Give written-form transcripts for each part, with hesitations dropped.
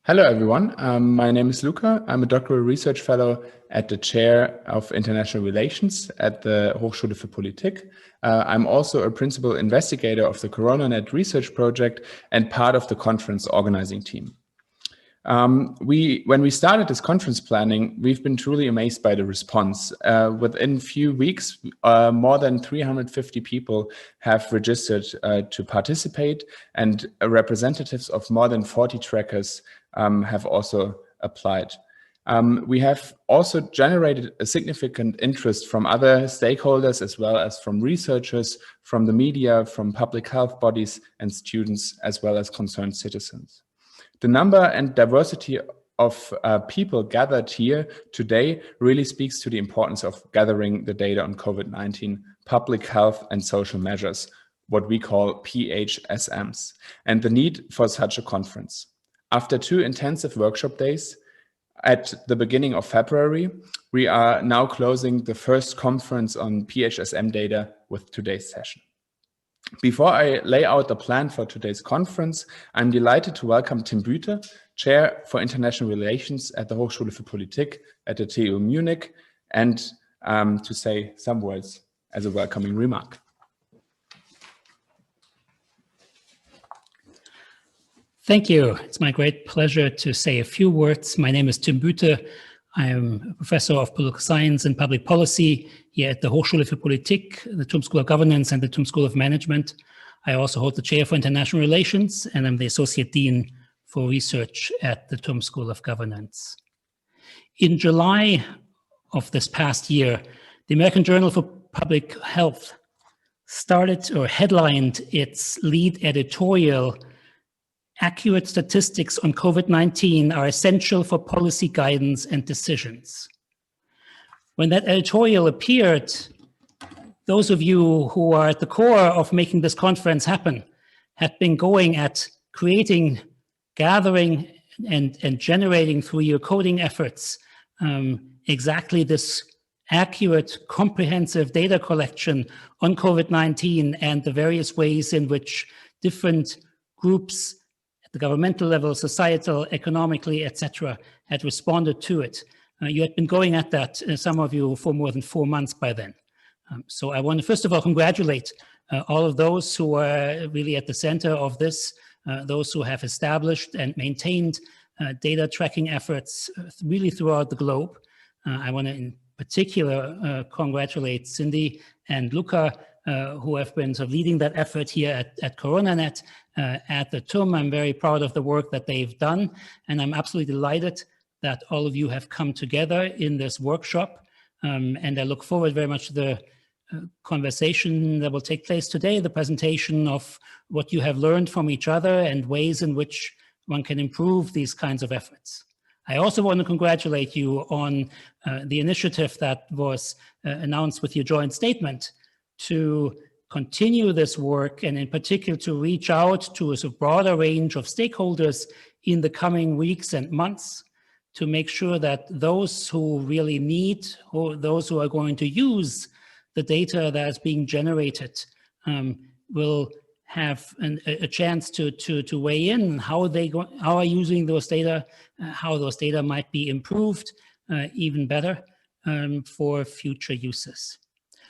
Hello, everyone. My name is Luca. I'm a doctoral research fellow at the Chair of International Relations at the Hochschule für Politik. I'm also a principal investigator of the CoronaNet research project and part of the conference organizing team. When we started this conference planning, we've been truly amazed by the response. Within a few weeks, more than 350 people have registered to participate, and representatives of more than 40 trackers have also applied. We have also generated a significant interest from other stakeholders, as well as from researchers, from the media, from public health bodies and students, as well as concerned citizens. The number and diversity of people gathered here today really speaks to the importance of gathering the data on COVID-19 public health and social measures, what we call PHSMs, and the need for such a conference. After 2 intensive workshop days at the beginning of February, we are now closing the first conference on PHSM data with today's session. Before I lay out the plan for today's conference, I'm delighted to welcome Tim Büte, Chair for International Relations at the Hochschule für Politik at the TU Munich, and to say some words as a welcoming remark. Thank you. It's my great pleasure to say a few words. My name is Tim Büte. I am a professor of political science and public policy here at the Hochschule für Politik, the TUM School of Governance and the TUM School of Management. I also hold the chair for international relations, and I'm the associate dean for research at the TUM School of Governance. In July of this past year, the American Journal for Public Health started or headlined its lead editorial, "Accurate statistics on COVID-19 are essential for policy guidance and decisions." When that editorial appeared, those of you who are at the core of making this conference happen had been going at creating, gathering, and generating through your coding efforts exactly this accurate, comprehensive data collection on COVID-19 and the various ways in which different groups, the governmental level, societal, economically, etc., had responded to it. You had been going at that, some of you, for more than 4 months by then. So I want to first of all congratulate all of those who are really at the center of this, those who have established and maintained data tracking efforts really throughout the globe. I want to in particular congratulate Cindy and Luca, who have been sort of leading that effort here at CoronaNet, at the TUM. I'm very proud of the work that they've done, and I'm absolutely delighted that all of you have come together in this workshop. And I look forward very much to the conversation that will take place today, the presentation of what you have learned from each other and ways in which one can improve these kinds of efforts. I also want to congratulate you on the initiative that was announced with your joint statement to continue this work, and in particular to reach out to a sort of broader range of stakeholders in the coming weeks and months to make sure that those who really need, or those who are going to use the data that is being generated will have a chance to weigh in how how are using those data, how those data might be improved even better for future uses.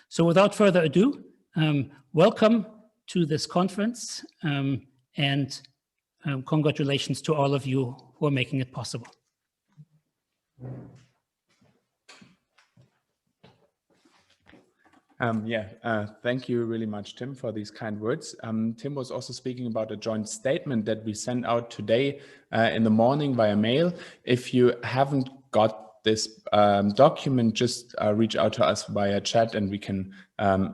So without further ado, welcome to this conference, and congratulations to all of you who are making it possible. Thank you really much, Tim, for these kind words. Tim was also speaking about a joint statement that we sent out today in the morning via mail. If you haven't got this document, just reach out to us via chat and we can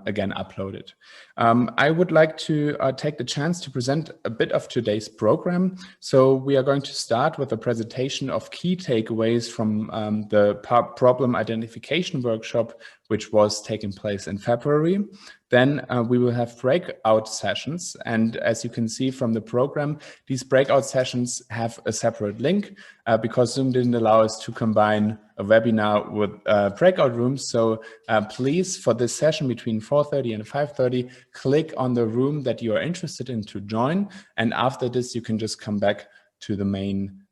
again upload it. I would like to take the chance to present a bit of today's program. So we are going to start with a presentation of key takeaways from the problem identification workshop, which was taking place in February. Then we will have breakout sessions. And as you can see from the program, these breakout sessions have a separate link because Zoom didn't allow us to combine a webinar with breakout rooms. So please, for this session between 4:30 and 5:30, click on the room that you are interested in to join. And after this, you can just come back to the main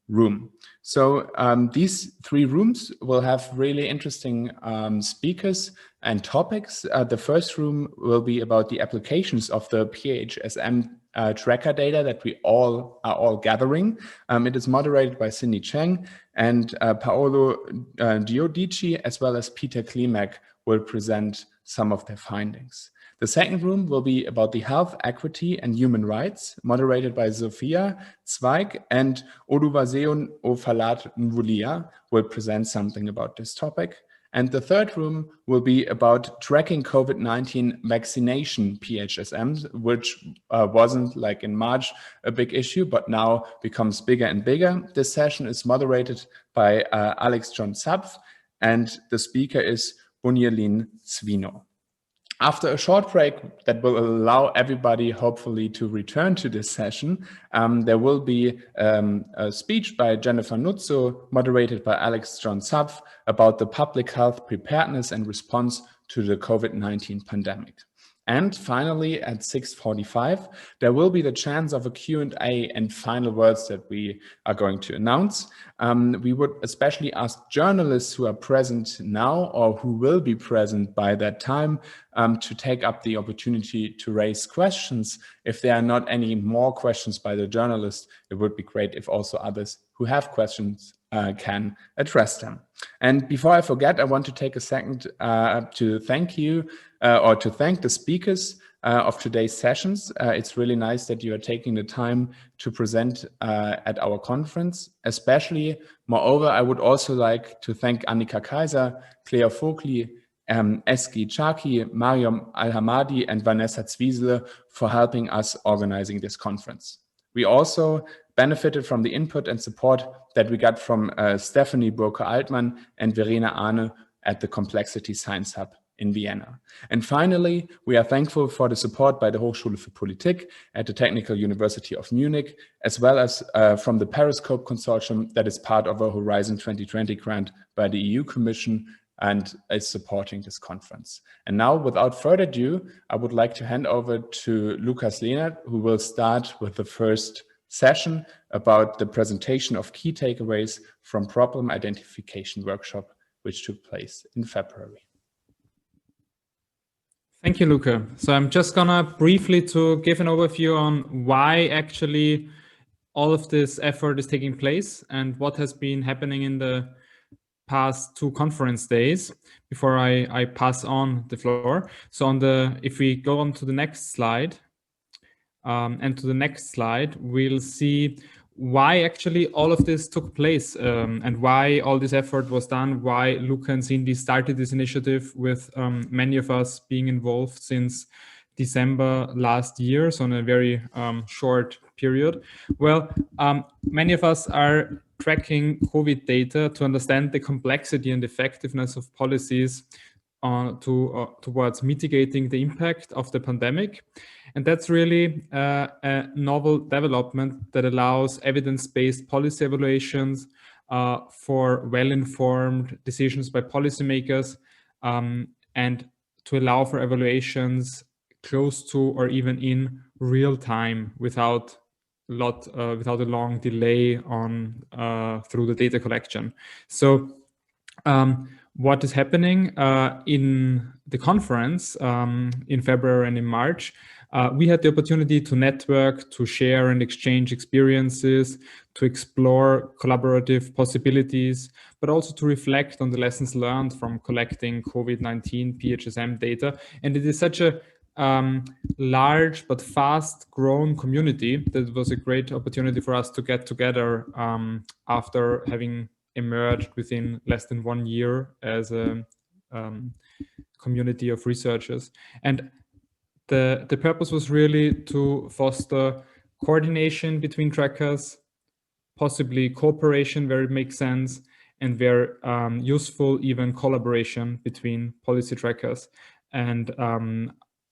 room. So these 3 rooms will have really interesting speakers and topics. The first room will be about the applications of the PHSM tracker data that we are all gathering. It is moderated by Cindy Cheng, and Paolo Giudici as well as Peter Klimek will present some of their findings. The second room will be about the health, equity, and human rights, moderated by Sophia Zweig, and Oluwaseun Ofalat Nvulia will present something about this topic. And the third room will be about tracking COVID-19 vaccination PHSMs, which wasn't, like in March, a big issue, but now becomes bigger and bigger. This session is moderated by Alex John Zapf, and the speaker is Bunyelin Svino. After a short break that will allow everybody, hopefully, to return to this session, there will be a speech by Jennifer Nuzzo, moderated by Alex John Zapf, about the public health preparedness and response to the COVID-19 pandemic. And finally, at 6:45, there will be the chance of a Q&A and final words that we are going to announce. We would especially ask journalists who are present now or who will be present by that time to take up the opportunity to raise questions. If there are not any more questions by the journalists, it would be great if also others who have questions can address them. And before I forget, I want to take a second to thank you or to thank the speakers of today's sessions. It's really nice that you are taking the time to present at our conference. Especially, moreover, I would also like to thank Annika Kaiser, Claire Vogli, Eski Chaki, Mariam Al-Hamadi, and Vanessa Zwiesele for helping us organizing this conference. We also benefited from the input and support that we got from Stephanie Burke-Altmann and Verena Ahne at the Complexity Science Hub in Vienna. And finally, we are thankful for the support by the Hochschule für Politik at the Technical University of Munich, as well as from the Periscope Consortium that is part of a Horizon 2020 grant by the EU Commission and is supporting this conference. And now, without further ado, I would like to hand over to Lukas Lehnert, who will start with the first session about the presentation of key takeaways from problem identification workshop, which took place in February. Thank you, Luca. So I'm just gonna briefly to give an overview on why actually all of this effort is taking place and what has been happening in the past 2 conference days before I pass on the floor. So if we go on to the next slide, we'll see why actually all of this took place and why all this effort was done, why Luca and Cindy started this initiative with many of us being involved since December last year, so in a very short period. Well, many of us are tracking COVID data to understand the complexity and effectiveness of policies towards mitigating the impact of the pandemic. And that's really a novel development that allows evidence-based policy evaluations for well-informed decisions by policymakers and to allow for evaluations close to or even in real time without a long delay through the data collection. So what is happening in the conference in February and in March, we had the opportunity to network, to share and exchange experiences, to explore collaborative possibilities, but also to reflect on the lessons learned from collecting COVID-19 PHSM data. And it is such a large but fast-grown community that it was a great opportunity for us to get together after having emerged within less than 1 year as a community of researchers. And the purpose was really to foster coordination between trackers, possibly cooperation where it makes sense, and where useful, even collaboration between policy trackers. And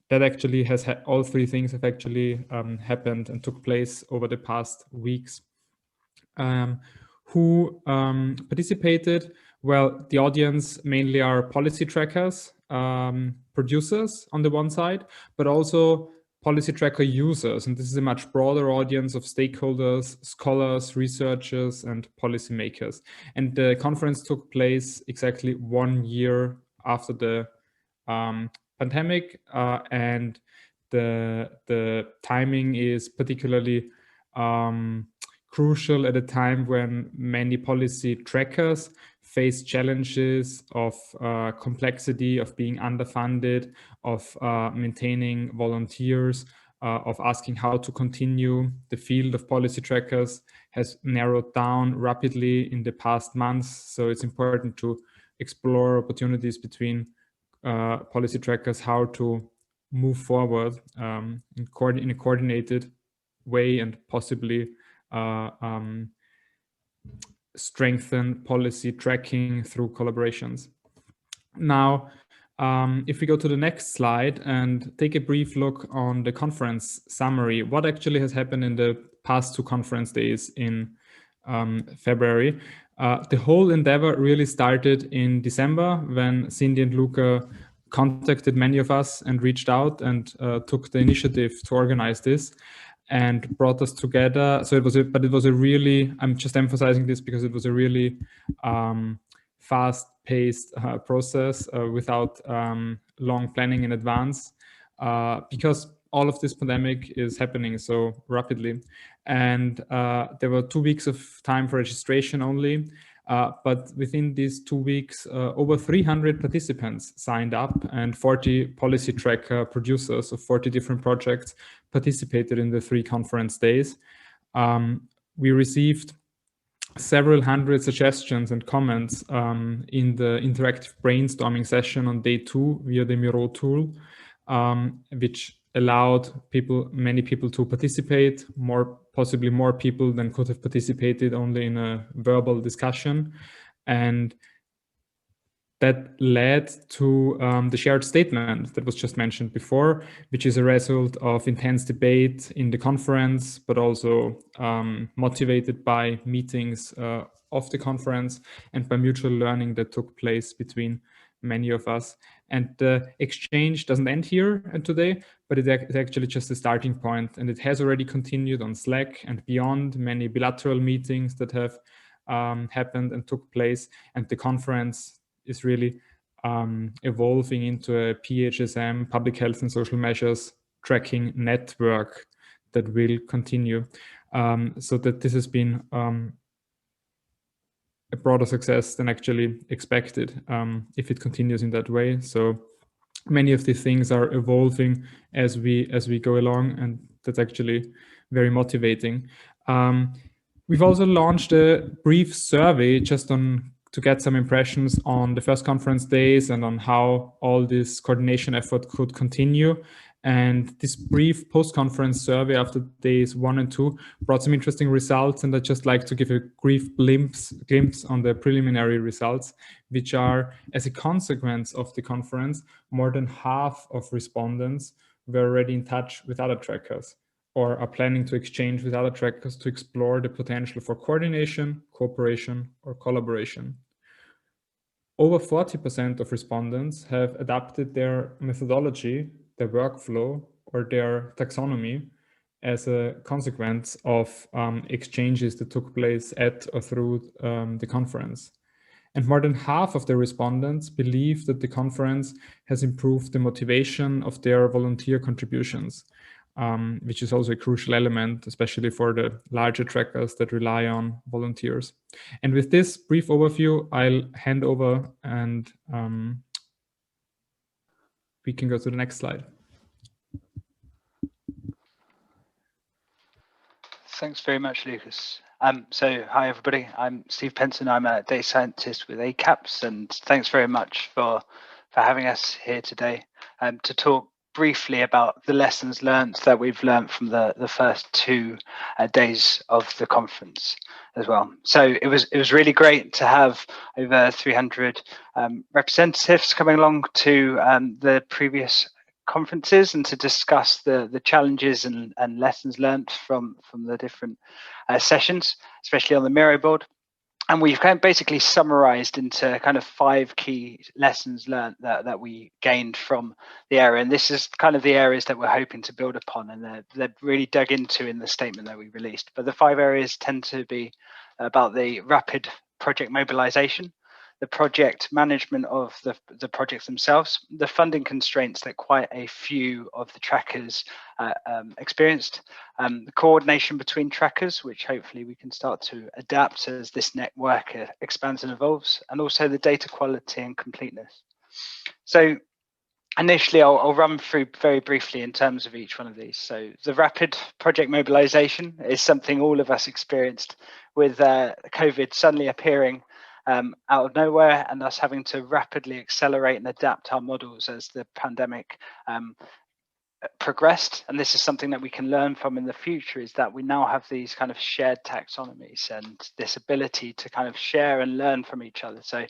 that actually has all 3 things have actually happened and took place over the past weeks. Who participated? Well, the audience mainly are policy trackers, producers on the one side, but also policy tracker users, and this is a much broader audience of stakeholders, scholars, researchers, and policymakers. And the conference took place exactly 1 year after the pandemic, and the timing is particularly crucial at a time when many policy trackers face challenges of complexity, of being underfunded, of maintaining volunteers, of asking how to continue. The field of policy trackers has narrowed down rapidly in the past months, so it's important to explore opportunities between policy trackers, how to move forward in a coordinated way and possibly strengthen policy tracking through collaborations. Now, if we go to the next slide and take a brief look on the conference summary, what actually has happened in the past 2 conference days in February. The whole endeavor really started in December when Cindy and Luca contacted many of us and reached out and took the initiative to organize this and brought us together. So it was a really, I'm just emphasizing this because it was a really fast-paced process without long planning in advance, because all of this pandemic is happening so rapidly. And there were 2 weeks of time for registration only. But within these 2 weeks, over 300 participants signed up, and 40 policy tracker producers of 40 different projects participated in the 3 conference days. We received several hundred suggestions and comments in the interactive brainstorming session on day 2 via the Miro tool, which allowed many people to participate, possibly more people than could have participated only in a verbal discussion. And that led to the shared statement that was just mentioned before, which is a result of intense debate in the conference, but also motivated by meetings of the conference and by mutual learning that took place between many of us. And the exchange doesn't end here today, but it's actually just a starting point, and it has already continued on Slack and beyond, many bilateral meetings that have happened and took place, and the conference is really evolving into a PHSM, public health and social measures tracking network that will continue, so that this has been a broader success than actually expected if it continues in that way. So many of these things are evolving as we go along, and that's actually very motivating. We've also launched a brief survey just to get some impressions on the first conference days and on how all this coordination effort could continue. And this brief post-conference survey after days 1 and 2 brought some interesting results. And I'd just like to give a brief glimpse on the preliminary results, which are, as a consequence of the conference, more than half of respondents were already in touch with other trackers or are planning to exchange with other trackers to explore the potential for coordination, cooperation, or collaboration. Over 40% of respondents have adapted their methodology, their workflow, or their taxonomy as a consequence of exchanges that took place at or through the conference. And more than half of the respondents believe that the conference has improved the motivation of their volunteer contributions, which is also a crucial element, especially for the larger trackers that rely on volunteers. And with this brief overview, I'll hand over and we can go to the next slide. Thanks very much, Lucas. So hi, everybody. I'm Steve Penson. I'm a data scientist with ACAPS, and thanks very much for having us here today to talk briefly about the lessons learned that we've learned from the first 2 days of the conference as well. So it was really great to have over 300 representatives coming along to the previous conferences and to discuss the challenges and lessons learned from the different sessions, especially on the Miro board. And we've kind of basically summarized into kind of 5 key lessons learned that we gained from the area. And this is kind of the areas that we're hoping to build upon, and they're really dug into in the statement that we released. But the 5 areas tend to be about the rapid project mobilization, the project management of the projects themselves, the funding constraints that quite a few of the trackers experienced, the coordination between trackers, which hopefully we can start to adapt as this network expands and evolves, and also the data quality and completeness. So initially, I'll run through very briefly in terms of each one of these. So the rapid project mobilization is something all of us experienced with COVID suddenly appearing out of nowhere, and us having to rapidly accelerate and adapt our models as the pandemic progressed. And this is something that we can learn from in the future, is that we now have these kind of shared taxonomies and this ability to kind of share and learn from each other. So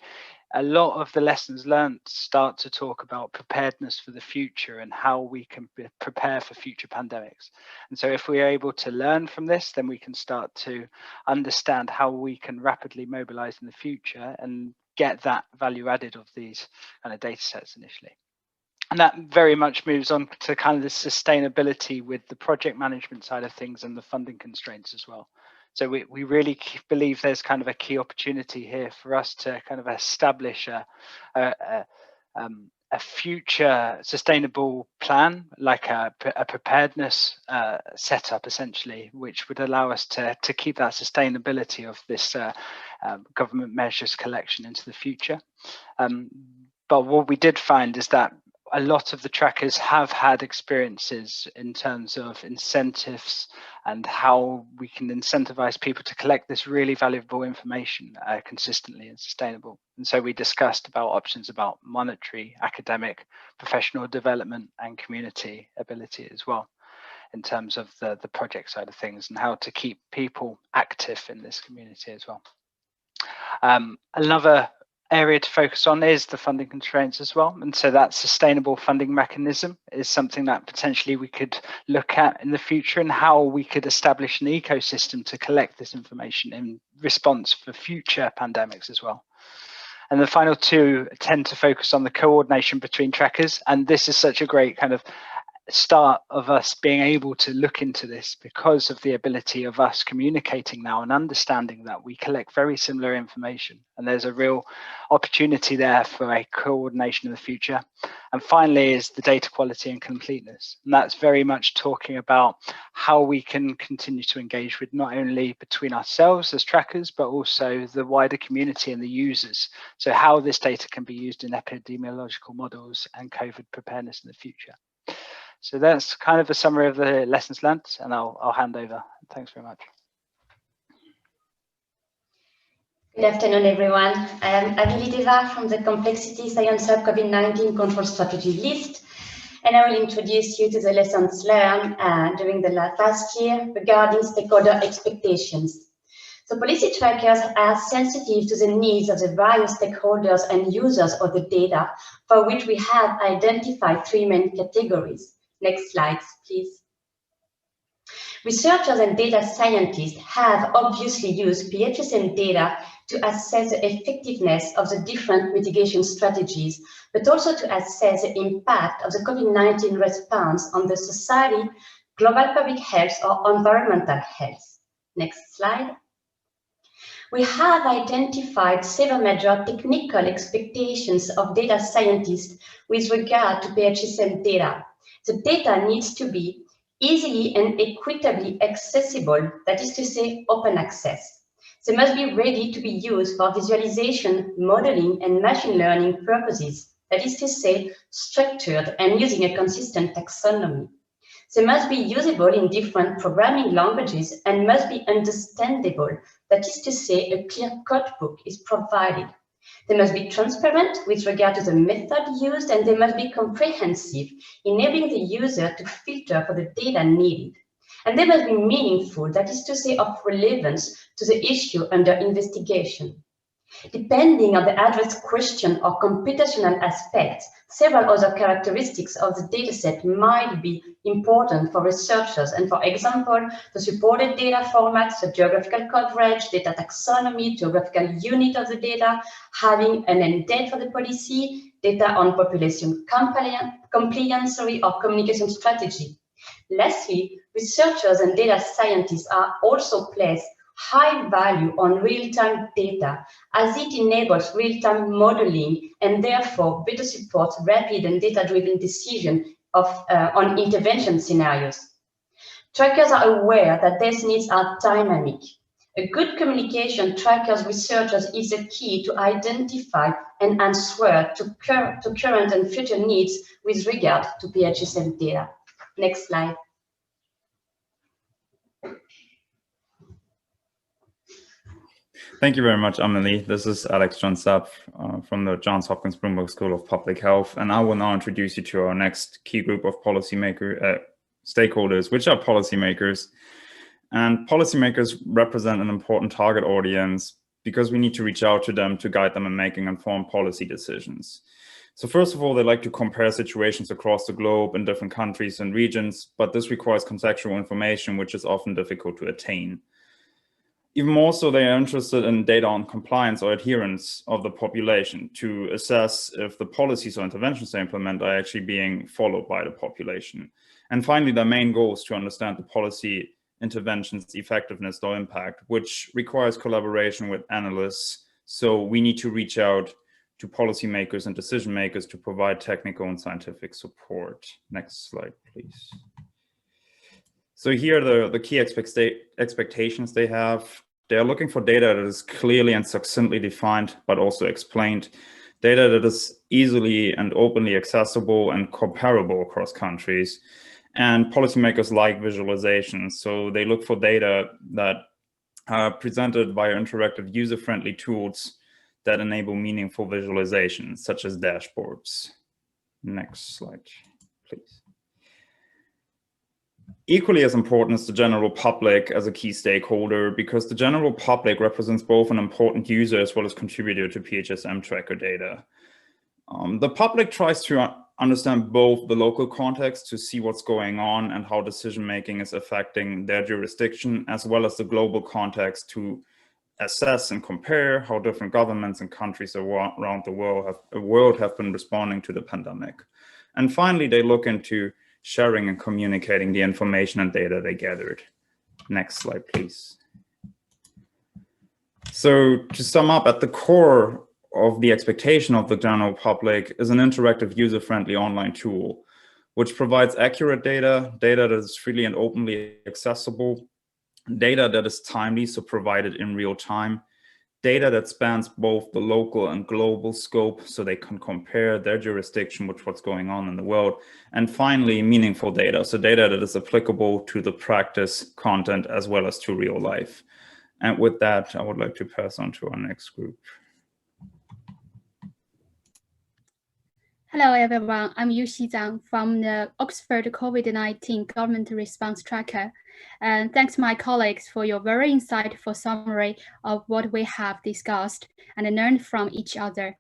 a lot of the lessons learned start to talk about preparedness for the future and how we can prepare for future pandemics. And so if we are able to learn from this, then we can start to understand how we can rapidly mobilize in the future and get that value added of these kind of data sets initially. And that very much moves on to kind of the sustainability with the project management side of things and the funding constraints as well. So we really believe there's kind of a key opportunity here for us to kind of establish a future sustainable plan, like a preparedness setup essentially, which would allow us to keep that sustainability of this government measures collection into the future. But what we did find is that a lot of the trackers have had experiences in terms of incentives and how we can incentivize people to collect this really valuable information consistently and sustainable. And so we discussed about options about monetary, academic, professional development and community ability as well, in terms of the project side of things and how to keep people active in this community as well. Another area to focus on is the funding constraints as well. And so that sustainable funding mechanism is something that potentially we could look at in the future, and how we could establish an ecosystem to collect this information in response for future pandemics as well. And the final 2 tend to focus on the coordination between trackers. And this is such a great kind of start of us being able to look into this, because of the ability of us communicating now and understanding that we collect very similar information, and there's a real opportunity there for a coordination in the future. And finally is the data quality and completeness, and that's very much talking about how we can continue to engage with not only between ourselves as trackers, but also the wider community and the users. So how this data can be used in epidemiological models and COVID preparedness in the future. So that's kind of a summary of the lessons learned, and I'll hand over. Thanks very much. Good afternoon, everyone. I'm Avilideva from the Complexity Science Hub COVID-19 Control Strategy list, and I will introduce you to the lessons learned during the last year regarding stakeholder expectations. So policy trackers are sensitive to the needs of the various stakeholders and users of the data, for which we have identified 3 main categories. Next slide, please. Researchers and data scientists have obviously used PHSM data to assess the effectiveness of the different mitigation strategies, but also to assess the impact of the COVID-19 response on the society, global public health, or environmental health. Next slide. We have identified several major technical expectations of data scientists with regard to PHSM data. The data needs to be easily and equitably accessible, that is to say, open access. They must be ready to be used for visualization, modeling, and machine learning purposes, that is to say, structured and using a consistent taxonomy. They must be usable in different programming languages and must be understandable, that is to say, a clear codebook is provided. They must be transparent with regard to the method used, and they must be comprehensive, enabling the user to filter for the data needed. And they must be meaningful, that is to say, of relevance to the issue under investigation. Depending on the addressed question or computational aspects, several other characteristics of the dataset might be important for researchers. And for example, the supported data formats, the geographical coverage, data taxonomy, geographical unit of the data, having an end date for the policy, data on population compliance, or communication strategy. Lastly, researchers and data scientists are also placed high value on real-time data, as it enables real-time modeling and therefore better supports rapid and data-driven decision on intervention scenarios. Trackers are aware that these needs are dynamic. A good communication trackers researchers is a key to identify and answer to current and future needs with regard to PHSM data. Next slide. Thank you very much, Amelie. This is Alex John-Sapp from the Johns Hopkins Bloomberg School of Public Health, and I will now introduce you to our next key group of stakeholders, which are policymakers. And policymakers represent an important target audience because we need to reach out to them to guide them in making informed policy decisions. So first of all, they like to compare situations across the globe in different countries and regions, but this requires contextual information, which is often difficult to attain. Even more so, they are interested in data on compliance or adherence of the population to assess if the policies or interventions they implement are actually being followed by the population. And finally, their main goal is to understand the policy intervention's effectiveness or impact, which requires collaboration with analysts. So we need to reach out to policymakers and decision makers to provide technical and scientific support. Next slide, please. So here are the key expectations they have. They are looking for data that is clearly and succinctly defined, but also explained. Data that is easily and openly accessible and comparable across countries. And policymakers like visualization. So they look for data that are presented via interactive user-friendly tools that enable meaningful visualization, such as dashboards. Next slide, please. Equally as important is the general public as a key stakeholder, because the general public represents both an important user as well as contributor to PHSM tracker data. The public tries to understand both the local context to see what's going on and how decision-making is affecting their jurisdiction, as well as the global context to assess and compare how different governments and countries around the world have been responding to the pandemic. And finally, they look into sharing and communicating the information and data they gathered. Next slide, please. So to sum up, at the core of the expectation of the general public is an interactive user-friendly online tool, which provides accurate data that is freely and openly accessible, data that is timely, so provided in real time, data that spans both the local and global scope, so they can compare their jurisdiction with what's going on in the world. And finally, meaningful data, so data that is applicable to the practice, content, as well as to real life. And with that, I would like to pass on to our next group. Hello, everyone. I'm Yuxi Zhang from the Oxford COVID-19 Government Response Tracker. And thanks my colleagues for your very insightful summary of what we have discussed and learned from each other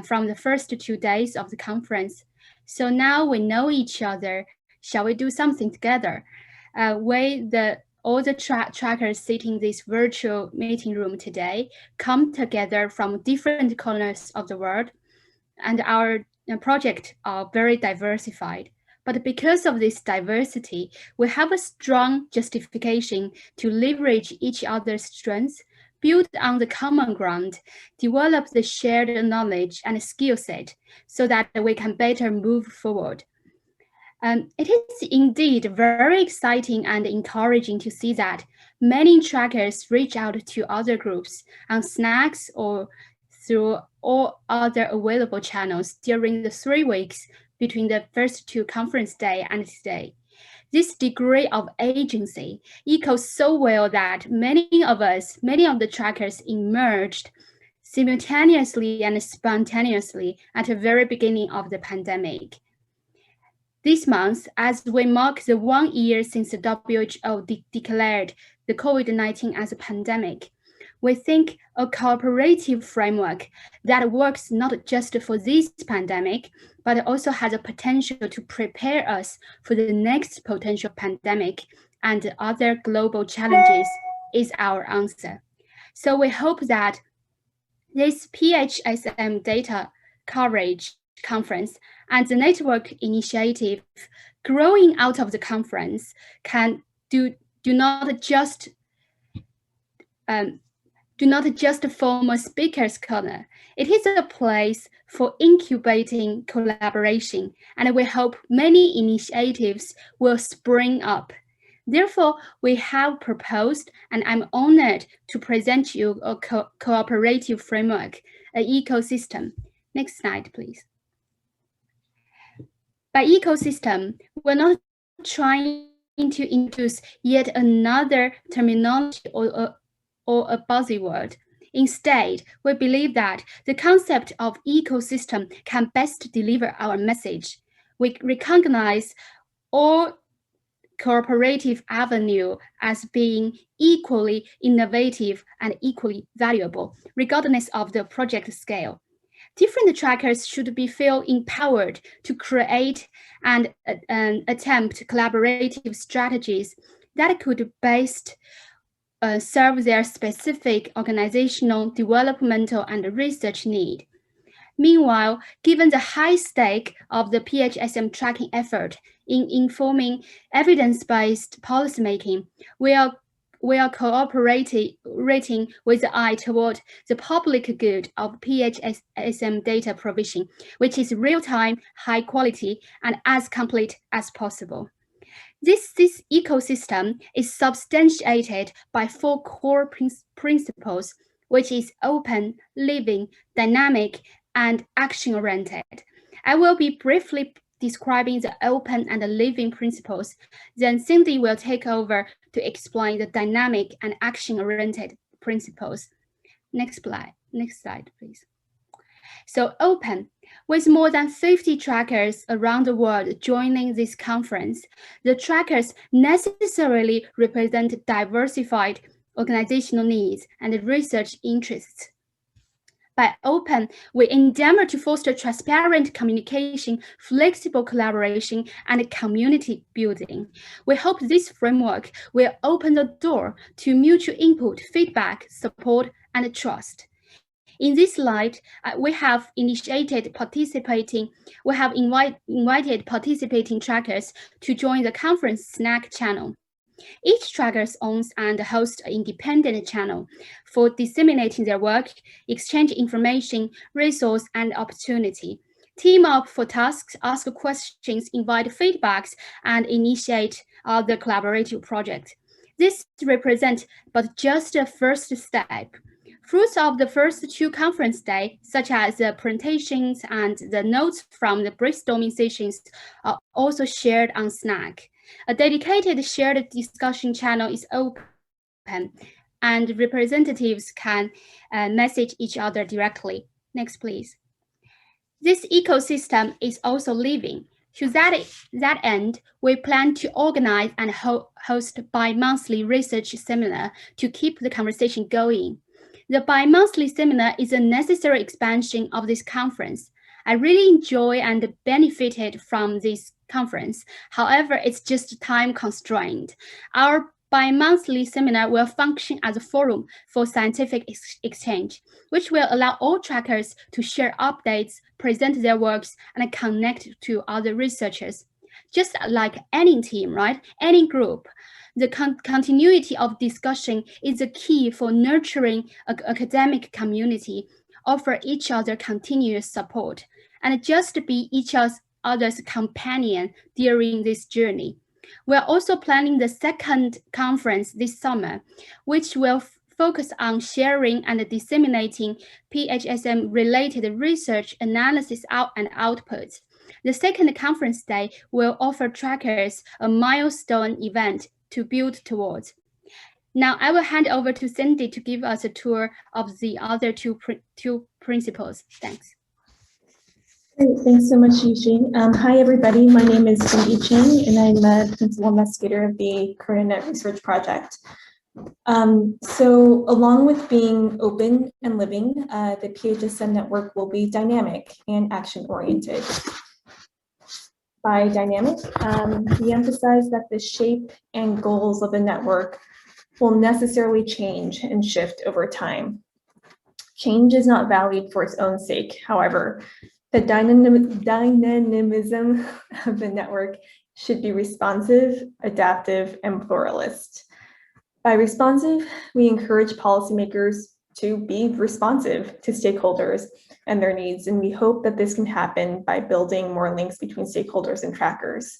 from the first 2 days of the conference. So now we know each other. Shall we do something together? All the trackers sitting in this virtual meeting room today come together from different corners of the world, and our project are very diversified. But because of this diversity, we have a strong justification to leverage each other's strengths, build on the common ground, develop the shared knowledge and skill set so that we can better move forward. It is indeed very exciting and encouraging to see that many trackers reach out to other groups on Snacks or through all other available channels during the 3 weeks between the first 2 conference day and today. This degree of agency echoes so well that many of the trackers emerged simultaneously and spontaneously at the very beginning of the pandemic. This month, as we mark the 1 year since the WHO declared the COVID-19 as a pandemic, we think a cooperative framework that works not just for this pandemic, but also has a potential to prepare us for the next potential pandemic and other global challenges is our answer. So we hope that this PHSM data coverage conference and the network initiative growing out of the conference can do not just form a speaker's corner. It is a place for incubating collaboration, and we hope many initiatives will spring up. Therefore, we have proposed, and I'm honored to present you a cooperative framework, an ecosystem. Next slide, please. By ecosystem, we're not trying to introduce yet another terminology or a buzzword. Instead, we believe that the concept of ecosystem can best deliver our message. We recognize all cooperative avenue as being equally innovative and equally valuable, regardless of the project scale. Different trackers should be feel empowered to create and attempt collaborative strategies that could best serve their specific organizational, developmental, and research need. Meanwhile, given the high stake of the PHSM tracking effort in informing evidence-based policymaking, we are cooperating with the eye toward the public good of PHSM data provision, which is real-time, high quality, and as complete as possible. This ecosystem is substantiated by 4 core principles, which is open, living, dynamic, and action-oriented. I will be briefly describing the open and the living principles, then Cindy will take over to explain the dynamic and action-oriented principles. Next slide, please. So open, with more than 50 trackers around the world joining this conference, the trackers necessarily represent diversified organizational needs and research interests. By open, we endeavor to foster transparent communication, flexible collaboration, and community building. We hope this framework will open the door to mutual input, feedback, support, and trust. In this light, we have invited participating trackers to join the conference Slack channel. Each tracker owns and hosts an independent channel for disseminating their work, exchange information, resource, and opportunity. Team up for tasks, ask questions, invite feedbacks, and initiate other collaborative projects. This represents but just a first step. Fruits of the first 2 conference days, such as the presentations and the notes from the brainstorming sessions, are also shared on Slack. A dedicated shared discussion channel is open, and representatives can message each other directly. Next, please. This ecosystem is also living. To that end, we plan to organize and host bi-monthly research seminar to keep the conversation going. The bi-monthly seminar is a necessary expansion of this conference. I really enjoy and benefited from this conference. However, it's just time constrained. Our bi-monthly seminar will function as a forum for scientific exchange, which will allow all trackers to share updates, present their works, and connect to other researchers. Just like any team, right? Any group. The continuity of discussion is the key for nurturing an academic community, offer each other continuous support, and just be each other's companion during this journey. We are also planning the second conference this summer, which will focus on sharing and disseminating PHSM-related research, analysis, and outputs. The second conference day will offer trackers a milestone event to build towards. Now I will hand over to Cindy to give us a tour of the other two principles. Thanks. Great, thanks so much, Yixing. Hi, everybody. My name is Cindy Ching, and I'm the Principal Investigator of the Coronet Research Project. So along with being open and living, the PHSM network will be dynamic and action-oriented. By dynamic, we emphasize that the shape and goals of the network will necessarily change and shift over time. Change is not valued for its own sake. However, the dynamism of the network should be responsive, adaptive, and pluralist. By responsive, we encourage policymakers to be responsive to stakeholders and their needs, and we hope that this can happen by building more links between stakeholders and trackers.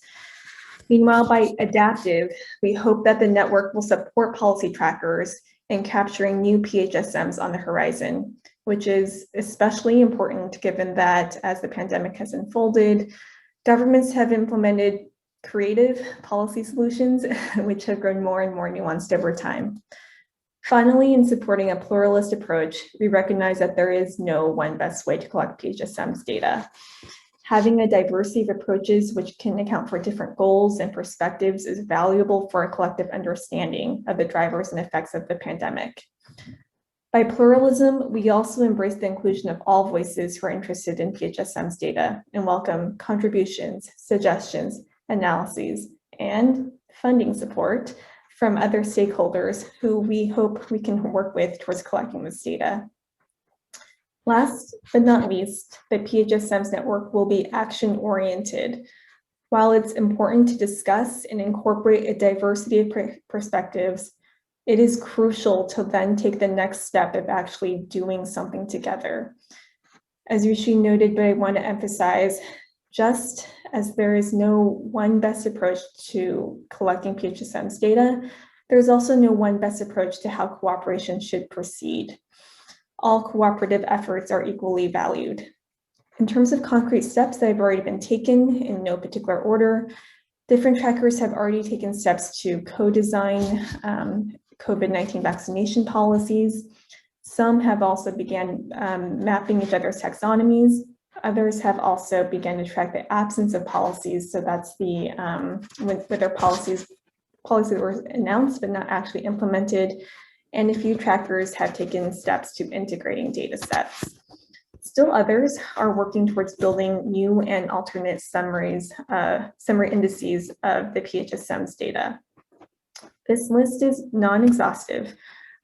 Meanwhile, by adaptive, we hope that the network will support policy trackers in capturing new PHSMs on the horizon, which is especially important given that as the pandemic has unfolded, governments have implemented creative policy solutions which have grown more and more nuanced over time. Finally, in supporting a pluralist approach, we recognize that there is no one best way to collect PHSMs data. Having a diversity of approaches which can account for different goals and perspectives is valuable for a collective understanding of the drivers and effects of the pandemic. By pluralism, we also embrace the inclusion of all voices who are interested in PHSMs data and welcome contributions, suggestions, analyses, and funding support from other stakeholders who we hope we can work with towards collecting this data. Last but not least, the PHSMs network will be action-oriented. While it's important to discuss and incorporate a diversity of perspectives, it is crucial to then take the next step of actually doing something together. As Yushi noted, but I want to emphasize, just as there is no one best approach to collecting PHSMs data, there's also no one best approach to how cooperation should proceed. All cooperative efforts are equally valued. In terms of concrete steps that have already been taken in no particular order, different trackers have already taken steps to co-design COVID-19 vaccination policies. Some have also began mapping each other's taxonomies. Others have also begun to track the absence of policies. So that's the, with their policies were announced but not actually implemented. And a few trackers have taken steps to integrating data sets. Still others are working towards building new and alternate summary indices of the PHSMs data. This list is non-exhaustive,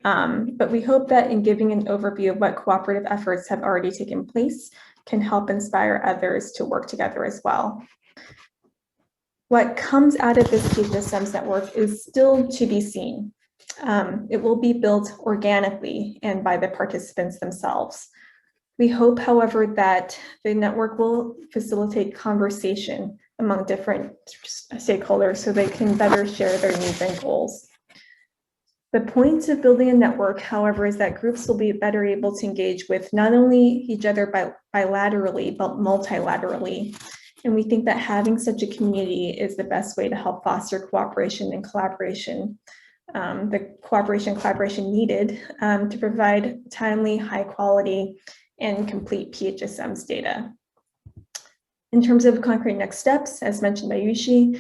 but we hope that in giving an overview of what cooperative efforts have already taken place can help inspire others to work together as well. What comes out of this PHSMs network is still to be seen. It will be built organically and by the participants themselves. We hope, however, that the network will facilitate conversation among different stakeholders so they can better share their needs and goals. The point of building a network, however, is that groups will be better able to engage with not only each other bilaterally, but multilaterally. And we think that having such a community is the best way to help foster cooperation and collaboration. The collaboration needed to provide timely, high quality, and complete PHSMs data. In terms of concrete next steps, as mentioned by Yushi,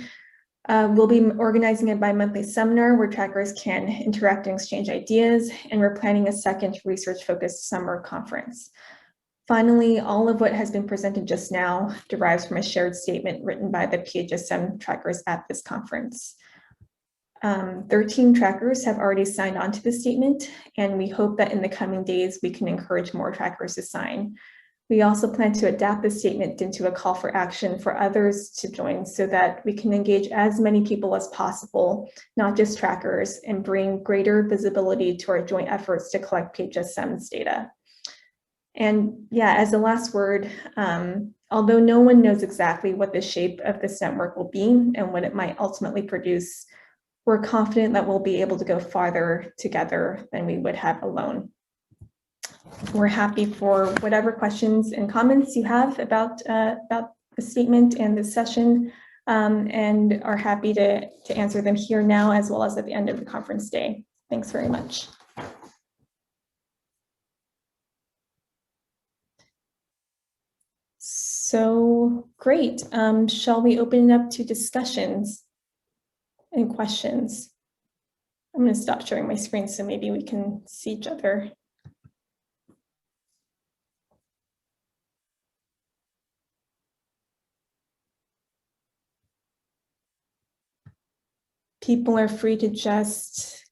we'll be organizing a bi-monthly seminar where trackers can interact and exchange ideas, and we're planning a second research-focused summer conference. Finally, all of what has been presented just now derives from a shared statement written by the PHSM trackers at this conference. 13 trackers have already signed on to the statement, and we hope that in the coming days, we can encourage more trackers to sign. We also plan to adapt the statement into a call for action for others to join so that we can engage as many people as possible, not just trackers, and bring greater visibility to our joint efforts to collect PHSMs data. And yeah, as a last word, although no one knows exactly what the shape of this network will be and what it might ultimately produce, we're confident that we'll be able to go farther together than we would have alone. We're happy for whatever questions and comments you have about the statement and the session, and are happy to answer them here now as well as at the end of the conference day. Thanks very much. So great. Shall we open it up to discussions and questions? I'm I'm going to stop sharing my screen so maybe we can see each other. People are free to just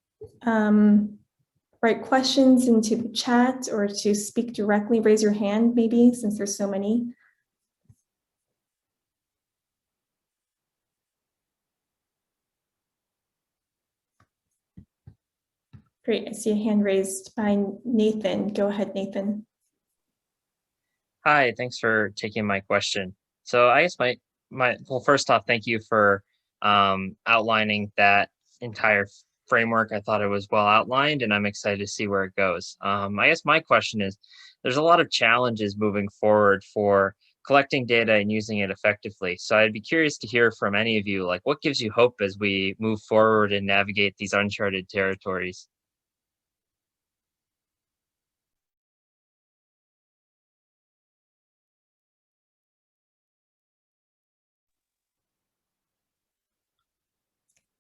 write questions into the chat or to speak directly. Raise your hand maybe, since there's so many. Great, I see a hand raised by Nathan. Go ahead, Nathan. Hi, thanks for taking my question. So I guess well, first off, thank you for outlining that entire framework. I thought it was well outlined, and I'm excited to see where it goes. I guess my question is, there's a lot of challenges moving forward for collecting data and using it effectively. So I'd be curious to hear from any of you, like, what gives you hope as we move forward and navigate these uncharted territories?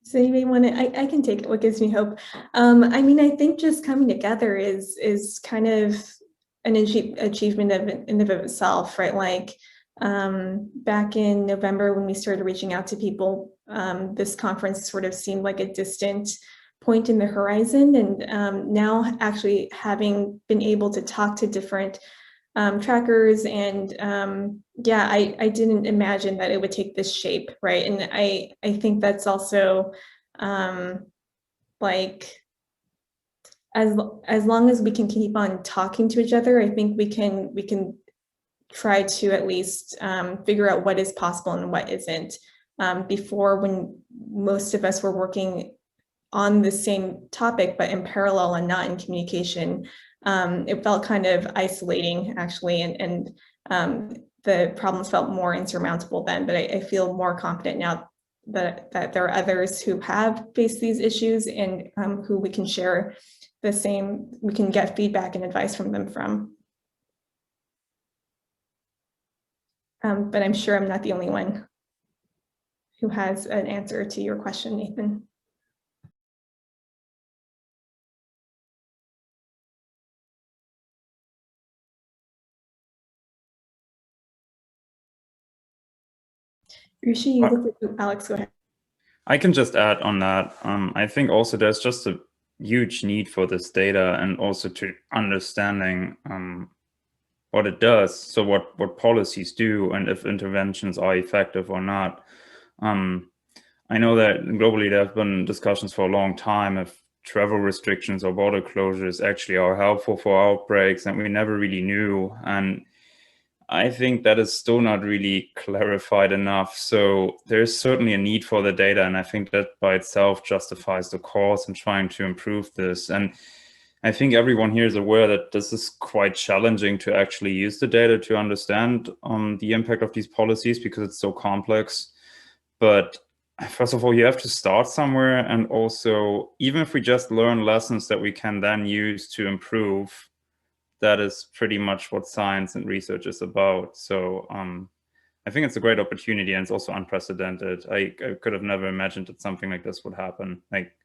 So anybody want to, I can take it, what gives me hope. I mean, I think just coming together is kind of an achievement in and of itself, right? Like back in November when we started reaching out to people, this conference sort of seemed like a distant point in the horizon. And now actually having been able to talk to different trackers and yeah, I didn't imagine that it would take this shape, right? And I think that's also like as long as we can keep on talking to each other, I think we can try to at least figure out what is possible and what isn't. Before, when most of us were working on the same topic but in parallel and not in communication, it felt kind of isolating actually, and the problems felt more insurmountable then. But I feel more confident now that there are others who have faced these issues and who we can share the same, we can get feedback and advice from them from. But I'm sure I'm not the only one who has an answer to your question, Nathan. Rishi, you looked at Alex, go ahead. I can just add on that. I think also there's just a huge need for this data and also to understanding what it does. So what policies do and if interventions are effective or not. I know that globally there have been discussions for a long time if travel restrictions or border closures actually are helpful for outbreaks, and we never really knew. And I think that is still not really clarified enough. So there's certainly a need for the data, and I think that by itself justifies the cause in trying to improve this. And I think everyone here is aware that this is quite challenging to actually use the data to understand the impact of these policies because it's so complex. But first of all, you have to start somewhere. And also, even if we just learn lessons that we can then use to improve, that is pretty much what science and research is about. So I think it's a great opportunity, and it's also unprecedented. I could have never imagined that something like this would happen, like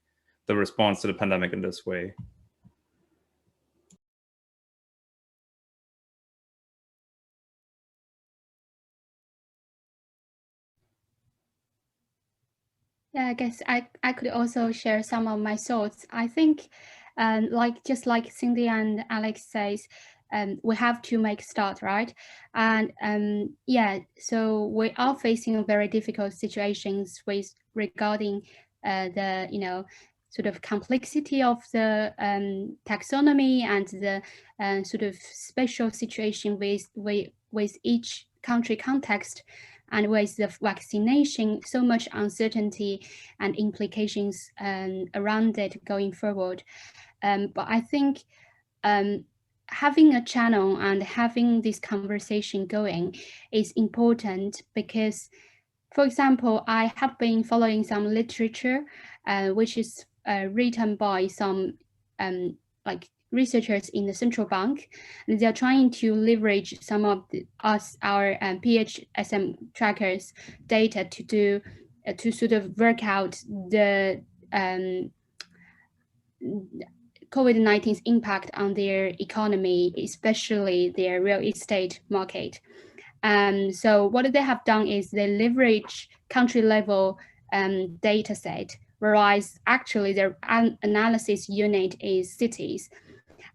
the response to the pandemic in this way. Yeah, I guess I could also share some of my thoughts. I think, just like Cindy and Alex says, we have to make a start, right? And yeah, so we are facing very difficult situations regarding the sort of complexity of the taxonomy and the sort of special situation with each country context. And with the vaccination, so much uncertainty and implications around it going forward. But I think having a channel and having this conversation going is important because, for example, I have been following some literature which is written by some like researchers in the central bank, and they're trying to leverage some of our PHSM trackers data to sort of work out the COVID-19's impact on their economy, especially their real estate market. So what they have done is they leverage country level data set, whereas actually their analysis unit is cities.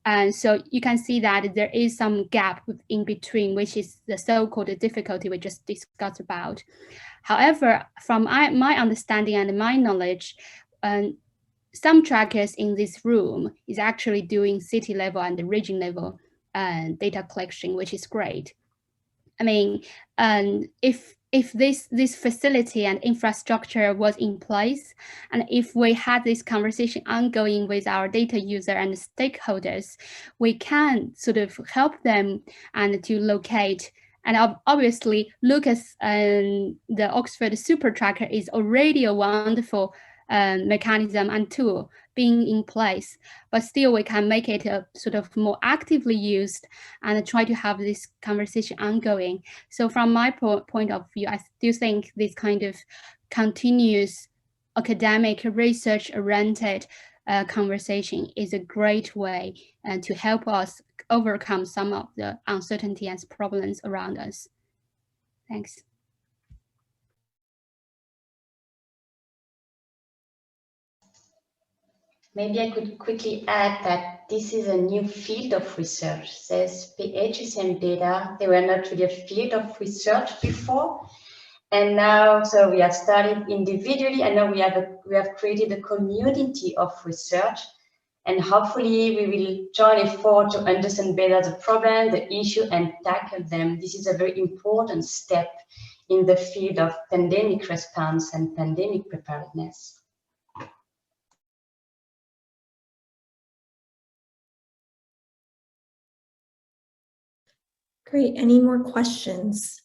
And so you can see that there is some gap in between, which is the so-called difficulty we just discussed about. However, from my understanding and my knowledge, some trackers in this room is actually doing city level and the region level data collection, which is great. I mean, if this facility and infrastructure was in place, and if we had this conversation ongoing with our data user and stakeholders, we can sort of help them and to locate. And obviously, Lucas and the Oxford Super Tracker is already a wonderful mechanism and tool being in place, but still we can make it a sort of more actively used and try to have this conversation ongoing. So from my point of view, I still think this kind of continuous academic research-oriented conversation is a great way to help us overcome some of the uncertainty and problems around us. Thanks. Maybe I could quickly add that this is a new field of research. There's PHSM data. They were not really a field of research before. And now, so we have started individually, and now we have created a community of research. And hopefully we will join effort to understand better the problem, the issue, and tackle them. This is a very important step in the field of pandemic response and pandemic preparedness. Great. Any more questions?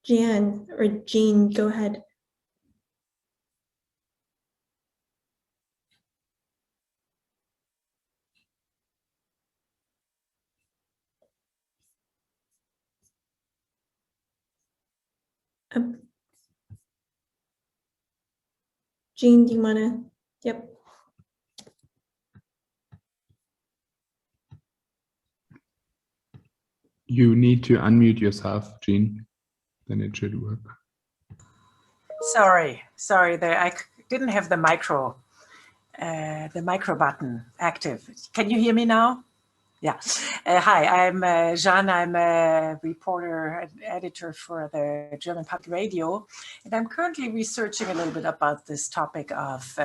Jan or Jean, go ahead. Jean, do you want to? Yep. You need to unmute yourself, Jean, then it should work. Sorry, I didn't have the micro button active. Can you hear me now? Yeah. Hi, I'm Jeanne. I'm a reporter and editor for the German Public Radio, and I'm currently researching a little bit about this topic of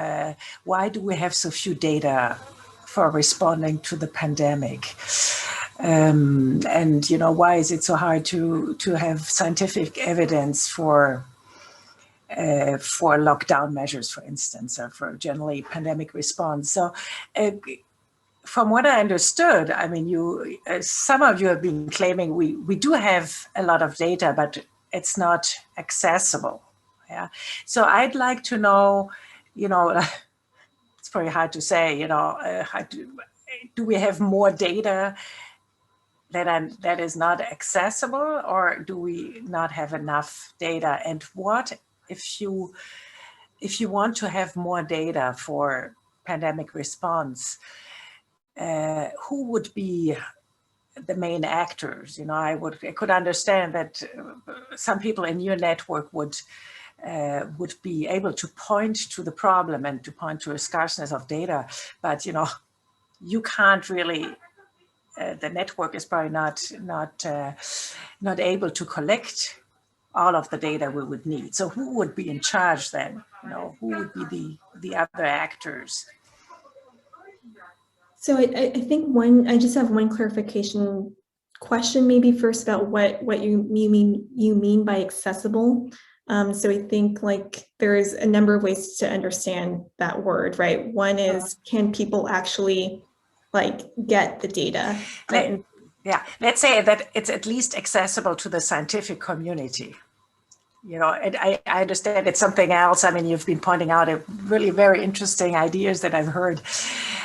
why do we have so few data for responding to the pandemic? And you know, why is it so hard to have scientific evidence for lockdown measures, for instance, or for generally pandemic response? So from what I understood, I mean, some of you have been claiming we do have a lot of data, but it's not accessible. Yeah. So I'd like to know, you know, it's very hard to say, you know, do we have more data that is not accessible, or do we not have enough data? And what if you want to have more data for pandemic response, who would be the main actors? You know, I could understand that some people in your network would be able to point to the problem and to point to a scarceness of data, but you know, you can't really. The network is probably not able to collect all of the data we would need. So who would be in charge then? You know, who would be the other actors? So I think I just have one clarification question, maybe first about what you mean by accessible. So I think like there's a number of ways to understand that word, right? One is, can people actually like get the data? Yeah, let's say that it's at least accessible to the scientific community. You know, and I understand it's something else. I mean, you've been pointing out a really very interesting ideas that I've heard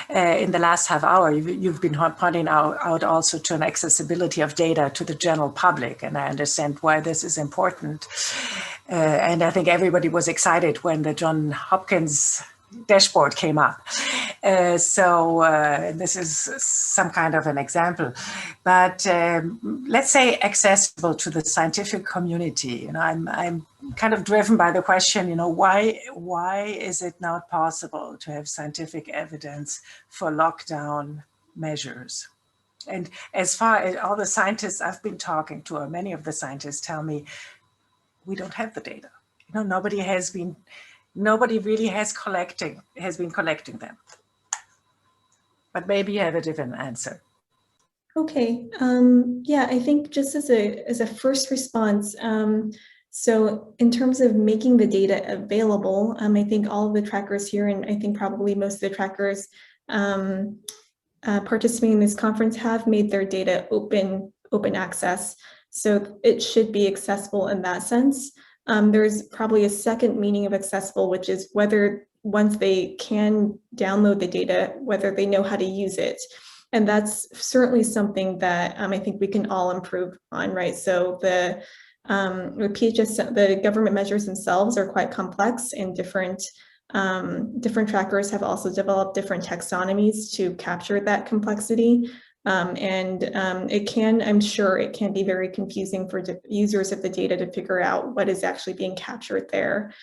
in the last half hour. You've been pointing out also to an accessibility of data to the general public, and I understand why this is important. And I think everybody was excited when the Johns Hopkins dashboard came up. This is some kind of an example, but let's say accessible to the scientific community. I'm kind of driven by the question, why is it not possible to have scientific evidence for lockdown measures? And as far as all the scientists I've been talking to, or many of the scientists tell me, we don't have the data. Nobody really has been collecting them. But maybe you have a different answer. Okay, yeah, I think just as a first response, so in terms of making the data available, I think all of the trackers here, and I think probably most of the trackers participating in this conference have made their data open access. So it should be accessible in that sense. There's probably a second meaning of accessible, which is whether once they can download the data, whether they know how to use it. And that's certainly something that I think we can all improve on, right? So the government measures themselves are quite complex, and different trackers have also developed different taxonomies to capture that complexity. I'm sure it can be very confusing for users of the data to figure out what is actually being captured there,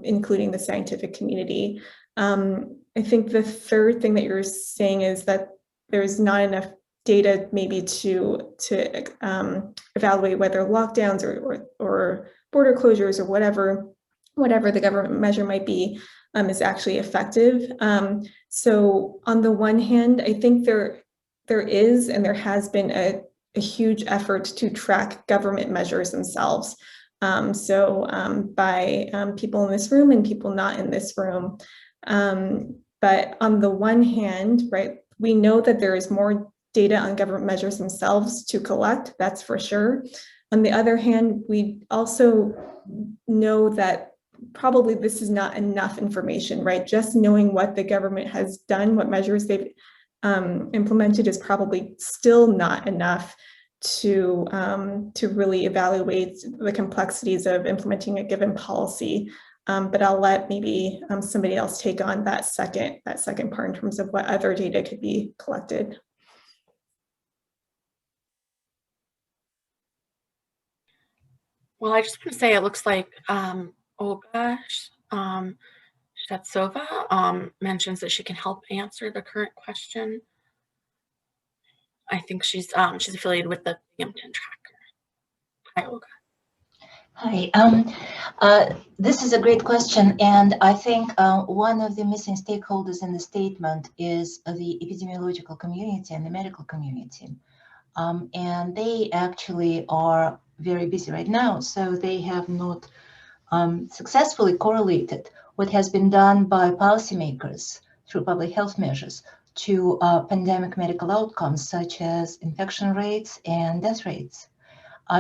including the scientific community. I think the third thing that you're saying is that there's not enough data maybe to evaluate whether lockdowns or border closures or whatever the government measure might be is actually effective. So on the one hand, I think there is and there has been a huge effort to track government measures themselves. By people in this room and people not in this room. But on the one hand, right, we know that there is more data on government measures themselves to collect, that's for sure. On the other hand, we also know that probably this is not enough information, right? Just knowing what the government has done, what measures they've implemented is probably still not enough to really evaluate the complexities of implementing a given policy. But I'll let maybe somebody else take on that second part in terms of what other data could be collected. Well, I just want to say it looks like Olga Shetsova mentions that she can help answer the current question. I think she's affiliated with the Binghamton Tracker. Hi, Olga. Hi. This is a great question, and I think one of the missing stakeholders in the statement is the epidemiological community and the medical community. And they actually are very busy right now, so they have not successfully correlated what has been done by policymakers through public health measures to pandemic medical outcomes such as infection rates and death rates.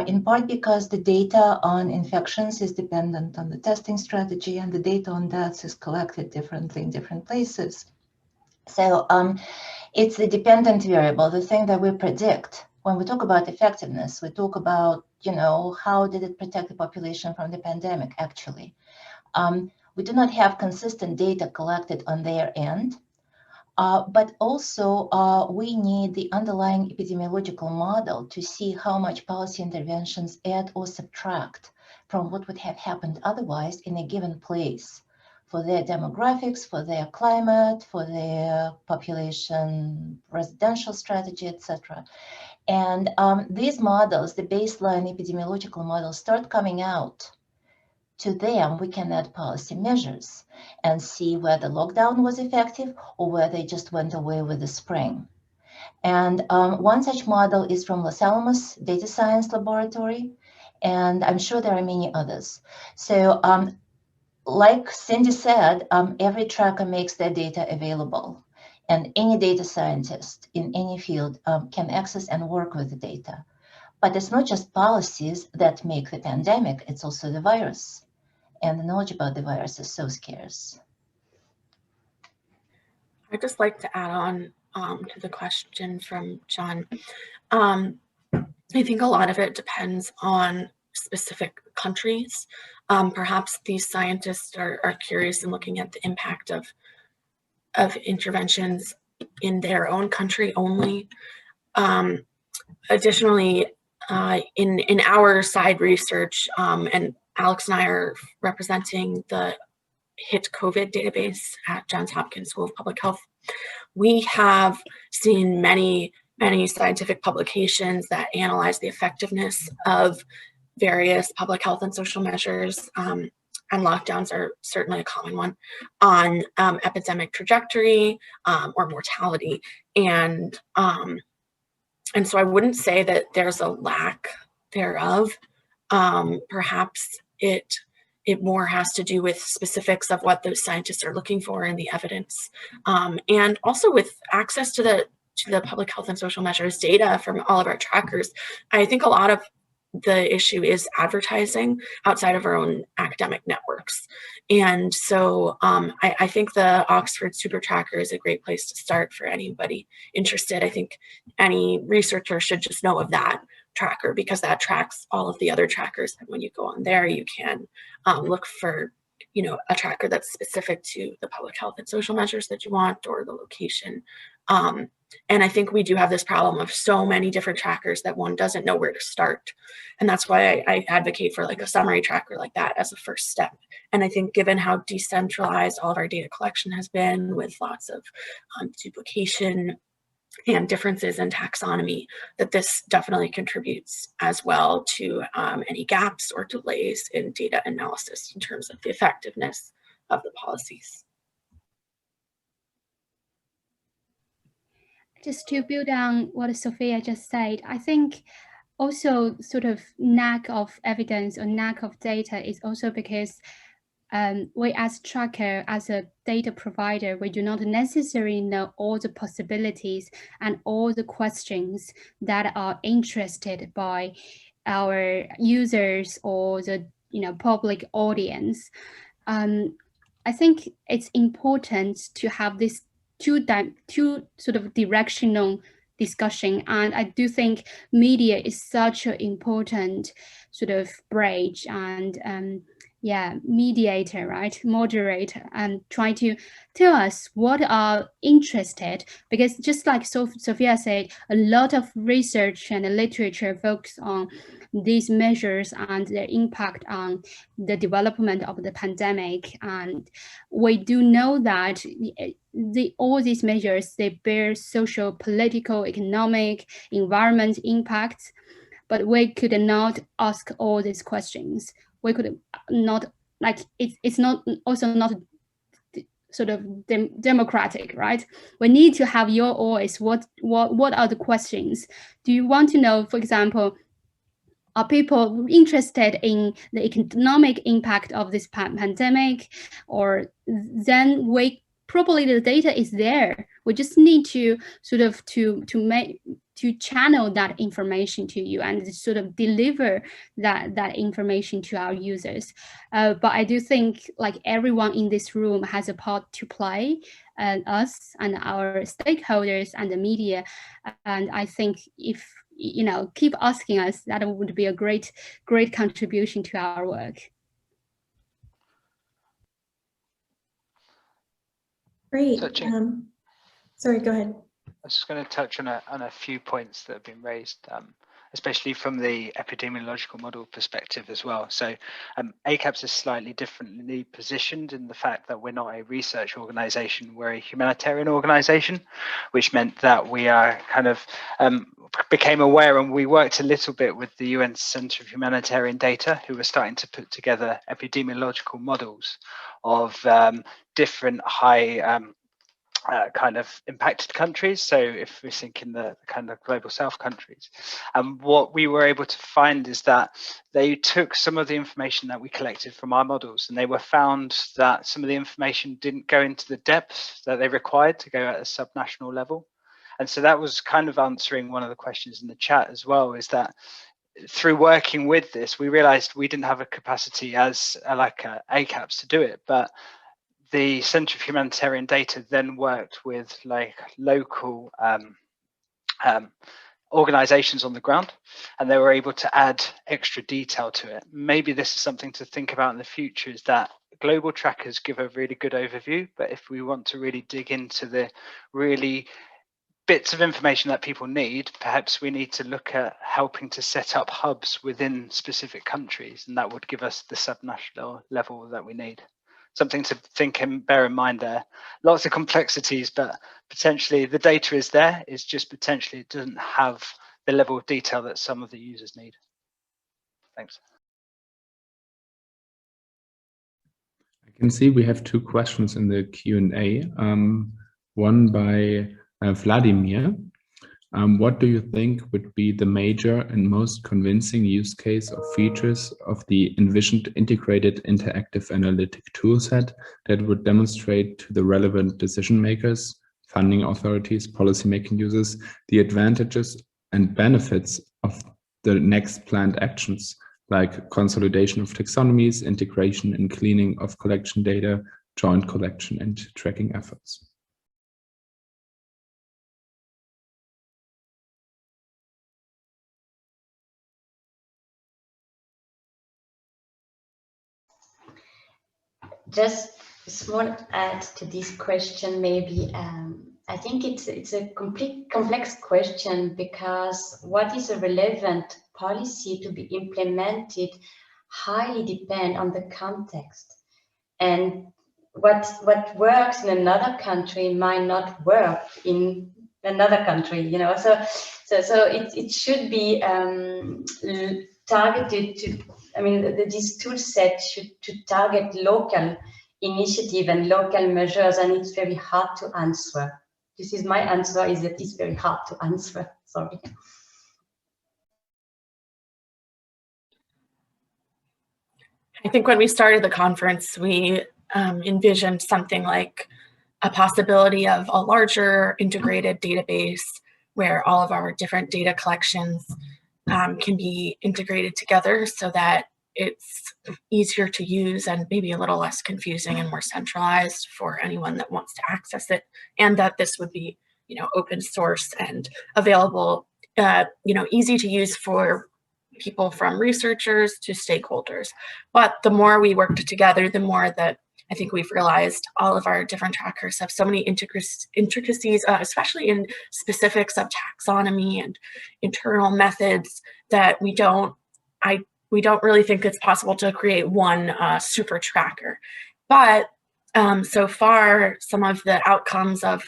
In part because the data on infections is dependent on the testing strategy, and the data on deaths is collected differently in different places. So it's the dependent variable, the thing that we predict. When we talk about effectiveness, we talk about, how did it protect the population from the pandemic, actually. We do not have consistent data collected on their end. But also, we need the underlying epidemiological model to see how much policy interventions add or subtract from what would have happened otherwise in a given place for their demographics, for their climate, for their population residential strategy, etc. And these models, the baseline epidemiological models, start coming out. To them, we can add policy measures and see whether lockdown was effective or whether they just went away with the spring. And one such model is from Los Alamos Data Science Laboratory, and I'm sure there are many others. So like Cindy said, every tracker makes their data available, and any data scientist in any field can access and work with the data. But it's not just policies that make the pandemic, it's also the virus. And the knowledge about the virus is so scarce. I'd just like to add on to the question from John. I think a lot of it depends on specific countries. Perhaps these scientists are curious in looking at the impact of of interventions in their own country only. Additionally, in our side research, and Alex and I are representing the HIT COVID database at Johns Hopkins School of Public Health, we have seen many scientific publications that analyze the effectiveness of various public health and social measures, and lockdowns are certainly a common one, on epidemic trajectory or mortality. And so I wouldn't say that there's a lack thereof. Perhaps it more has to do with specifics of what those scientists are looking for in the evidence, and also with access to the public health and social measures data from all of our trackers. I think a lot of the issue is advertising outside of our own academic networks. And so I think the Oxford Super Tracker is a great place to start for anybody interested. I think any researcher should just know of that tracker because that tracks all of the other trackers. And when you go on there, you can look for, a tracker that's specific to the public health and social measures that you want or the location. And I think we do have this problem of so many different trackers that one doesn't know where to start. And that's why I advocate for like a summary tracker like that as a first step. And I think given how decentralized all of our data collection has been with lots of duplication and differences in taxonomy, that this definitely contributes as well to any gaps or delays in data analysis in terms of the effectiveness of the policies. Just to build on what Sophia just said, I think also sort of lack of evidence or lack of data is also because we as tracker, as a data provider, we do not necessarily know all the possibilities and all the questions that are interested by our users or the public audience. I think it's important to have this two sort of directional discussion, and I do think media is such an important sort of bridge and mediator, right, moderator, and try to tell us what are interested, because just like Sophia said, a lot of research and literature focus on these measures and their impact on the development of the pandemic. And we do know that all these measures, they bear social, political, economic, environment impacts, but we could not ask all these questions. We could not, like, it's not also not sort of democratic, right? We need to have your voice. What are the questions? Do you want to know, for example, are people interested in the economic impact of this pandemic? Or then probably the data is there. We just need to sort of to channel that information to you and sort of deliver that information to our users. But I do think like everyone in this room has a part to play, us and our stakeholders and the media. And I think if keep asking us, that would be a great contribution to our work. Great. Sorry, go ahead. I was just going to touch on a few points that have been raised, especially from the epidemiological model perspective as well. So ACAPS is slightly differently positioned in the fact that we're not a research organization, we're a humanitarian organization, which meant that we are kind of became aware, and we worked a little bit with the UN Center of Humanitarian Data, who were starting to put together epidemiological models of different high kind of impacted countries. So if we're thinking the kind of global south countries, and what we were able to find is that they took some of the information that we collected from our models, and they were found that some of the information didn't go into the depth that they required to go at a subnational level. And so that was kind of answering one of the questions in the chat as well, is that through working with this, we realized we didn't have a capacity as ACAPS to do it, but the Center of Humanitarian Data then worked with like local organizations on the ground, and they were able to add extra detail to it. Maybe this is something to think about in the future, is that global trackers give a really good overview, but if we want to really dig into the really bits of information that people need, perhaps we need to look at helping to set up hubs within specific countries, and that would give us the subnational level that we need. Something to think and bear in mind there. Lots of complexities, but potentially the data is there, it's just potentially it doesn't have the level of detail that some of the users need. Thanks. I can see we have two questions in the Q&A. One by Vladimir. What do you think would be the major and most convincing use case or features of the envisioned integrated interactive analytic toolset that would demonstrate to the relevant decision makers, funding authorities, policymaking users, the advantages and benefits of the next planned actions, like consolidation of taxonomies, integration and cleaning of collection data, joint collection and tracking efforts? Just a small add to this question, maybe. I think it's a complex question, because what is a relevant policy to be implemented highly depend on the context, and what works in another country might not work in another country. You know, so it should be targeted to. I mean, this tool set should target local initiative and local measures, and it's very hard to answer. This is my answer, is that it's very hard to answer. Sorry. I think when we started the conference, we envisioned something like a possibility of a larger integrated database where all of our different data collections can be integrated together so that it's easier to use and maybe a little less confusing and more centralized for anyone that wants to access it, and that this would be, you know, open source and available, you know, easy to use for people from researchers to stakeholders. But the more we worked together, the more that I think we've realized all of our different trackers have so many intricacies, especially in specifics of taxonomy and internal methods, that we don't really think it's possible to create one super tracker. But so far, some of the outcomes of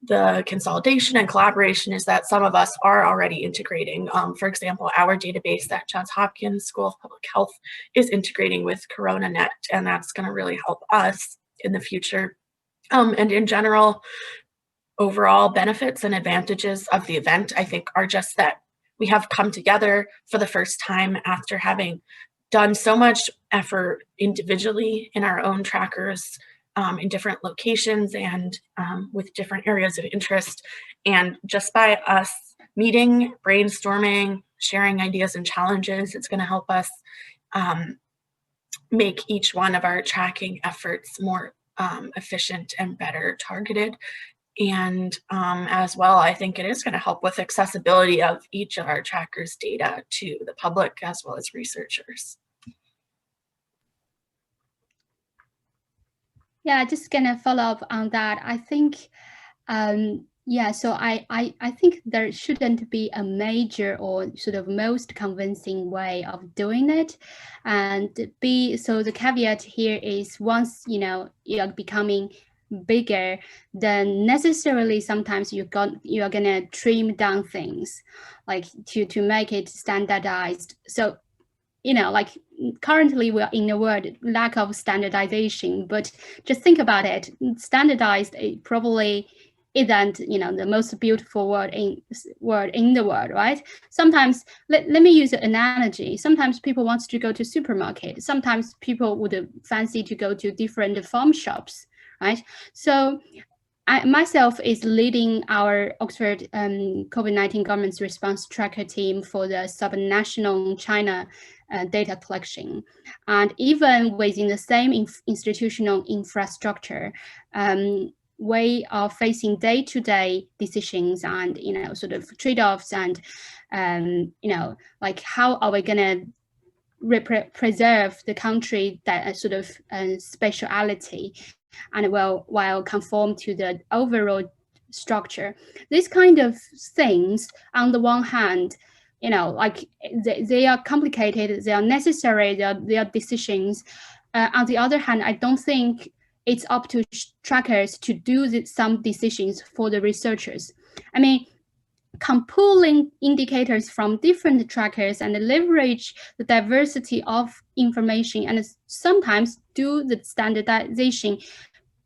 the consolidation and collaboration is that some of us are already integrating. For example, our database at Johns Hopkins School of Public Health is integrating with CoronaNet, and that's going to really help us in the future. And in general, overall benefits and advantages of the event, I think, are just that we have come together for the first time after having done so much effort individually in our own trackers, in different locations and with different areas of interest. And just by us meeting, brainstorming, sharing ideas and challenges, it's going to help us make each one of our tracking efforts more efficient and better targeted. And as well, I think it is going to help with accessibility of each of our trackers' data to the public as well as researchers. Yeah, just gonna follow up on that. I think, yeah, so I think there shouldn't be a major or sort of most convincing way of doing it. And so the caveat here is, once, you know, you're becoming bigger, then necessarily sometimes you're gonna trim down things, like to make it standardized. So, you know, like currently we're in a world lack of standardization, but just think about it. Standardized probably isn't, you know, the most beautiful word in the world, right? Sometimes, let me use an analogy. Sometimes people want to go to supermarket. Sometimes people would fancy to go to different farm shops, right? So I myself is leading our Oxford COVID-19 government's response tracker team for the subnational China data collection. And even within the same institutional infrastructure, we are facing day-to-day decisions and, you know, sort of trade-offs and, you know, like how are we gonna preserve the country that sort of speciality, and while conform to the overall structure. These kind of things, on the one hand, like they are complicated, they are necessary, they are decisions. On the other hand, I don't think it's up to trackers to do some decisions for the researchers. I mean, pooling indicators from different trackers and leverage the diversity of information, and sometimes do the standardization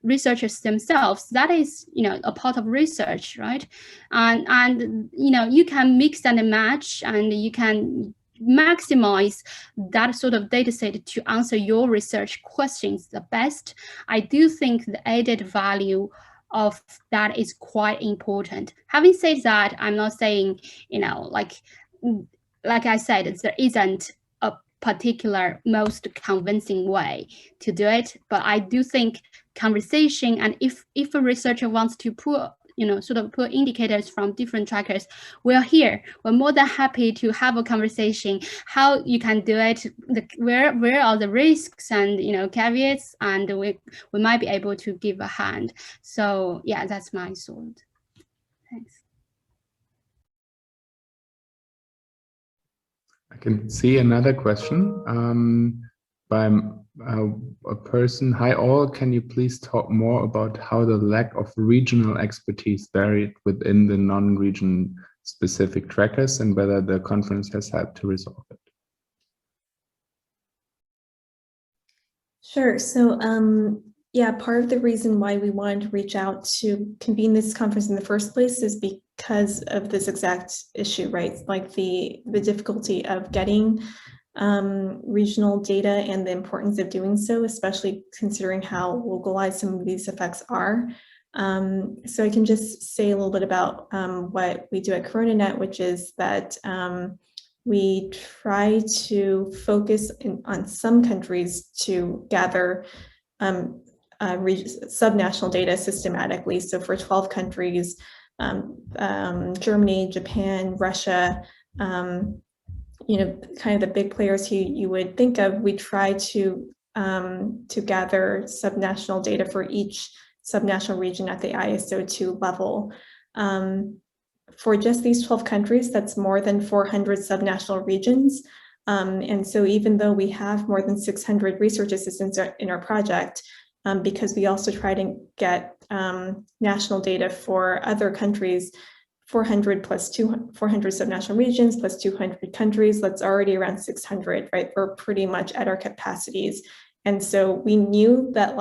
researchers themselves. That is, a part of research, right? And you can mix and match, and you can maximize that sort of data set to answer your research questions the best. I do think the added value of that is quite important. Having said that, I'm not saying, like I said, there isn't a particular most convincing way to do it, but I do think conversation, and if a researcher wants to put put indicators from different trackers, we're here. We're more than happy to have a conversation. How you can do it, where are the risks and caveats, and we might be able to give a hand. So yeah, that's my thought. Thanks. I can see another question by a person. Hi all, can you please talk more about how the lack of regional expertise varied within the non-region specific trackers, and whether the conference has helped to resolve it? Sure. So yeah, part of the reason why we wanted to reach out to convene this conference in the first place is because of this exact issue, right? Like the difficulty of getting regional data and the importance of doing so, especially considering how localized some of these effects are. So I can just say a little bit about what we do at CoronaNet, which is that we try to focus on some countries to gather subnational data systematically. So for 12 countries, Germany, Japan, Russia, kind of the big players who you would think of, we try to gather subnational data for each subnational region at the ISO 2 level. For just these 12 countries, that's more than 400 subnational regions. And so even though we have more than 600 research assistants in our project, because we also try to get national data for other countries, 400 plus 400 subnational regions plus 200 countries, that's already around 600, right? We're pretty much at our capacities. And so we knew that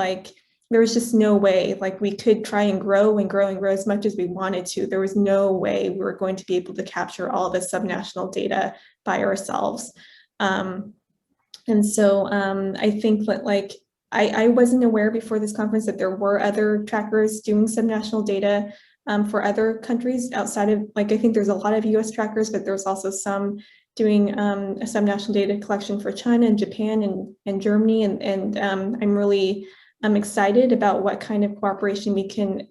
there was just no way, we could try and grow as much as we wanted to. There was no way we were going to be able to capture all the subnational data by ourselves. And so I think that I wasn't aware before this conference that there were other trackers doing subnational data for other countries outside of, I think there's a lot of US trackers, but there's also some doing a subnational data collection for China and Japan and Germany. And I'm excited about what kind of cooperation we can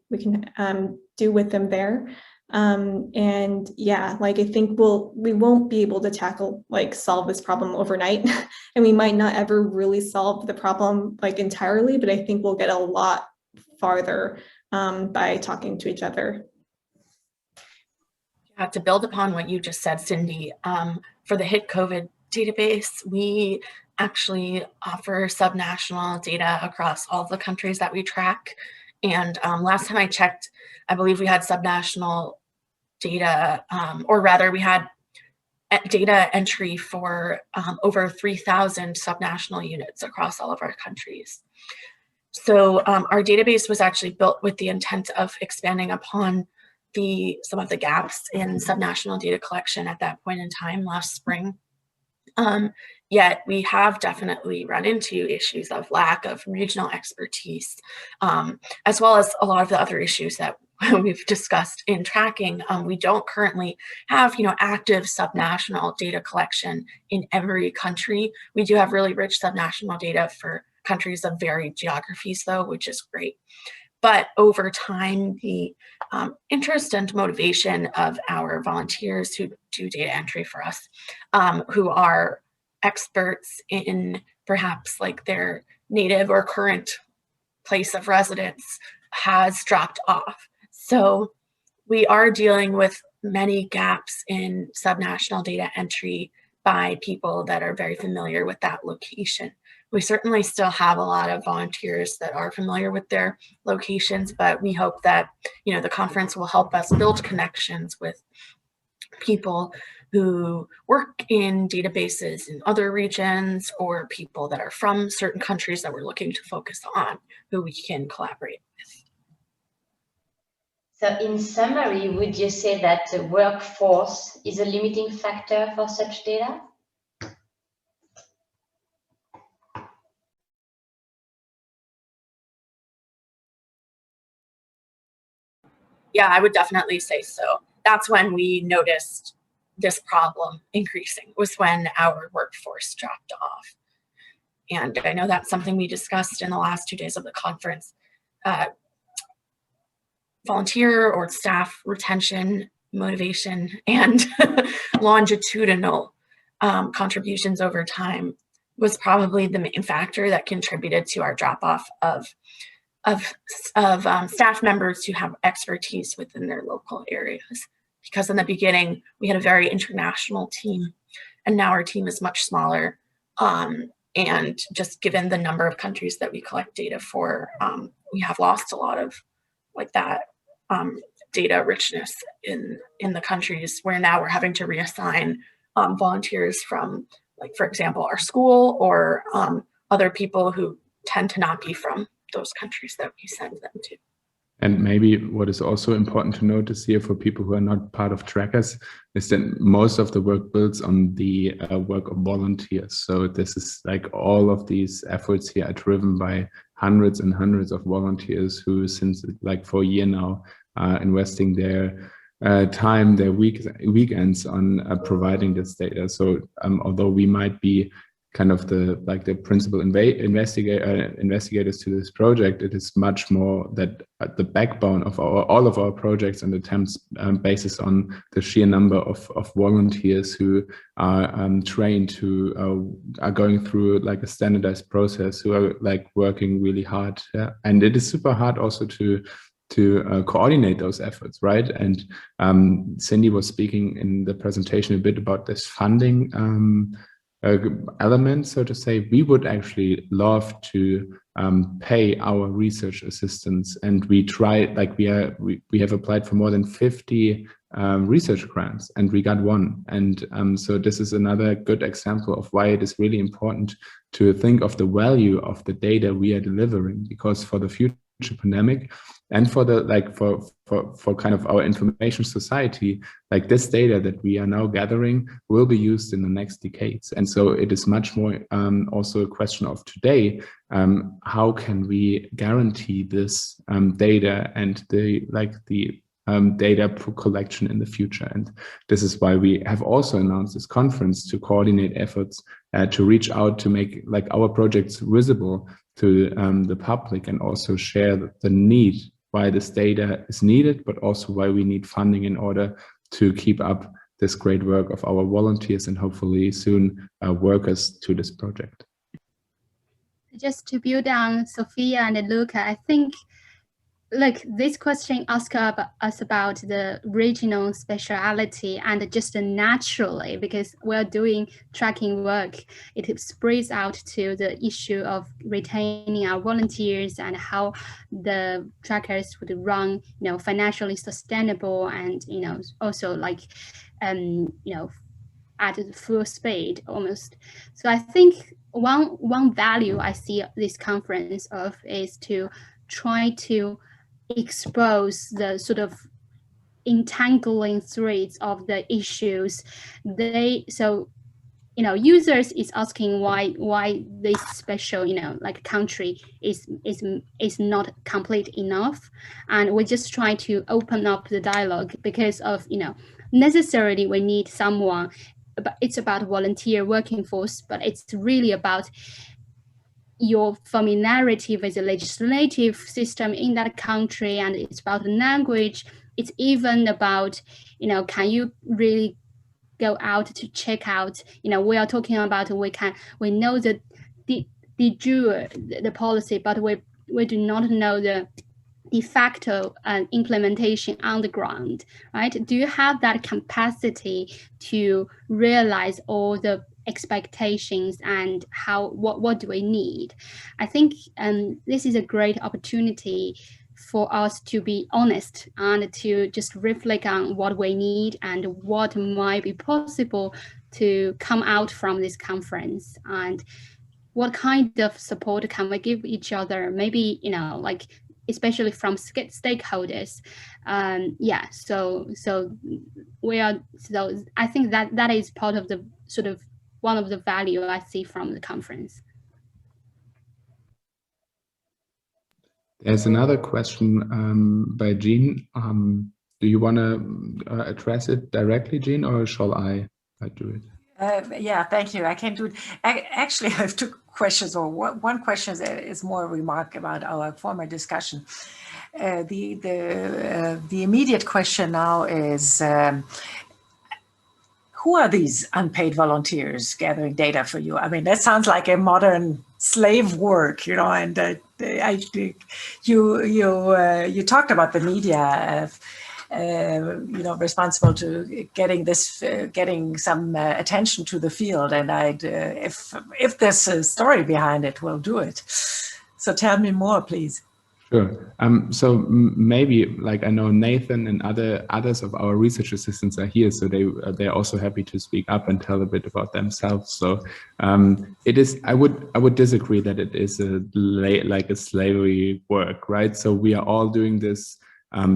do with them there. And yeah, I think we won't be able to solve this problem overnight, and we might not ever really solve the problem entirely, but I think we'll get a lot farther by talking to each other. Yeah, to build upon what you just said, Cindy, for the HIT COVID database, we actually offer subnational data across all the countries that we track. And last time I checked, I believe we had subnational data, or rather we had data entry for over 3,000 subnational units across all of our countries. So our database was actually built with the intent of expanding upon some of the gaps in subnational data collection at that point in time last spring. Yet we have definitely run into issues of lack of regional expertise, as well as a lot of the other issues that we've discussed in tracking. We don't currently have, active subnational data collection in every country. We do have really rich subnational data for countries of varied geographies, though, which is great. But over time, the interest and motivation of our volunteers who do data entry for us, who are experts in perhaps like their native or current place of residence has dropped off. So we are dealing with many gaps in subnational data entry by people that are very familiar with that location. We certainly still have a lot of volunteers that are familiar with their locations, but we hope that, you know, the conference will help us build connections with people who work in databases in other regions, or people that are from certain countries that we're looking to focus on, who we can collaborate with. So in summary, would you say that the workforce is a limiting factor for such data? Yeah, I would definitely say so. That's when we noticed this problem increasing, was when our workforce dropped off. And I know that's something we discussed in the last 2 days of the conference. Volunteer or staff retention, motivation, and longitudinal contributions over time was probably the main factor that contributed to our drop-off of staff members who have expertise within their local areas. Because in the beginning, we had a very international team, and now our team is much smaller. And just given the number of countries that we collect data for, we have lost a lot of like that data richness in the countries, where now we're having to reassign volunteers from, like, for example, our school, or other people who tend to not be from those countries that we send them to. And maybe what is also important to notice here for people who are not part of trackers is that most of the work builds on the work of volunteers. So this is like all of these efforts here are driven by hundreds and hundreds of volunteers who, since like for a year now, are investing their time, their weekends on providing this data. So although we might be kind of the principal investigators to this project, it is much more that the backbone of all of our projects and attempts basis on the sheer number of volunteers who are trained, who are going through like a standardized process, who are like working really hard. Yeah? And it is super hard also to coordinate those efforts, right? And Cindy was speaking in the presentation a bit about this funding element, so to say. We would actually love to pay our research assistants, and we try, like we have applied for more than 50 research grants, and we got one. And so this is another good example of why it is really important to think of the value of the data we are delivering, because for the future pandemic and for the for kind of our information society, like this data that we are now gathering will be used in the next decades. And so it is much more also a question of today, how can we guarantee this data and the data collection in the future. And this is why we have also announced this conference to coordinate efforts to reach out to make like our projects visible to the public, and also share the need why this data is needed, but also why we need funding in order to keep up this great work of our volunteers and hopefully soon workers to this project. Just to build on Sophia and Luca, I think like this question asks us about the regional speciality, and just naturally, because we're doing tracking work, it spreads out to the issue of retaining our volunteers and how the trackers would run, financially sustainable, and also like at the full speed almost. So I think one value I see this conference of is to try to expose the sort of entangling threads of the issues. Users is asking why this special country is not complete enough, and we just try to open up the dialogue, because of necessarily we need someone, but it's about volunteer working force, but it's really about your familiarity with the legislative system in that country, and it's about the language. It's even about, can you really go out to check out. We are talking about we know that the policy, but we do not know the de facto implementation on the ground, right? Do you have that capacity to realize all the expectations and what do we need? I think this is a great opportunity for us to be honest and to just reflect on what we need and what might be possible to come out from this conference, and what kind of support can we give each other, maybe, like especially from stakeholders. So I think that is part of the sort of one of the value I see from the conference. There's another question by Jean. Do you want to address it directly, Jean, or shall I do it? Yeah, thank you. I can do it. Actually, I have two questions, or one question is more a remark about our former discussion. The immediate question now is, who are these unpaid volunteers gathering data for you? I mean, that sounds like a modern slave work, and I think you talked about the media, responsible to getting some attention to the field, and if there's a story behind it, we'll do it. So tell me more, please. Sure. So maybe, like, I know Nathan and others of our research assistants are here, so they're also happy to speak up and tell a bit about themselves. So it is. I would disagree that it is like a slavery work, right? So we are all doing this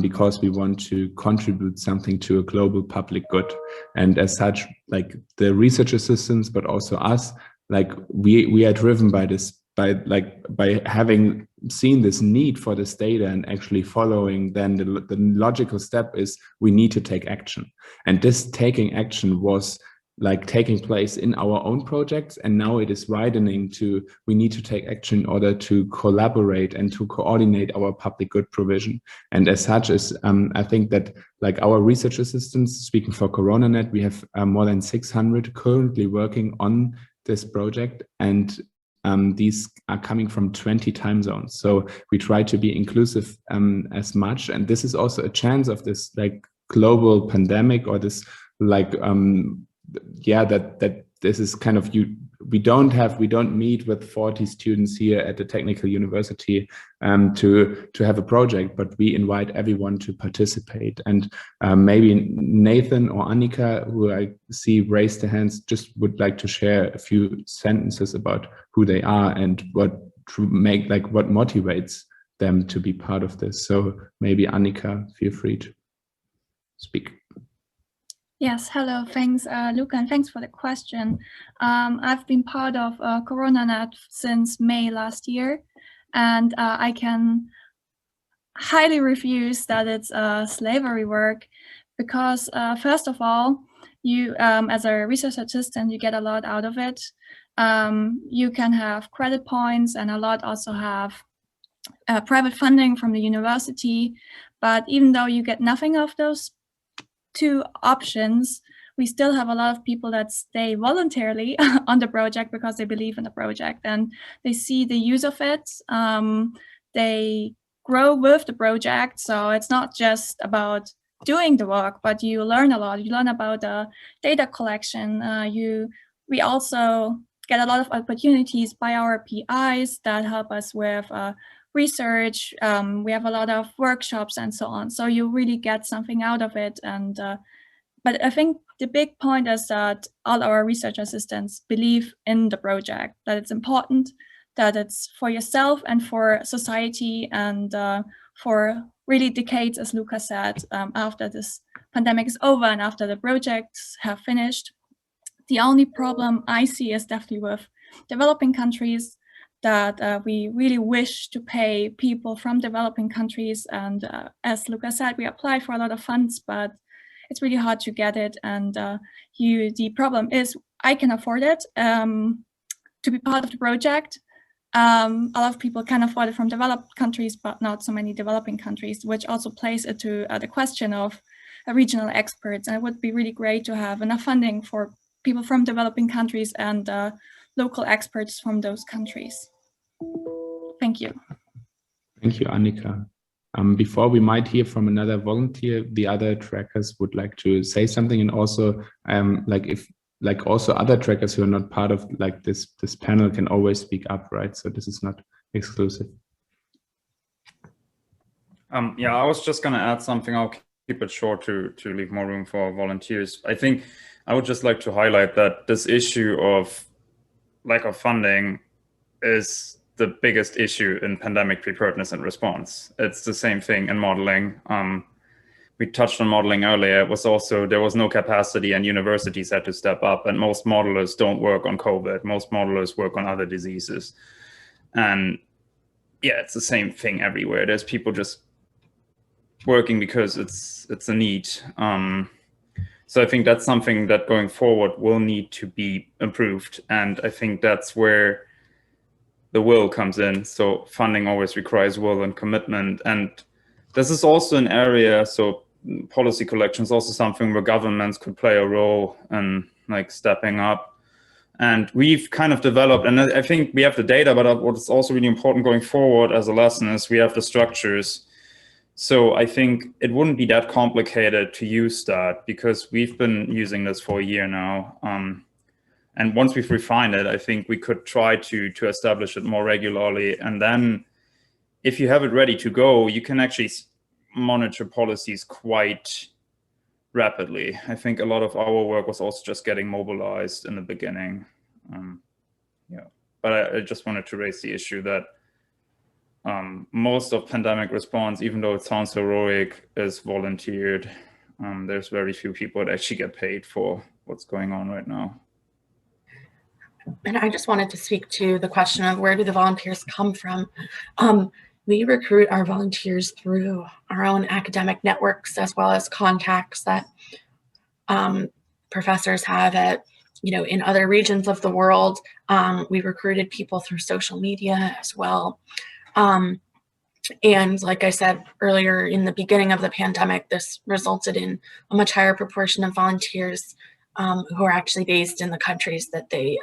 because we want to contribute something to a global public good, and as such, like the research assistants, but also us, like we are driven by this. By having seen this need for this data and actually following, then the logical step is we need to take action. And this taking action was like taking place in our own projects, and now it is widening to we need to take action in order to collaborate and to coordinate our public good provision. And as such, I think that, like, our research assistants, speaking for CoronaNet, we have more than 600 currently working on this project, and these are coming from 20 time zones. So we try to be inclusive as much. And this is also a chance of this like global pandemic, or this like, that this is kind of we don't meet with 40 students here at the Technical University to have a project, but we invite everyone to participate. And maybe Nathan or Annika, who I see raised their hands, just would like to share a few sentences about who they are and what motivates them to be part of this. So maybe Annika, feel free to speak. Yes, hello, thanks Luca, and thanks for the question. I've been part of CoronaNet since May last year, and I can highly refuse that it's slavery work, because first of all, you as a research assistant, you get a lot out of it. You can have credit points, and a lot also have private funding from the university, but even though you get nothing of those two options, we still have a lot of people that stay voluntarily on the project because they believe in the project and they see the use of it. They grow with the project, so it's not just about doing the work, but you learn a lot. You learn about data collection. We also get a lot of opportunities by our PIs that help us with research. We have a lot of workshops and so on. So you really get something out of it. And but I think the big point is that all our research assistants believe in the project, that it's important, that it's for yourself and for society, and for really decades, as Luca said, after this pandemic is over and after the projects have finished. The only problem I see is definitely with developing countries, that we really wish to pay people from developing countries. And as Luca said, we apply for a lot of funds, but it's really hard to get it. And the problem is I can afford it to be part of the project. A lot of people can afford it from developed countries, but not so many developing countries, which also plays into the question of regional experts. And it would be really great to have enough funding for people from developing countries and local experts from those countries. Thank you. Thank you, Annika. Before we might hear from another volunteer, the other trackers would like to say something, and also also other trackers who are not part of this panel can always speak up, right? So this is not exclusive. Yeah, I was just going to add something. I'll keep it short to leave more room for volunteers. I think I would just like to highlight that this issue of lack of funding is the biggest issue in pandemic preparedness and response. It's the same thing in modeling. We touched on modeling earlier. It was also, there was no capacity and universities had to step up, and most modelers don't work on COVID. Most modelers work on other diseases. And yeah, it's the same thing everywhere. There's people just working because it's a need. So I think that's something that going forward will need to be improved. And I think that's where the will comes in. So funding always requires will and commitment. And this is also an area, so policy collection is also something where governments could play a role in stepping up. And we've kind of developed, and I think we have the data, but what's also really important going forward as a lesson is we have the structures. So I think it wouldn't be that complicated to use that, because we've been using this for a year now. And once we've refined it, I think we could try to establish it more regularly. And then if you have it ready to go, you can actually monitor policies quite rapidly. I think a lot of our work was also just getting mobilized in the beginning. Yeah, but I just wanted to raise the issue that most of pandemic response, even though it sounds heroic, is volunteered. There's very few people that actually get paid for what's going on right now. And I just wanted to speak to the question of where do the volunteers come from? We recruit our volunteers through our own academic networks, as well as contacts that professors have at, in other regions of the world. We recruited people through social media as well. And like I said earlier, in the beginning of the pandemic, this resulted in a much higher proportion of volunteers who are actually based in the countries that they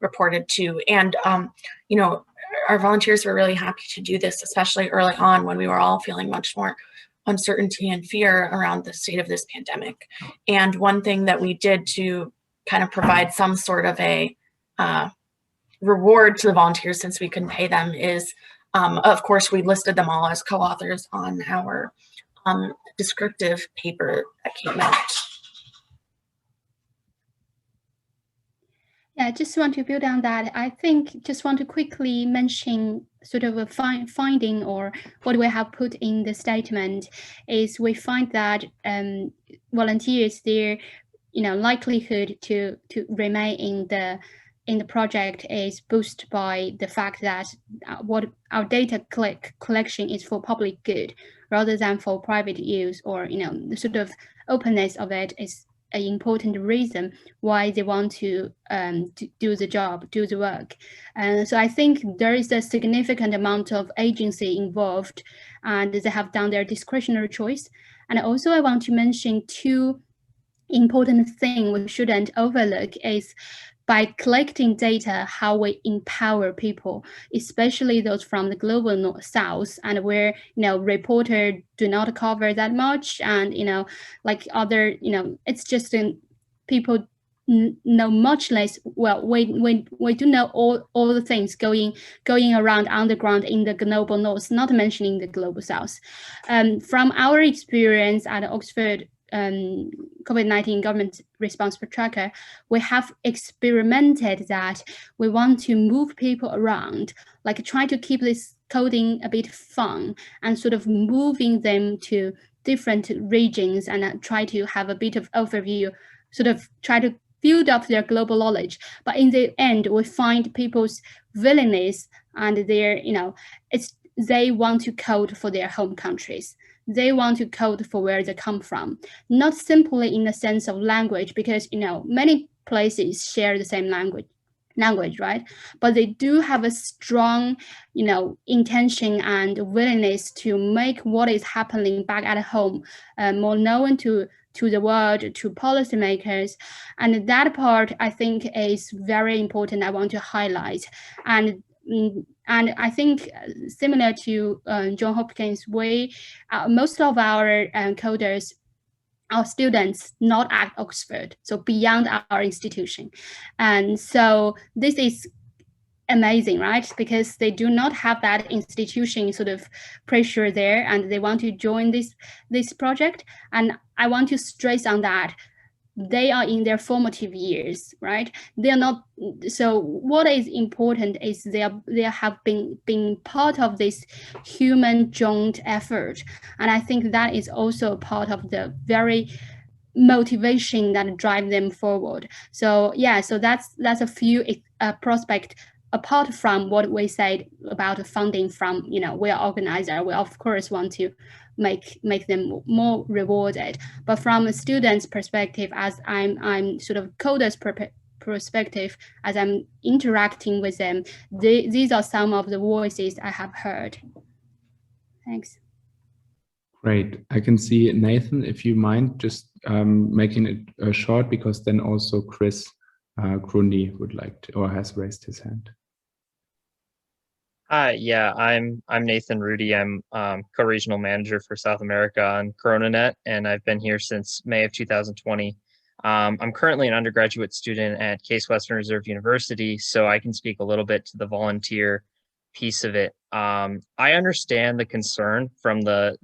reported to. And, our volunteers were really happy to do this, especially early on when we were all feeling much more uncertainty and fear around the state of this pandemic. And one thing that we did to kind of provide some sort of a reward to the volunteers, since we couldn't pay them, is, of course, we listed them all as co-authors on our descriptive paper that came out. Yeah, I just want to build on that. I think just want to quickly mention sort of a finding, or what we have put in the statement is we find that volunteers, their likelihood to remain in the project is boosted by the fact that what our data collection is for public good rather than for private use, or the sort of openness of it is an important reason why they want to do the job, do the work. And so I think there is a significant amount of agency involved, and they have done their discretionary choice. And also I want to mention two important things we shouldn't overlook is by collecting data, how we empower people, especially those from the global north south, and where reporters do not cover that much, and other it's just people know much less. Well, we do know all the things going around underground in the global north, not mentioning the global south. From our experience at Oxford COVID-19 government response tracker, we have experimented that we want to move people around, try to keep this coding a bit fun and sort of moving them to different regions, and try to have a bit of overview, sort of try to build up their global knowledge. But in the end, we find people's willingness and their, they want to code for their home countries. They want to code for where they come from, not simply in the sense of language, because many places share the same language, language, right? But they do have a strong, intention and willingness to make what is happening back at home more known to the world, to policymakers. And that part, I think, is very important. I want to highlight. And I think similar to Johns Hopkins, most of our coders, our students not at Oxford, so beyond our institution. And so this is amazing, right? Because they do not have that institution sort of pressure there, and they want to join this project. And I want to stress on that. They are in their formative years, right? They are not. So what is important is they have been part of this human joint effort, and I think that is also part of the very motivation that drive them forward. So yeah, so that's a few prospect apart from what we said about funding from, we are organizer. We of course want to make them more rewarded. But from a student's perspective, as I'm sort of coder's perspective, as I'm interacting with them, these are some of the voices I have heard. Thanks. Great. I can see Nathan, if you mind just making it short, because then also Chris Grundy would like to, or has raised his hand. Yeah, I'm Nathan Rudy. I'm co-regional manager for South America on CoronaNet, and I've been here since May of 2020. I'm currently an undergraduate student at Case Western Reserve University, so I can speak a little bit to the volunteer piece of it. I understand the concern from the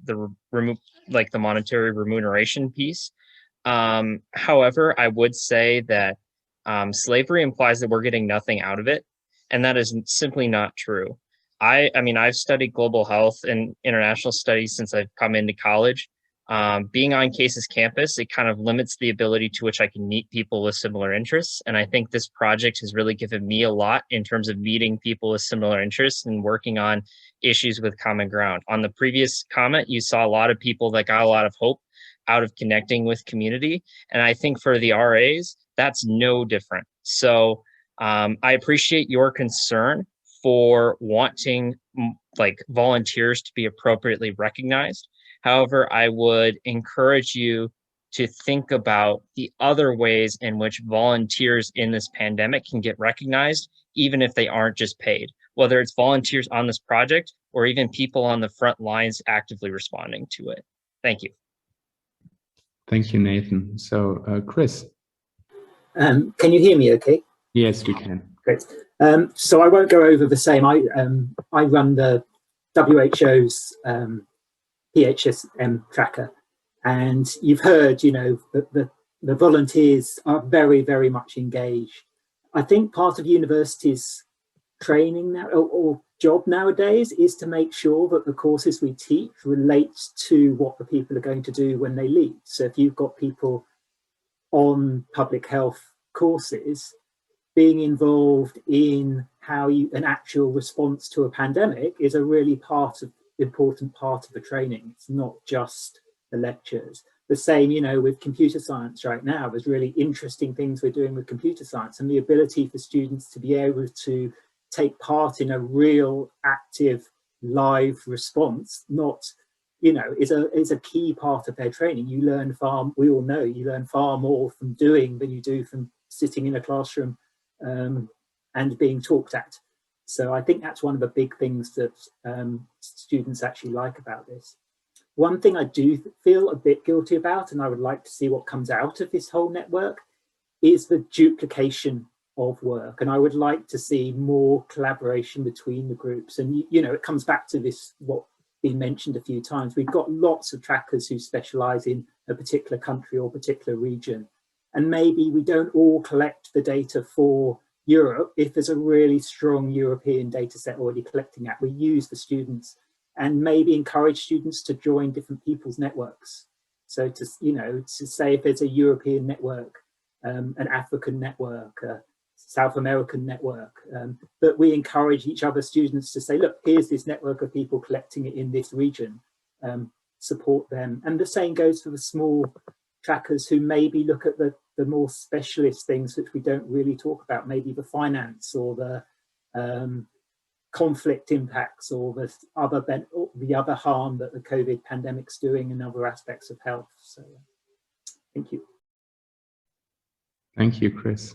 monetary remuneration piece. However, I would say that slavery implies that we're getting nothing out of it, and that is simply not true. I mean, I've studied global health and international studies since I've come into college. Being on Case's campus, it kind of limits the ability to which I can meet people with similar interests. And I think this project has really given me a lot in terms of meeting people with similar interests and working on issues with common ground. On the previous comment, you saw a lot of people that got a lot of hope out of connecting with community. And I think for the RAs, that's no different. So I appreciate your concern for wanting volunteers to be appropriately recognized. However, I would encourage you to think about the other ways in which volunteers in this pandemic can get recognized, even if they aren't just paid, whether it's volunteers on this project or even people on the front lines actively responding to it. Thank you. Thank you, Nathan. So, Chris. Can you hear me okay? Yes, we can. Great. So I won't go over the same. I run the WHO's PHSM tracker, and you've heard, that the volunteers are very, very much engaged. I think part of universities' training now or job nowadays is to make sure that the courses we teach relate to what the people are going to do when they leave. So if you've got people on public health courses, being involved in how an actual response to a pandemic is a really important part of the training. It's not just the lectures. The same, with computer science right now, there's really interesting things we're doing with computer science, and the ability for students to be able to take part in a real active live response, is a key part of their training. You learn we all know, you learn far more from doing than you do from sitting in a classroom and being talked at. So I think that's one of the big things that students actually like about this. One thing I do feel a bit guilty about, and I would like to see what comes out of this whole network, is the duplication of work. And I would like to see more collaboration between the groups. And, it comes back to this, what's been mentioned a few times. We've got lots of trackers who specialize in a particular country or particular region. And maybe we don't all collect the data for Europe. If there's a really strong European data set already collecting that, we use the students and maybe encourage students to join different people's networks. So to say if there's a European network, an African network, a South American network, that we encourage each other students to say, look, here's this network of people collecting it in this region, support them. And the same goes for the small trackers who maybe look at the the more specialist things which we don't really talk about, maybe the finance or the conflict impacts or the other harm that the COVID pandemic's doing in other aspects of health. So thank you. Thank you, Chris.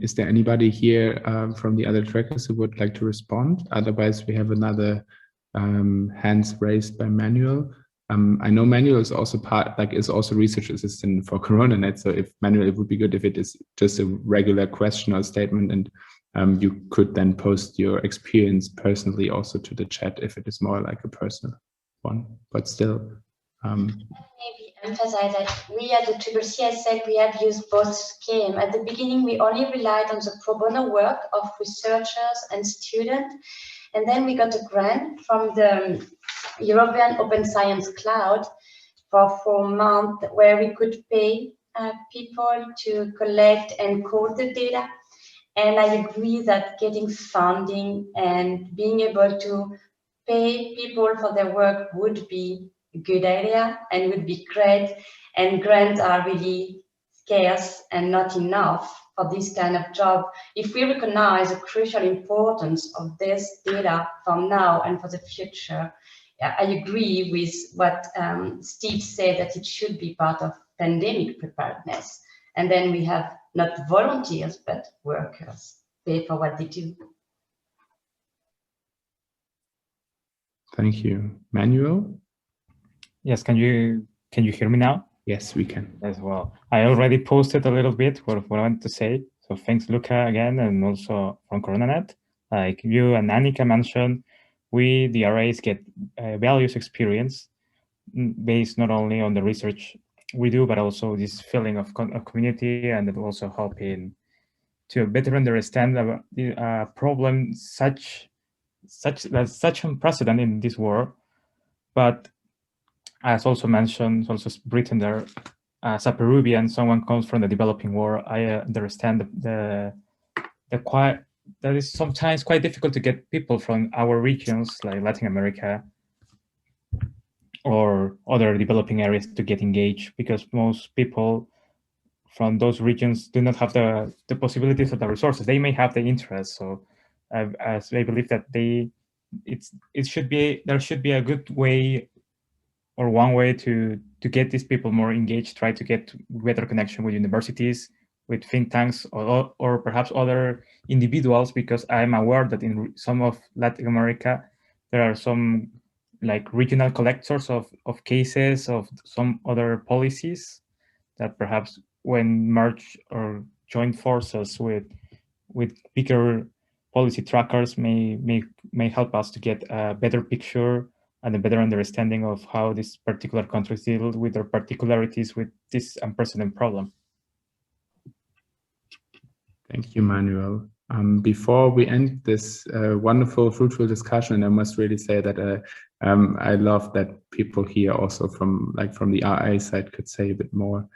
Is there anybody here from the other trackers who would like to respond? Otherwise, we have another hands raised by Manuel. I know Manuel is also is also research assistant for CoronaNet. So if Manuel, it would be good if it is just a regular question or statement, and you could then post your experience personally also to the chat if it is more like a personal one, but still. Maybe emphasize that we at the CCC, we have used both schemes. At the beginning, we only relied on the pro bono work of researchers and students. And then we got a grant from the European Open Science Cloud for 4 months where we could pay people to collect and code the data. And I agree that getting funding and being able to pay people for their work would be a good idea and would be great. And grants are really scarce and not enough for this kind of job. If we recognize the crucial importance of this data from now and for the future, I agree with what Steve said, that it should be part of pandemic preparedness. And then we have not volunteers, but workers pay for what they do. Thank you. Manuel? Yes, can you hear me now? Yes, we can. As well. I already posted a little bit what I wanted to say. So thanks, Luca, again, and also from CoronaNet. Like you and Annika mentioned, we, the RAs, get values experience based not only on the research we do, but also this feeling of community, and it also helping to better understand the problem such unprecedented in this war. But as also mentioned, also written there, as a Peruvian, someone comes from the developing world, I understand that is sometimes quite difficult to get people from our regions, like Latin America or other developing areas, to get engaged, because most people from those regions do not have the possibilities or the resources. They may have the interest. So as I believe that there should be a good way, or one way to get these people more engaged, try to get better connection with universities, with think tanks, or perhaps other individuals, because I'm aware that in some of Latin America, there are some like regional collectors of cases of some other policies that perhaps when merge or join forces with bigger policy trackers may help us to get a better picture and a better understanding of how these particular countries deal with their particularities with this unprecedented problem. Thank you, Manuel. Before we end this wonderful, fruitful discussion, I must really say that I love that people here also from the RA side could say a bit more.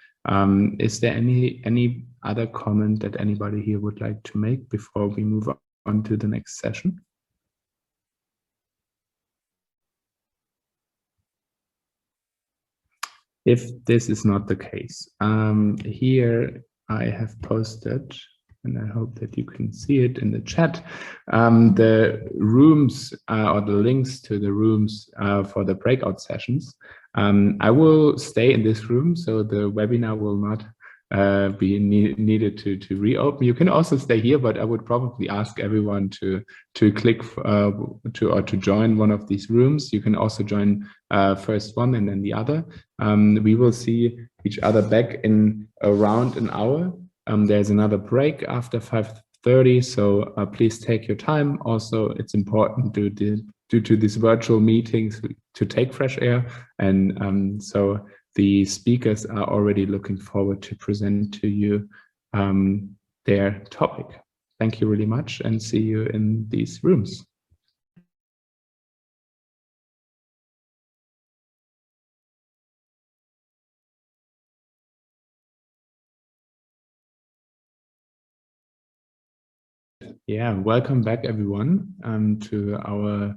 Is there any other comment that anybody here would like to make before we move on to the next session? If this is not the case, here I have posted, and I hope that you can see it in the chat, the rooms or the links to the rooms for the breakout sessions. I will stay in this room, so the webinar will not be needed to reopen. You can also stay here, but I would probably ask everyone to click to join one of these rooms. You can also join first one and then the other. We will see each other back in around an hour. There's another break after 5:30, so please take your time. Also, it's important due to these virtual meetings to take fresh air, and so the speakers are already looking forward to present to you their topic. Thank you really much, and see you in these rooms. Yeah, welcome back everyone to our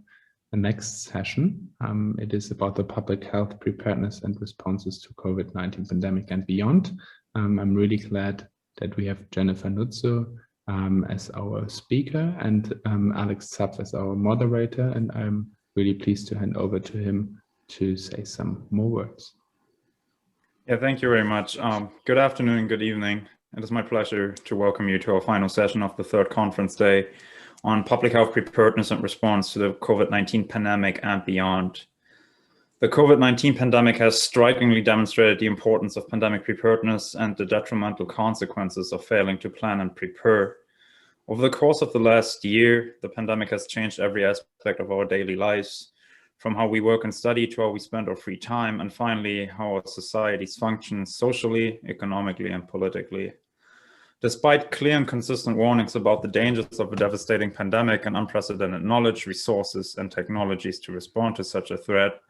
next session. It is about the public health preparedness and responses to COVID-19 pandemic and beyond. I'm really glad that we have Jennifer Nuzzo as our speaker and Alex Zapf as our moderator, and I'm really pleased to hand over to him to say some more words. Yeah, thank you very much. Good afternoon, good evening. It is my pleasure to welcome you to our final session of the third conference day on public health preparedness and response to the COVID-19 pandemic and beyond. The COVID-19 pandemic has strikingly demonstrated the importance of pandemic preparedness and the detrimental consequences of failing to plan and prepare. Over the course of the last year, the pandemic has changed every aspect of our daily lives, from how we work and study to how we spend our free time, and finally, how our societies function socially, economically, and politically. Despite clear and consistent warnings about the dangers of a devastating pandemic and unprecedented knowledge, resources, and technologies to respond to such a threat,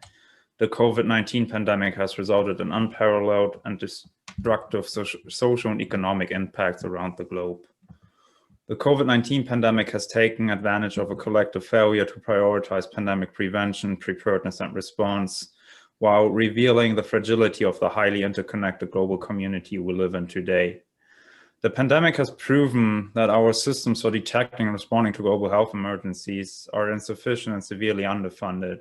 the COVID-19 pandemic has resulted in unparalleled and destructive social and economic impacts around the globe. The COVID-19 pandemic has taken advantage of a collective failure to prioritize pandemic prevention, preparedness, and response, while revealing the fragility of the highly interconnected global community we live in today. The pandemic has proven that our systems for detecting and responding to global health emergencies are insufficient and severely underfunded.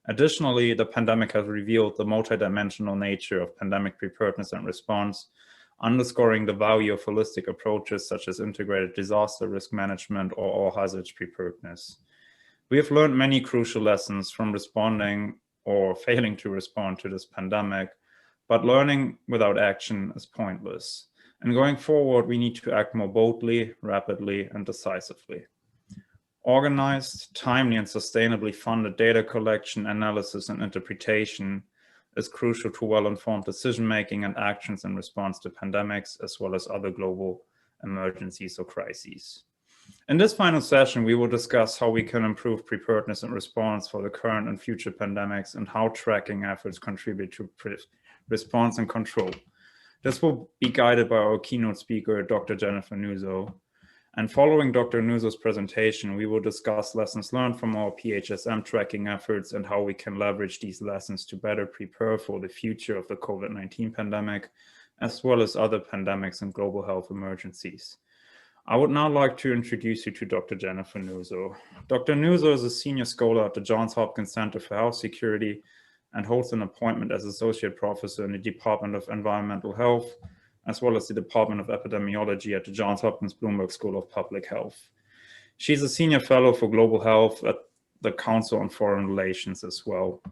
Additionally, the pandemic has revealed the multidimensional nature of pandemic preparedness and response, underscoring the value of holistic approaches such as integrated disaster risk management or all hazards preparedness. We have learned many crucial lessons from responding or failing to respond to this pandemic, but learning without action is pointless. And going forward, we need to act more boldly, rapidly, and decisively. Organized, timely, and sustainably funded data collection, analysis, and interpretation is crucial to well-informed decision-making and actions in response to pandemics, as well as other global emergencies or crises. In this final session, we will discuss how we can improve preparedness and response for the current and future pandemics and how tracking efforts contribute to response and control. This will be guided by our keynote speaker, Dr. Jennifer Nuzzo. And following Dr. Nuzzo's presentation, we will discuss lessons learned from our PHSM tracking efforts and how we can leverage these lessons to better prepare for the future of the COVID-19 pandemic, as well as other pandemics and global health emergencies. I would now like to introduce you to Dr. Jennifer Nuzzo. Dr. Nuzzo is a senior scholar at the Johns Hopkins Center for Health Security and holds an appointment as associate professor in the Department of Environmental Health, as well as the Department of Epidemiology at the Johns Hopkins Bloomberg School of Public Health. She's a senior fellow for global health at the Council on Foreign Relations as well.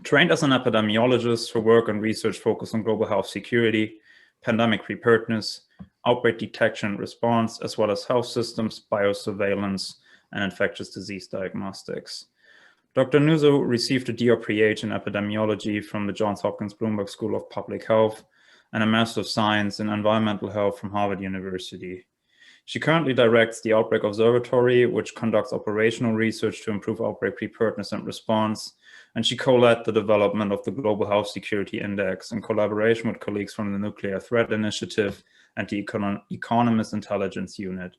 Trained as an epidemiologist, her work and research focus on global health security, pandemic preparedness, outbreak detection and response, as well as health systems, biosurveillance, and infectious disease diagnostics. Dr. Nuzzo received a DRPH in epidemiology from the Johns Hopkins Bloomberg School of Public Health and a Master of Science in Environmental Health from Harvard University. She currently directs the Outbreak Observatory, which conducts operational research to improve outbreak preparedness and response, and she co-led the development of the Global Health Security Index in collaboration with colleagues from the Nuclear Threat Initiative and the Economist Intelligence Unit.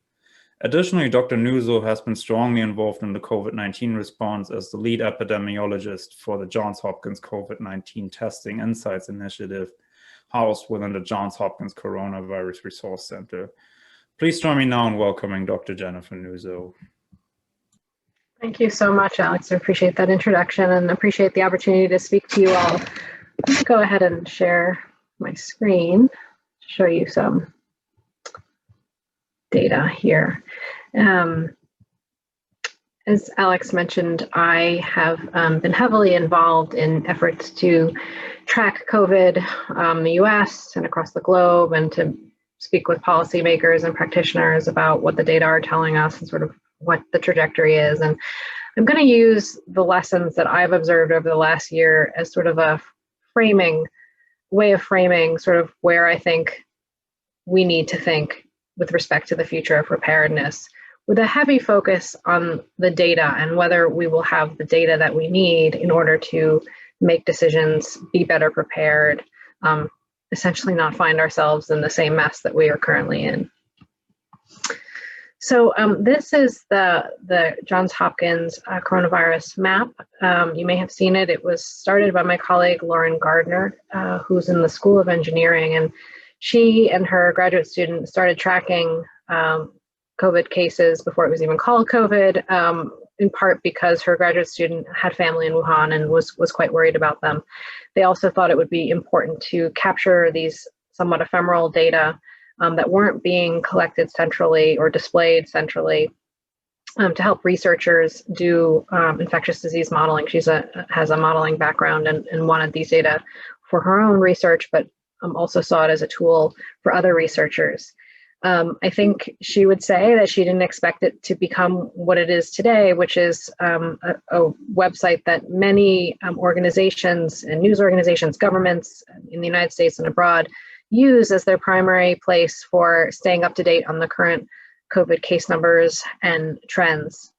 Additionally, Dr. Nuzzo has been strongly involved in the COVID-19 response as the lead epidemiologist for the Johns Hopkins COVID-19 Testing Insights Initiative, housed within the Johns Hopkins Coronavirus Resource Center. Please join me now in welcoming Dr. Jennifer Nuzzo. Thank you so much, Alex. I appreciate that introduction and appreciate the opportunity to speak to you all. Let's go ahead and share my screen to show you some data here. As Alex mentioned, I have been heavily involved in efforts to track COVID in the US and across the globe, and to speak with policymakers and practitioners about what the data are telling us and sort of what the trajectory is. And I'm going to use the lessons that I've observed over the last year as sort of a way of framing sort of where I think we need to think with respect to the future of preparedness, with a heavy focus on the data and whether we will have the data that we need in order to make decisions, be better prepared, essentially not find ourselves in the same mess that we are currently in. So this is the Johns Hopkins coronavirus map. You may have seen it. It was started by my colleague, Lauren Gardner, who's in the School of Engineering. And She and her graduate student started tracking COVID cases before it was even called COVID, in part because her graduate student had family in Wuhan and was quite worried about them. They also thought it would be important to capture these somewhat ephemeral data that weren't being collected centrally or displayed centrally to help researchers do infectious disease modeling. She has a modeling background and wanted these data for her own research, but also saw it as a tool for other researchers. I think she would say that she didn't expect it to become what it is today, which is a website that many organizations and news organizations, governments in the United States and abroad use as their primary place for staying up to date on the current COVID case numbers and trends.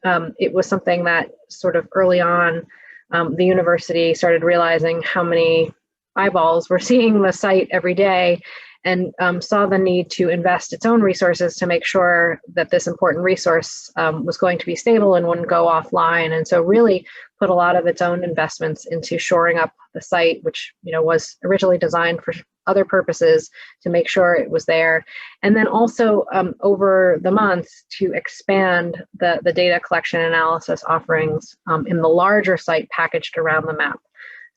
It was something that sort of early on, the university started realizing how many eyeballs were seeing the site every day, and saw the need to invest its own resources to make sure that this important resource was going to be stable and wouldn't go offline. And so really put a lot of its own investments into shoring up the site, which was originally designed for other purposes, to make sure it was there. And then also over the months to expand the data collection analysis offerings in the larger site packaged around the map.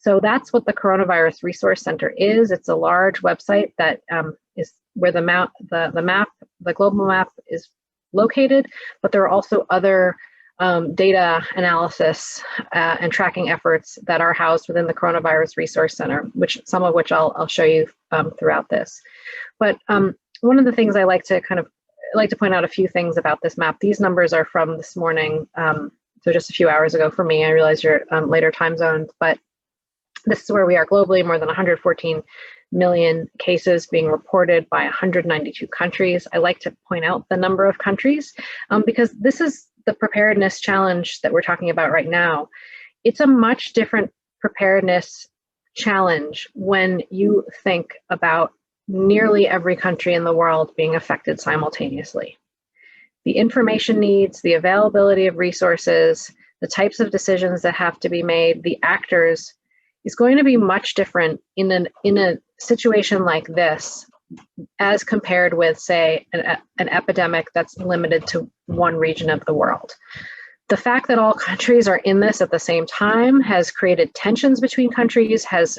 So that's what the Coronavirus Resource Center is. It's a large website that is where the global map is located, but there are also other data analysis and tracking efforts that are housed within the Coronavirus Resource Center, some of which I'll show you throughout this. But one of the things I like to point out a few things about this map. These numbers are from this morning, so just a few hours ago for me. I realize you're later time zones, but this is where we are globally, more than 114 million cases being reported by 192 countries. I like to point out the number of countries because this is the preparedness challenge that we're talking about right now. It's a much different preparedness challenge when you think about nearly every country in the world being affected simultaneously. The information needs, the availability of resources, the types of decisions that have to be made, the actors, is going to be much different in a situation like this as compared with, say, an epidemic that's limited to one region of the world. The fact that all countries are in this at the same time has created tensions between countries, has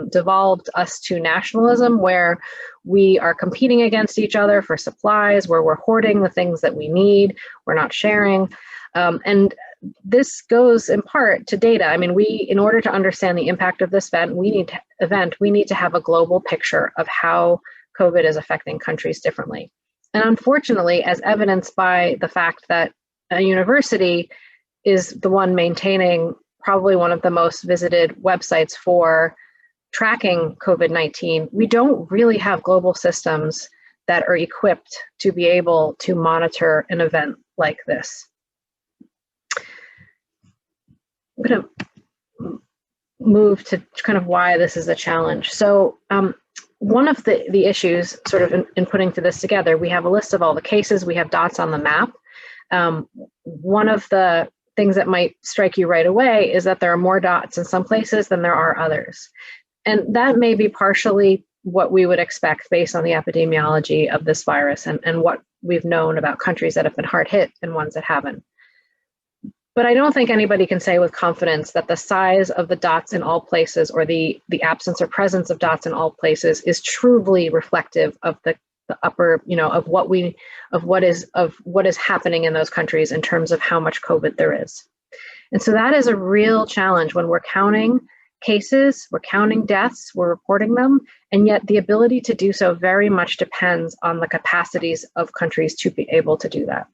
devolved us to nationalism, where we are competing against each other for supplies, where we're hoarding the things that we need, we're not sharing. And this goes in part to data. I mean, in order to understand the impact of this event, we need to have a global picture of how COVID is affecting countries differently. And unfortunately, as evidenced by the fact that a university is the one maintaining probably one of the most visited websites for tracking COVID-19, we don't really have global systems that are equipped to be able to monitor an event like this. I'm going to move to kind of why this is a challenge. So one of the issues sort of in putting this together, we have a list of all the cases, we have dots on the map. One of the things that might strike you right away is that there are more dots in some places than there are others. And that may be partially what we would expect based on the epidemiology of this virus and what we've known about countries that have been hard hit and ones that haven't. But I don't think anybody can say with confidence that the size of the dots in all places or the absence or presence of dots in all places is truly reflective of the upper, of what is happening in those countries in terms of how much COVID there is. And so that is a real challenge when we're counting cases, we're counting deaths, we're reporting them, and yet the ability to do so very much depends on the capacities of countries to be able to do that.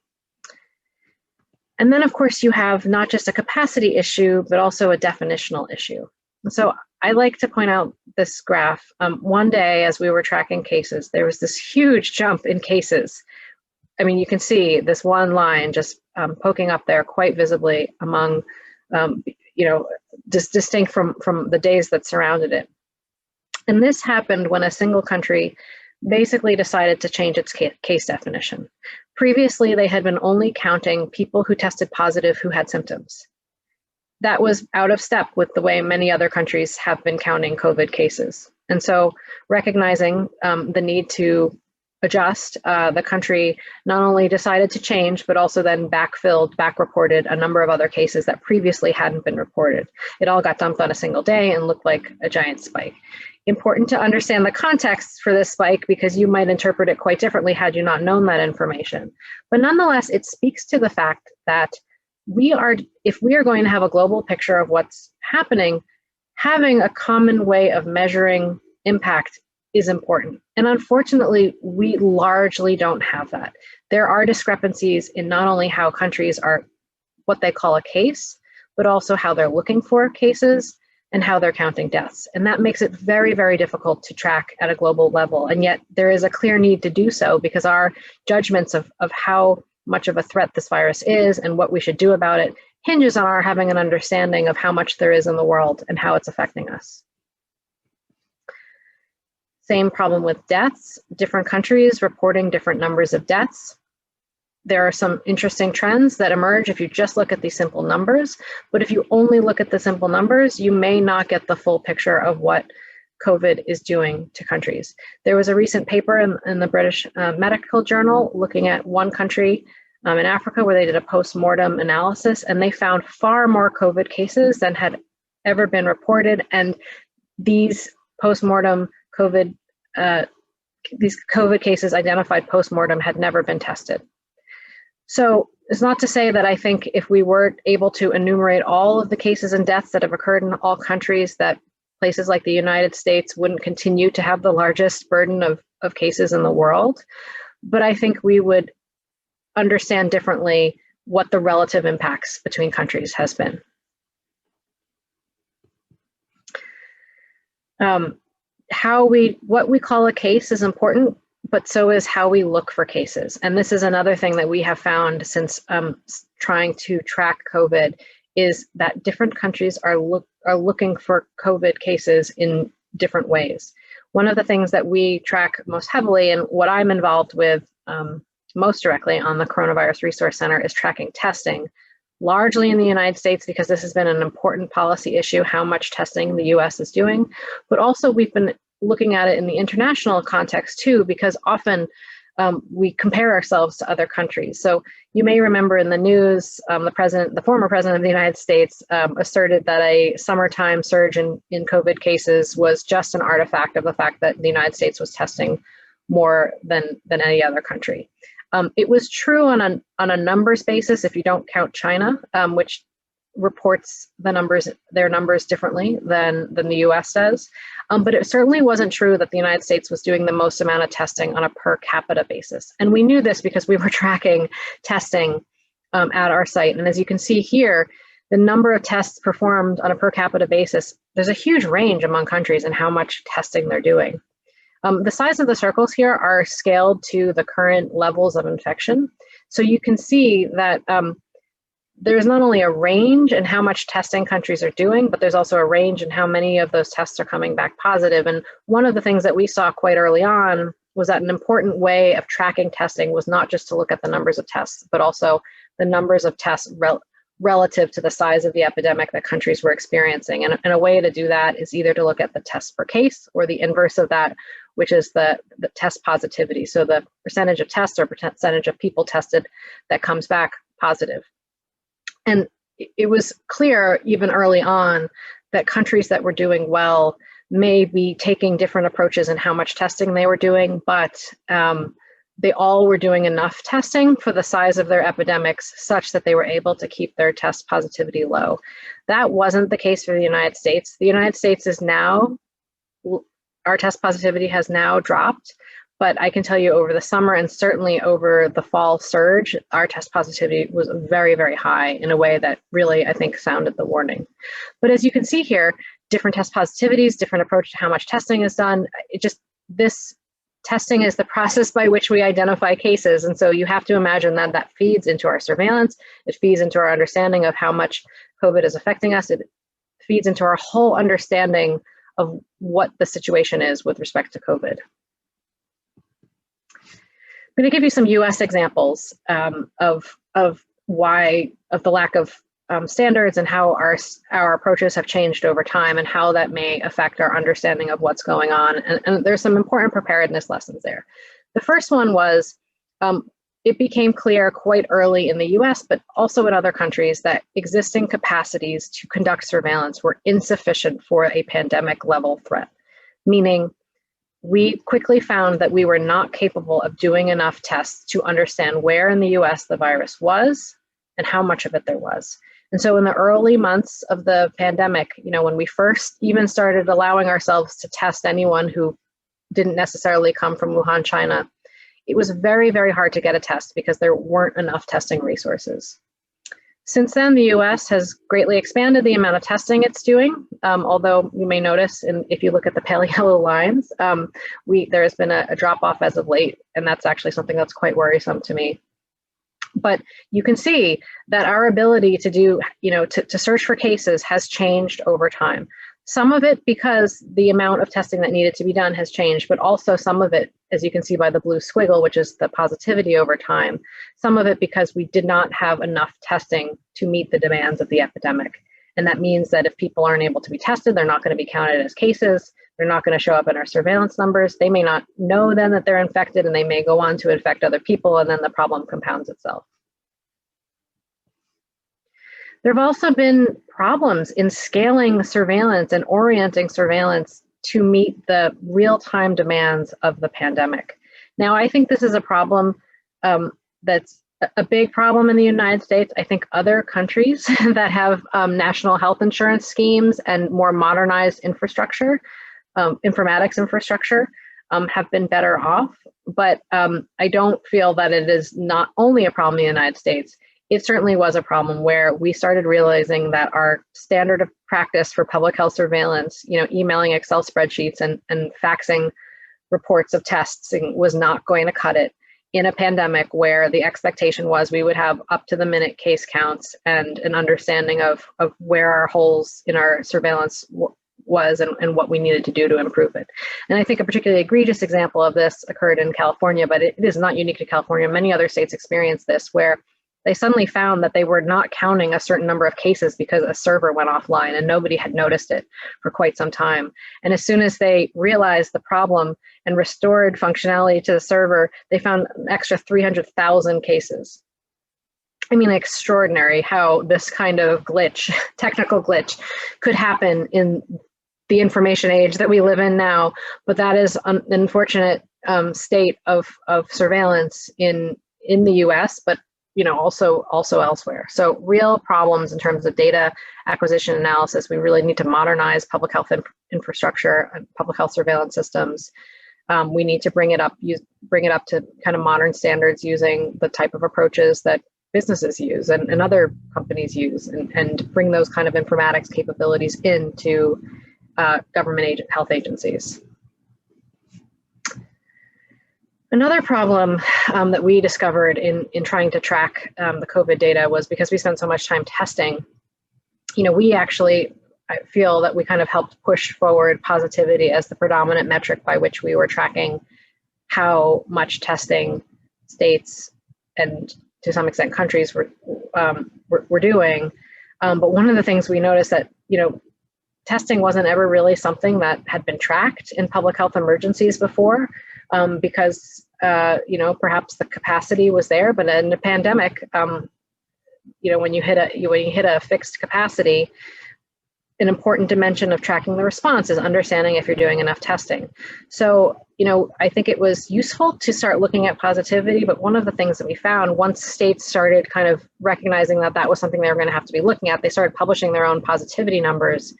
And then, of course, you have not just a capacity issue, but also a definitional issue. And so I like to point out this graph. One day, as we were tracking cases, there was this huge jump in cases. I mean, you can see this one line just poking up there quite visibly among, distinct from the days that surrounded it. And this happened when a single country basically decided to change its case definition. Previously, they had been only counting people who tested positive who had symptoms. That was out of step with the way many other countries have been counting COVID cases. And so recognizing the need to adjust, the country not only decided to change, but also then back reported a number of other cases that previously hadn't been reported. It all got dumped on a single day and looked like a giant spike. Important to understand the context for this spike because you might interpret it quite differently had you not known that information. But nonetheless, it speaks to the fact that if we are going to have a global picture of what's happening, having a common way of measuring impact is important. And unfortunately, we largely don't have that. There are discrepancies in not only how countries are what they call a case, but also how they're looking for cases and how they're counting deaths. And that makes it very, very difficult to track at a global level. And yet there is a clear need to do so because our judgments of how much of a threat this virus is and what we should do about it hinges on our having an understanding of how much there is in the world and how it's affecting us. Same problem with deaths, different countries reporting different numbers of deaths. There are some interesting trends that emerge if you just look at these simple numbers, but if you only look at the simple numbers, you may not get the full picture of what COVID is doing to countries. There was a recent paper in the British Medical Journal looking at one country in Africa where they did a post-mortem analysis, and they found far more COVID cases than had ever been reported, and these post-mortem COVID, these COVID cases identified post-mortem had never been tested. So it's not to say that I think if we were able to enumerate all of the cases and deaths that have occurred in all countries, that places like the United States wouldn't continue to have the largest burden of cases in the world. But I think we would understand differently what the relative impacts between countries has been. What we call a case is important, but so is how we look for cases. And this is another thing that we have found since trying to track COVID, is that different countries are looking for COVID cases in different ways. One of the things that we track most heavily, and what I'm involved with most directly on the Coronavirus Resource Center, is tracking testing, largely in the United States, because this has been an important policy issue, how much testing the US is doing. But also we've been looking at it in the international context too, because often we compare ourselves to other countries. So you may remember in the news, the former president of the United States asserted that a summertime surge in COVID cases was just an artifact of the fact that the United States was testing more than any other country. It was true on a numbers basis if you don't count China, which reports their numbers differently than the US does. But it certainly wasn't true that the United States was doing the most amount of testing on a per capita basis. And we knew this because we were tracking testing at our site. And as you can see here, the number of tests performed on a per capita basis, there's a huge range among countries in how much testing they're doing. The size of the circles here are scaled to the current levels of infection. So you can see that there's not only a range in how much testing countries are doing, but there's also a range in how many of those tests are coming back positive. And one of the things that we saw quite early on was that an important way of tracking testing was not just to look at the numbers of tests, but also the numbers of tests relative to the size of the epidemic that countries were experiencing. And a way to do that is either to look at the tests per case or the inverse of that, which is the test positivity. So the percentage of tests or percentage of people tested that comes back positive. And it was clear even early on that countries that were doing well may be taking different approaches in how much testing they were doing, but they all were doing enough testing for the size of their epidemics such that they were able to keep their test positivity low. That wasn't the case for the United States. The United States is now, our test positivity has now dropped, but I can tell you over the summer and certainly over the fall surge, our test positivity was very, very high in a way that really, I think, sounded the warning. But as you can see here, different test positivities, different approach to how much testing is done. This testing is the process by which we identify cases. And so you have to imagine that that feeds into our surveillance. It feeds into our understanding of how much COVID is affecting us. It feeds into our whole understanding of what the situation is with respect to COVID. I'm going to give you some US examples of the lack of standards and how our approaches have changed over time and how that may affect our understanding of what's going on. And there's some important preparedness lessons there. The first one was, it became clear quite early in the US, but also in other countries, that existing capacities to conduct surveillance were insufficient for a pandemic level threat, meaning we quickly found that we were not capable of doing enough tests to understand where in the US the virus was and how much of it there was. And so in the early months of the pandemic, when we first even started allowing ourselves to test anyone who didn't necessarily come from Wuhan, China, it was very, very hard to get a test because there weren't enough testing resources. Since then, the US has greatly expanded the amount of testing it's doing, although you may notice, and if you look at the pale yellow lines, there has been a drop-off as of late, and that's actually something that's quite worrisome to me. But you can see that our ability to do, to search for cases has changed over time. Some of it because the amount of testing that needed to be done has changed, but also some of it, as you can see by the blue squiggle, which is the positivity over time, some of it because we did not have enough testing to meet the demands of the epidemic. And that means that if people aren't able to be tested, they're not going to be counted as cases. They're not going to show up in our surveillance numbers. They may not know then that they're infected, and they may go on to infect other people, and then the problem compounds itself. There have also been problems in scaling surveillance and orienting surveillance to meet the real-time demands of the pandemic. Now, I think this is a problem that's a big problem in the United States. I think other countries that have national health insurance schemes and more modernized infrastructure, informatics infrastructure, have been better off. But I don't feel that it is not only a problem in the United States. It certainly was a problem where we started realizing that our standard of practice for public health surveillance, emailing Excel spreadsheets and faxing reports of tests was not going to cut it in a pandemic where the expectation was we would have up to the minute case counts and an understanding of where our holes in our surveillance was and what we needed to do to improve it. And I think a particularly egregious example of this occurred in California, but it is not unique to California. Many other states experienced this, where they suddenly found that they were not counting a certain number of cases because a server went offline and nobody had noticed it for quite some time. And as soon as they realized the problem and restored functionality to the server, they found an extra 300,000 cases. I mean, extraordinary how this kind of glitch, technical glitch, could happen in the information age that we live in now. But that is an unfortunate state of surveillance in the US, but also elsewhere. So real problems in terms of data acquisition analysis. We really need to modernize public health infrastructure and public health surveillance systems. We need to bring it up to kind of modern standards using the type of approaches that businesses use and other companies use, and bring those kind of informatics capabilities into government health agencies. Another problem that we discovered in trying to track the COVID data was because we spent so much time testing, we actually, I feel that we kind of helped push forward positivity as the predominant metric by which we were tracking how much testing states and to some extent countries were doing. But one of the things we noticed that, testing wasn't ever really something that had been tracked in public health emergencies before. Because perhaps the capacity was there, but in a pandemic, when you hit a fixed capacity, an important dimension of tracking the response is understanding if you're doing enough testing. So, I think it was useful to start looking at positivity, but one of the things that we found once states started kind of recognizing that that was something they were going to have to be looking at, they started publishing their own positivity numbers.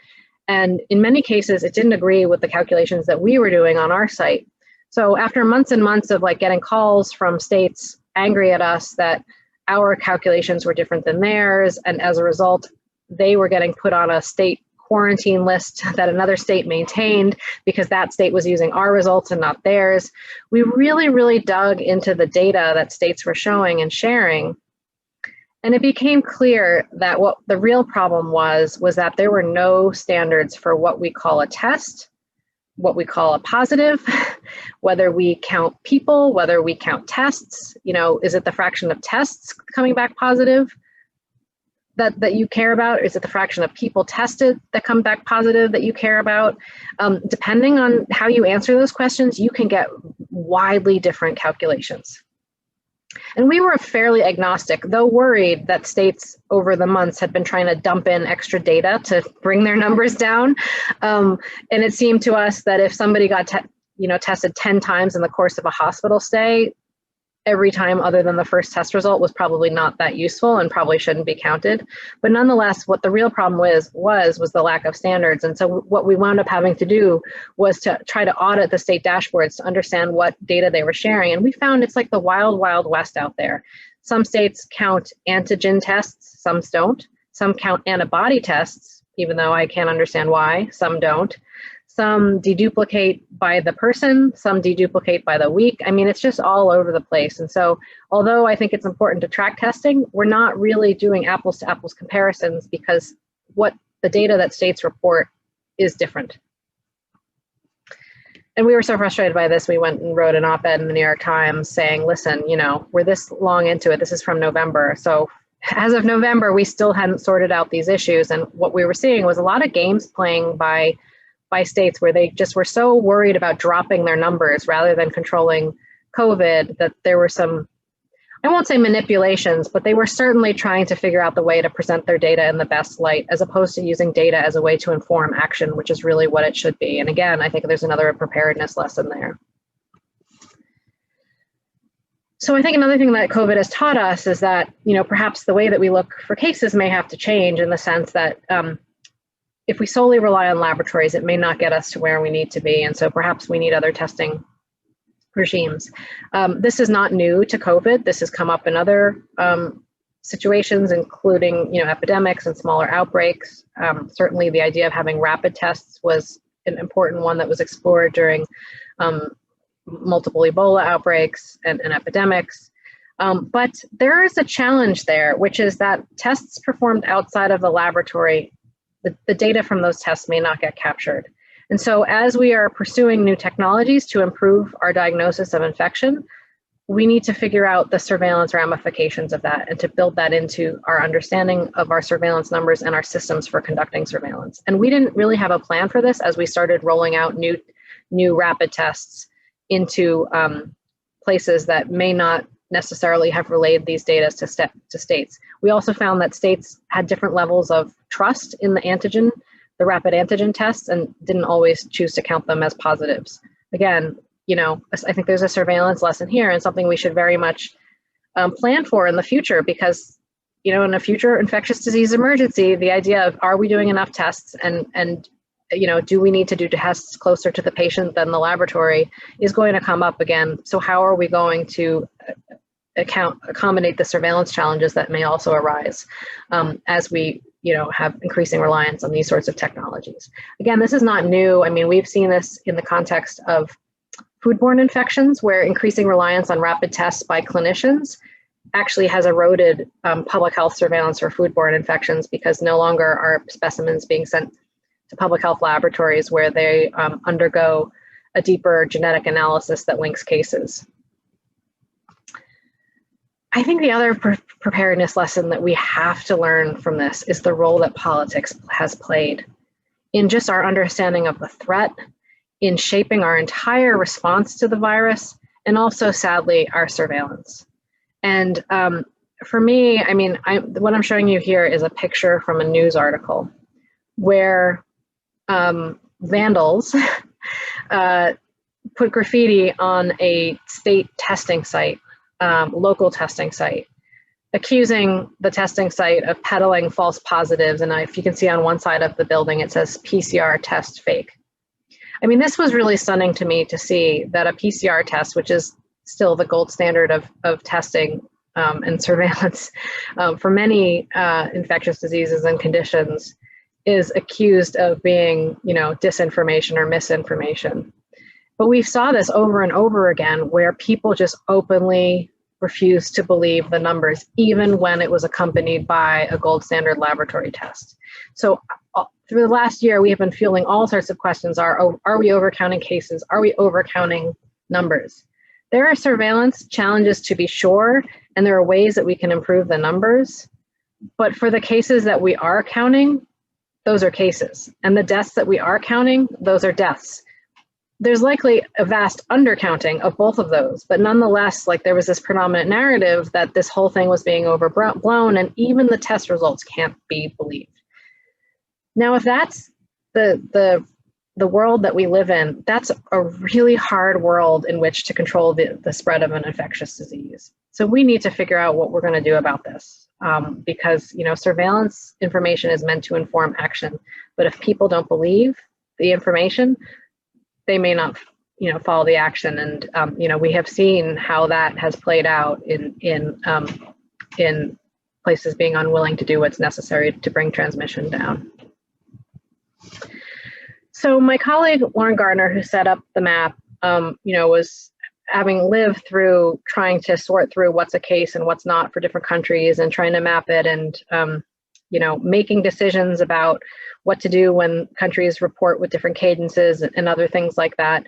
And in many cases, it didn't agree with the calculations that we were doing on our site. So after months and months of getting calls from states angry at us that our calculations were different than theirs, and as a result, they were getting put on a state quarantine list that another state maintained because that state was using our results and not theirs, we really, really dug into the data that states were showing and sharing. And it became clear that what the real problem was that there were no standards for what we call a test, what we call a positive, whether we count people, whether we count tests, is it the fraction of tests coming back positive? that you care about? Is it the fraction of people tested that come back positive that you care about? Depending on how you answer those questions, you can get widely different calculations. And we were fairly agnostic, though worried that states over the months had been trying to dump in extra data to bring their numbers down. And it seemed to us that if somebody got tested 10 times in the course of a hospital stay, every time other than the first test result was probably not that useful and probably shouldn't be counted. But nonetheless, what the real problem was the lack of standards. And so what we wound up having to do was to try to audit the state dashboards to understand what data they were sharing. And we found it's like the wild, wild west out there. Some states count antigen tests, some don't. Some count antibody tests, even though I can't understand why, some don't. Some deduplicate by the person, some deduplicate by the week. I mean, it's just all over the place. And so, although I think it's important to track testing, we're not really doing apples to apples comparisons because what the data that states report is different. And we were so frustrated by this, we went and wrote an op-ed in the New York Times saying, listen, we're this long into it. This is from November. So as of November, we still hadn't sorted out these issues. And what we were seeing was a lot of games playing by states where they just were so worried about dropping their numbers rather than controlling COVID that there were some, I won't say manipulations, but they were certainly trying to figure out the way to present their data in the best light, as opposed to using data as a way to inform action, which is really what it should be. And again, I think there's another preparedness lesson there. So I think another thing that COVID has taught us is that, perhaps the way that we look for cases may have to change in the sense that if we solely rely on laboratories, it may not get us to where we need to be. And so perhaps we need other testing regimes. This is not new to COVID. This has come up in other situations, including epidemics and smaller outbreaks. Certainly the idea of having rapid tests was an important one that was explored during multiple Ebola outbreaks and epidemics. But there is a challenge there, which is that tests performed outside of the laboratory, the data from those tests may not get captured. And so as we are pursuing new technologies to improve our diagnosis of infection, we need to figure out the surveillance ramifications of that and to build that into our understanding of our surveillance numbers and our systems for conducting surveillance. And we didn't really have a plan for this as we started rolling out new rapid tests into places that may not necessarily have relayed these data to states. We also found that states had different levels of trust in the rapid antigen tests, and didn't always choose to count them as positives. Again, I think there's a surveillance lesson here and something we should very much plan for in the future, because, in a future infectious disease emergency, the idea of are we doing enough tests and do we need to do tests closer to the patient than the laboratory is going to come up again. So how are we going to accommodate the surveillance challenges that may also arise as we have increasing reliance on these sorts of technologies? Again, this is not new. I mean, we've seen this in the context of foodborne infections, where increasing reliance on rapid tests by clinicians actually has eroded public health surveillance for foodborne infections, because no longer are specimens being sent to public health laboratories where they undergo a deeper genetic analysis that links cases. I think the other preparedness lesson that we have to learn from this is the role that politics has played in just our understanding of the threat, in shaping our entire response to the virus, and also, sadly, our surveillance. And for me, I mean, what I'm showing you here is a picture from a news article where vandals put graffiti on a state testing site, local testing site, accusing the testing site of peddling false positives. And if you can see on one side of the building, it says PCR test fake. I mean, this was really stunning to me to see that a PCR test, which is still the gold standard of testing and surveillance for many infectious diseases and conditions, is accused of being, disinformation or misinformation. But we saw this over and over again, where people just openly refused to believe the numbers, even when it was accompanied by a gold standard laboratory test. So through the last year, we have been fielding all sorts of questions. Are we overcounting cases? Are we overcounting numbers? There are surveillance challenges, to be sure, and there are ways that we can improve the numbers. But for the cases that we are counting, those are cases. And the deaths that we are counting, those are deaths. There's likely a vast undercounting of both of those, but nonetheless, like there was this predominant narrative that this whole thing was being overblown, and even the test results can't be believed. Now, if that's the world that we live in, that's a really hard world in which to control the spread of an infectious disease. So we need to figure out what we're going to do about this, because surveillance information is meant to inform action, but if people don't believe the information, they may not, follow the action. And we have seen how that has played out in places being unwilling to do what's necessary to bring transmission down. So my colleague Lauren Gardner, who set up the map, was having lived through trying to sort through what's a case and what's not for different countries, and trying to map it, and making decisions about what to do when countries report with different cadences and other things like that.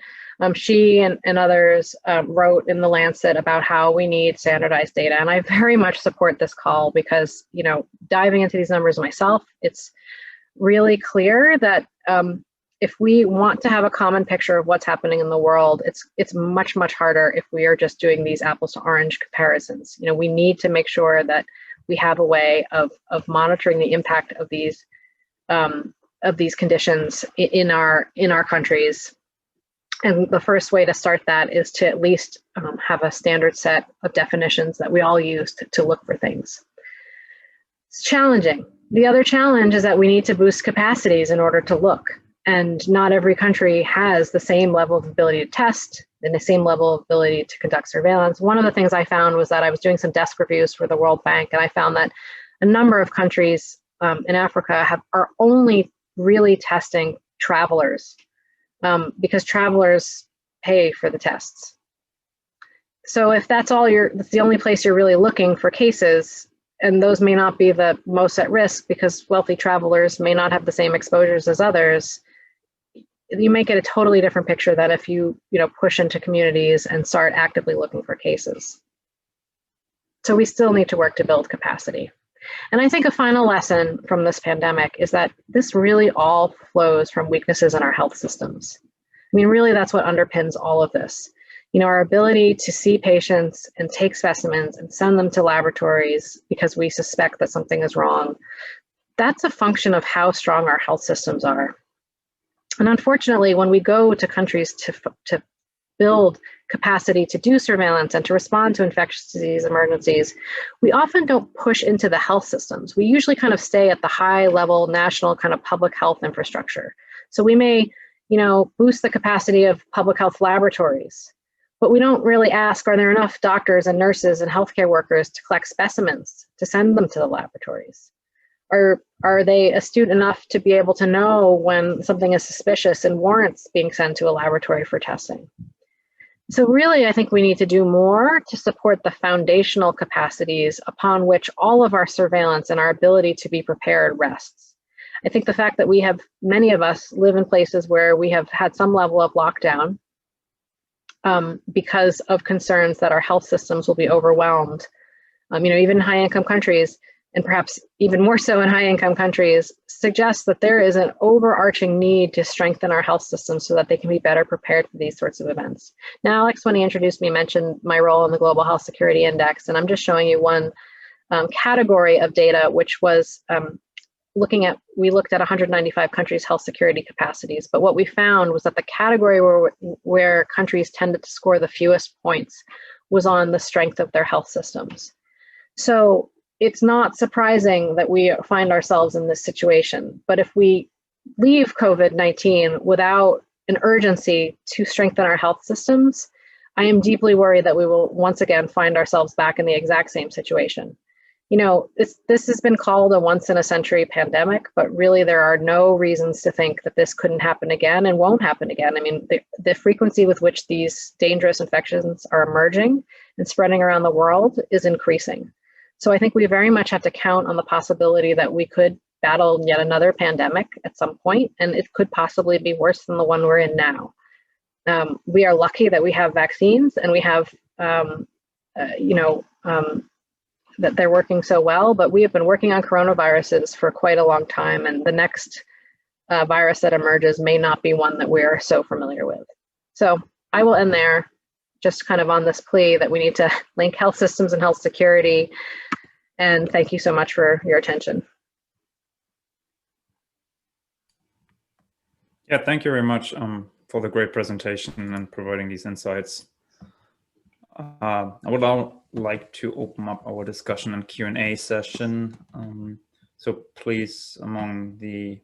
She and others wrote in The Lancet about how we need standardized data. And I very much support this call because, diving into these numbers myself, it's really clear that if we want to have a common picture of what's happening in the world, it's much, much harder if we are just doing these apples to orange comparisons. We need to make sure that we have a way of monitoring the impact of these conditions in our countries. And the first way to start that is to at least have a standard set of definitions that we all use to look for things. It's challenging. The other challenge is that we need to boost capacities in order to look. And not every country has the same level of ability to test and the same level of ability to conduct surveillance. One of the things I found was that I was doing some desk reviews for the World Bank, and I found that a number of countries in Africa are only really testing travelers because travelers pay for the tests. So if that's that's the only place you're really looking for cases, and those may not be the most at risk because wealthy travelers may not have the same exposures as others, you make it a totally different picture than if you push into communities and start actively looking for cases. So we still need to work to build capacity. And I think a final lesson from this pandemic is that this really all flows from weaknesses in our health systems. I mean, really, that's what underpins all of this. Our ability to see patients and take specimens and send them to laboratories because we suspect that something is wrong, that's a function of how strong our health systems are. And unfortunately, when we go to countries to build capacity to do surveillance and to respond to infectious disease emergencies, we often don't push into the health systems. We usually kind of stay at the high level national kind of public health infrastructure. So we may, boost the capacity of public health laboratories, but we don't really ask, are there enough doctors and nurses and healthcare workers to collect specimens to send them to the laboratories? Are they astute enough to be able to know when something is suspicious and warrants being sent to a laboratory for testing? So really, I think we need to do more to support the foundational capacities upon which all of our surveillance and our ability to be prepared rests. I think the fact that many of us live in places where we have had some level of lockdown because of concerns that our health systems will be overwhelmed, even in high-income countries, and perhaps even more so in high-income countries, suggests that there is an overarching need to strengthen our health systems so that they can be better prepared for these sorts of events. Now, Alex, when he introduced me, mentioned my role in the Global Health Security Index, and I'm just showing you one category of data, which was we looked at 195 countries' health security capacities, but what we found was that the category where countries tended to score the fewest points was on the strength of their health systems. So it's not surprising that we find ourselves in this situation, but if we leave COVID-19 without an urgency to strengthen our health systems, I am deeply worried that we will once again find ourselves back in the exact same situation. This has been called a once-in-a-century pandemic, but really there are no reasons to think that this couldn't happen again and won't happen again. I mean, the frequency with which these dangerous infections are emerging and spreading around the world is increasing. So I think we very much have to count on the possibility that we could battle yet another pandemic at some point, and it could possibly be worse than the one we're in now. We are lucky that we have vaccines and we have, that they're working so well, but we have been working on coronaviruses for quite a long time, and the next virus that emerges may not be one that we're so familiar with. So I will end there, just kind of on this plea that we need to link health systems and health security. And thank you so much for your attention. Yeah, thank you very much for the great presentation and providing these insights. I would now like to open up our discussion and Q&A session. So please, among the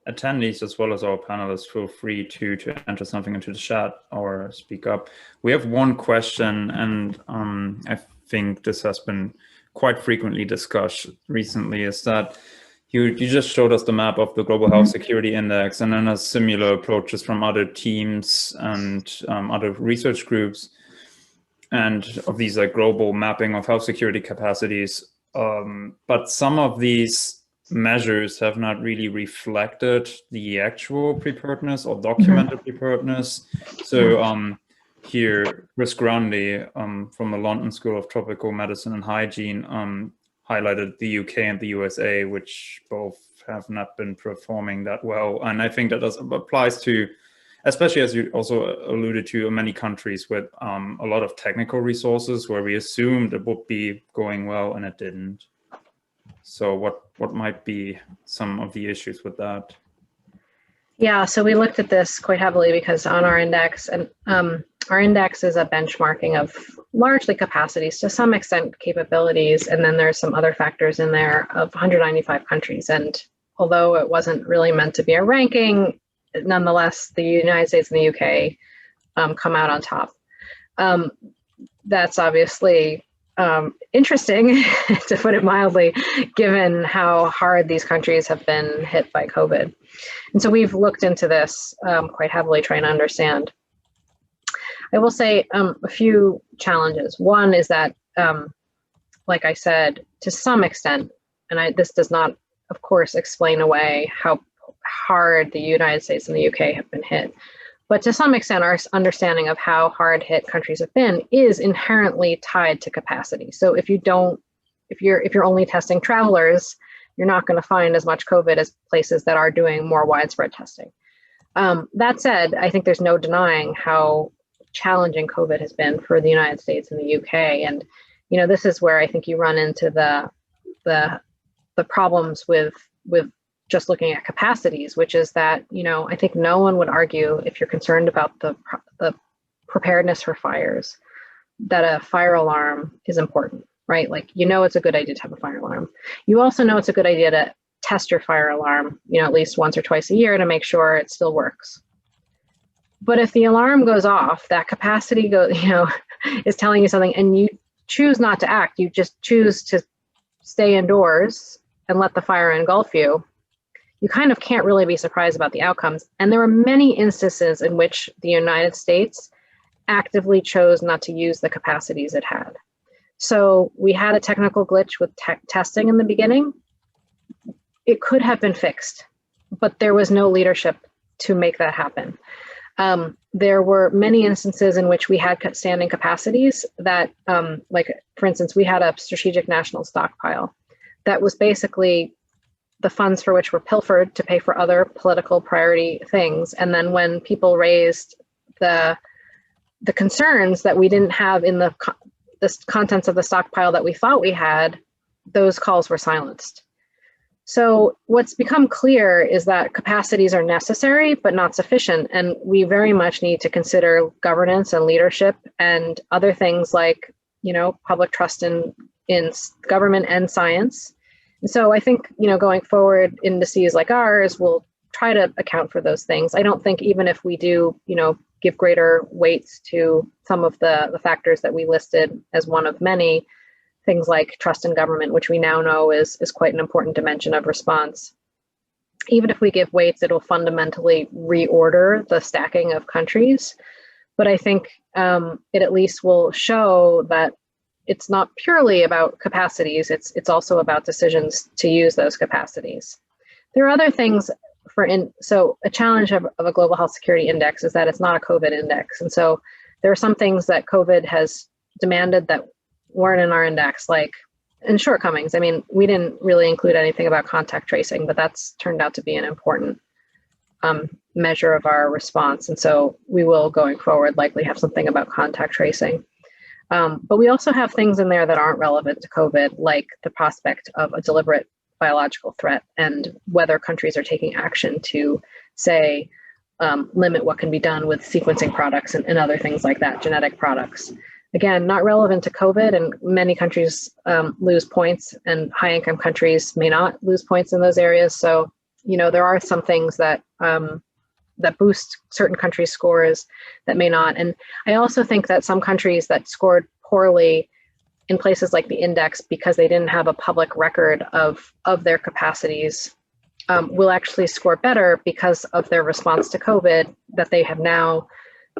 attendees as well as our panelists, feel free to enter something into the chat or speak up. We have one question, and I think this has been quite frequently discussed recently, is that you just showed us the map of the Global Health Security Index, and then similar approaches from other teams and other research groups, and of these like global mapping of health security capacities. But some of these measures have not really reflected the actual preparedness or documented preparedness. So here, Chris Grundy from the London School of Tropical Medicine and Hygiene highlighted the UK and the USA, which both have not been performing that well. And I think that applies to, especially as you also alluded to, many countries with a lot of technical resources where we assumed it would be going well and it didn't. So what might be some of the issues with that? Yeah, so we looked at this quite heavily because on our index, and our index is a benchmarking of largely capacities, to some extent capabilities, and then there's some other factors in there of 195 countries. And although it wasn't really meant to be a ranking, nonetheless, the United States and the UK come out on top. That's obviously interesting, to put it mildly, given how hard these countries have been hit by COVID. And so we've looked into this quite heavily, trying to understand. I will say a few challenges. One is that, like I said, to some extent, and this does not, of course, explain away how hard the United States and the UK have been hit. But to some extent, our understanding of how hard hit countries have been is inherently tied to capacity. So if you're only testing travelers, you're not going to find as much COVID as places that are doing more widespread testing. That said, I think there's no denying how challenging COVID has been for the United States and the UK. And this is where I think you run into the problems with just looking at capacities, which is that, I think no one would argue, if you're concerned about the preparedness for fires, that a fire alarm is important, right? Like, it's a good idea to have a fire alarm. You also know it's a good idea to test your fire alarm, at least once or twice a year to make sure it still works. But if the alarm goes off, that capacity is telling you something, and you choose not to act, you just choose to stay indoors and let the fire engulf you, you kind of can't really be surprised about the outcomes. And there were many instances in which the United States actively chose not to use the capacities it had. So we had a technical glitch with testing in the beginning. It could have been fixed, but there was no leadership to make that happen. There were many instances in which we had standing capacities that, like, for instance, we had a strategic national stockpile that was basically the funds for which were pilfered to pay for other political priority things. And then when people raised the concerns that we didn't have in the contents of the stockpile that we thought we had, those calls were silenced. So what's become clear is that capacities are necessary, but not sufficient. And we very much need to consider governance and leadership and other things like, public trust in government and science. And so I think, going forward, indices like ours will try to account for those things. I don't think even if we do, give greater weights to some of the factors that we listed as one of many, things like trust in government, which we now know is quite an important dimension of response. Even if we give weights, it'll fundamentally reorder the stacking of countries. But I think it at least will show that it's not purely about capacities, it's also about decisions to use those capacities. There are other things so a challenge of a global health security index is that it's not a COVID index. And so there are some things that COVID has demanded that weren't in our index, like, and shortcomings. I mean, we didn't really include anything about contact tracing, but that's turned out to be an important measure of our response. And so we will, going forward, likely have something about contact tracing. But we also have things in there that aren't relevant to COVID, like the prospect of a deliberate biological threat and whether countries are taking action to, say, limit what can be done with sequencing products and other things like that, genetic products. Again, not relevant to COVID, and many countries lose points, and high-income countries may not lose points in those areas. So, you know, there are some things that that boost certain countries' scores that may not. And I also think that some countries that scored poorly in places like the index because they didn't have a public record of their capacities will actually score better because of their response to COVID, that they have now,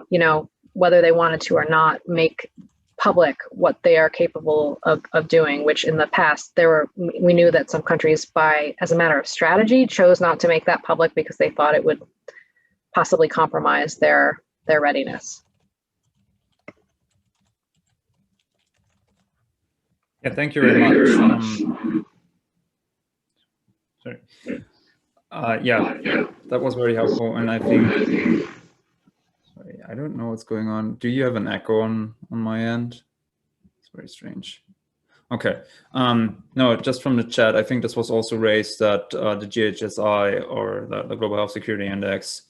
you know, whether they wanted to or not, make public what they are capable of doing, which in the past we knew that some countries, as a matter of strategy, chose not to make that public because they thought it would possibly compromise their readiness. Yeah, thank you very much. Sorry. Yeah, that was very helpful, and I think. Sorry, I don't know what's going on. Do you have an echo on my end? It's very strange. Okay. No, just from the chat, I think this was also raised that the GHSI, or the Global Health Security Index,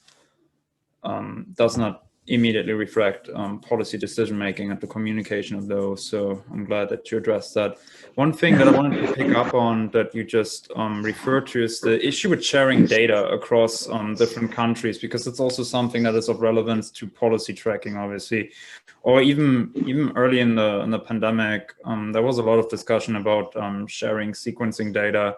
does not immediately reflect policy decision-making and the communication of those. So I'm glad that you addressed that. One thing that I wanted to pick up on that you just referred to is the issue with sharing data across different countries, because it's also something that is of relevance to policy tracking, obviously. Or even early in the pandemic, there was a lot of discussion about sharing sequencing data.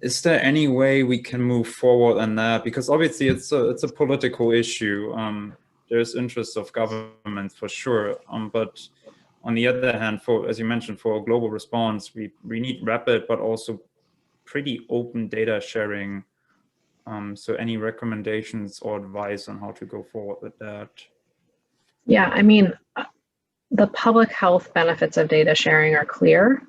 Is there any way we can move forward on that? Because obviously it's a political issue. There's interest of government for sure, but on the other hand, as you mentioned, for a global response, we need rapid but also pretty open data sharing. So any recommendations or advice on how to go forward with that? Yeah, I mean, the public health benefits of data sharing are clear,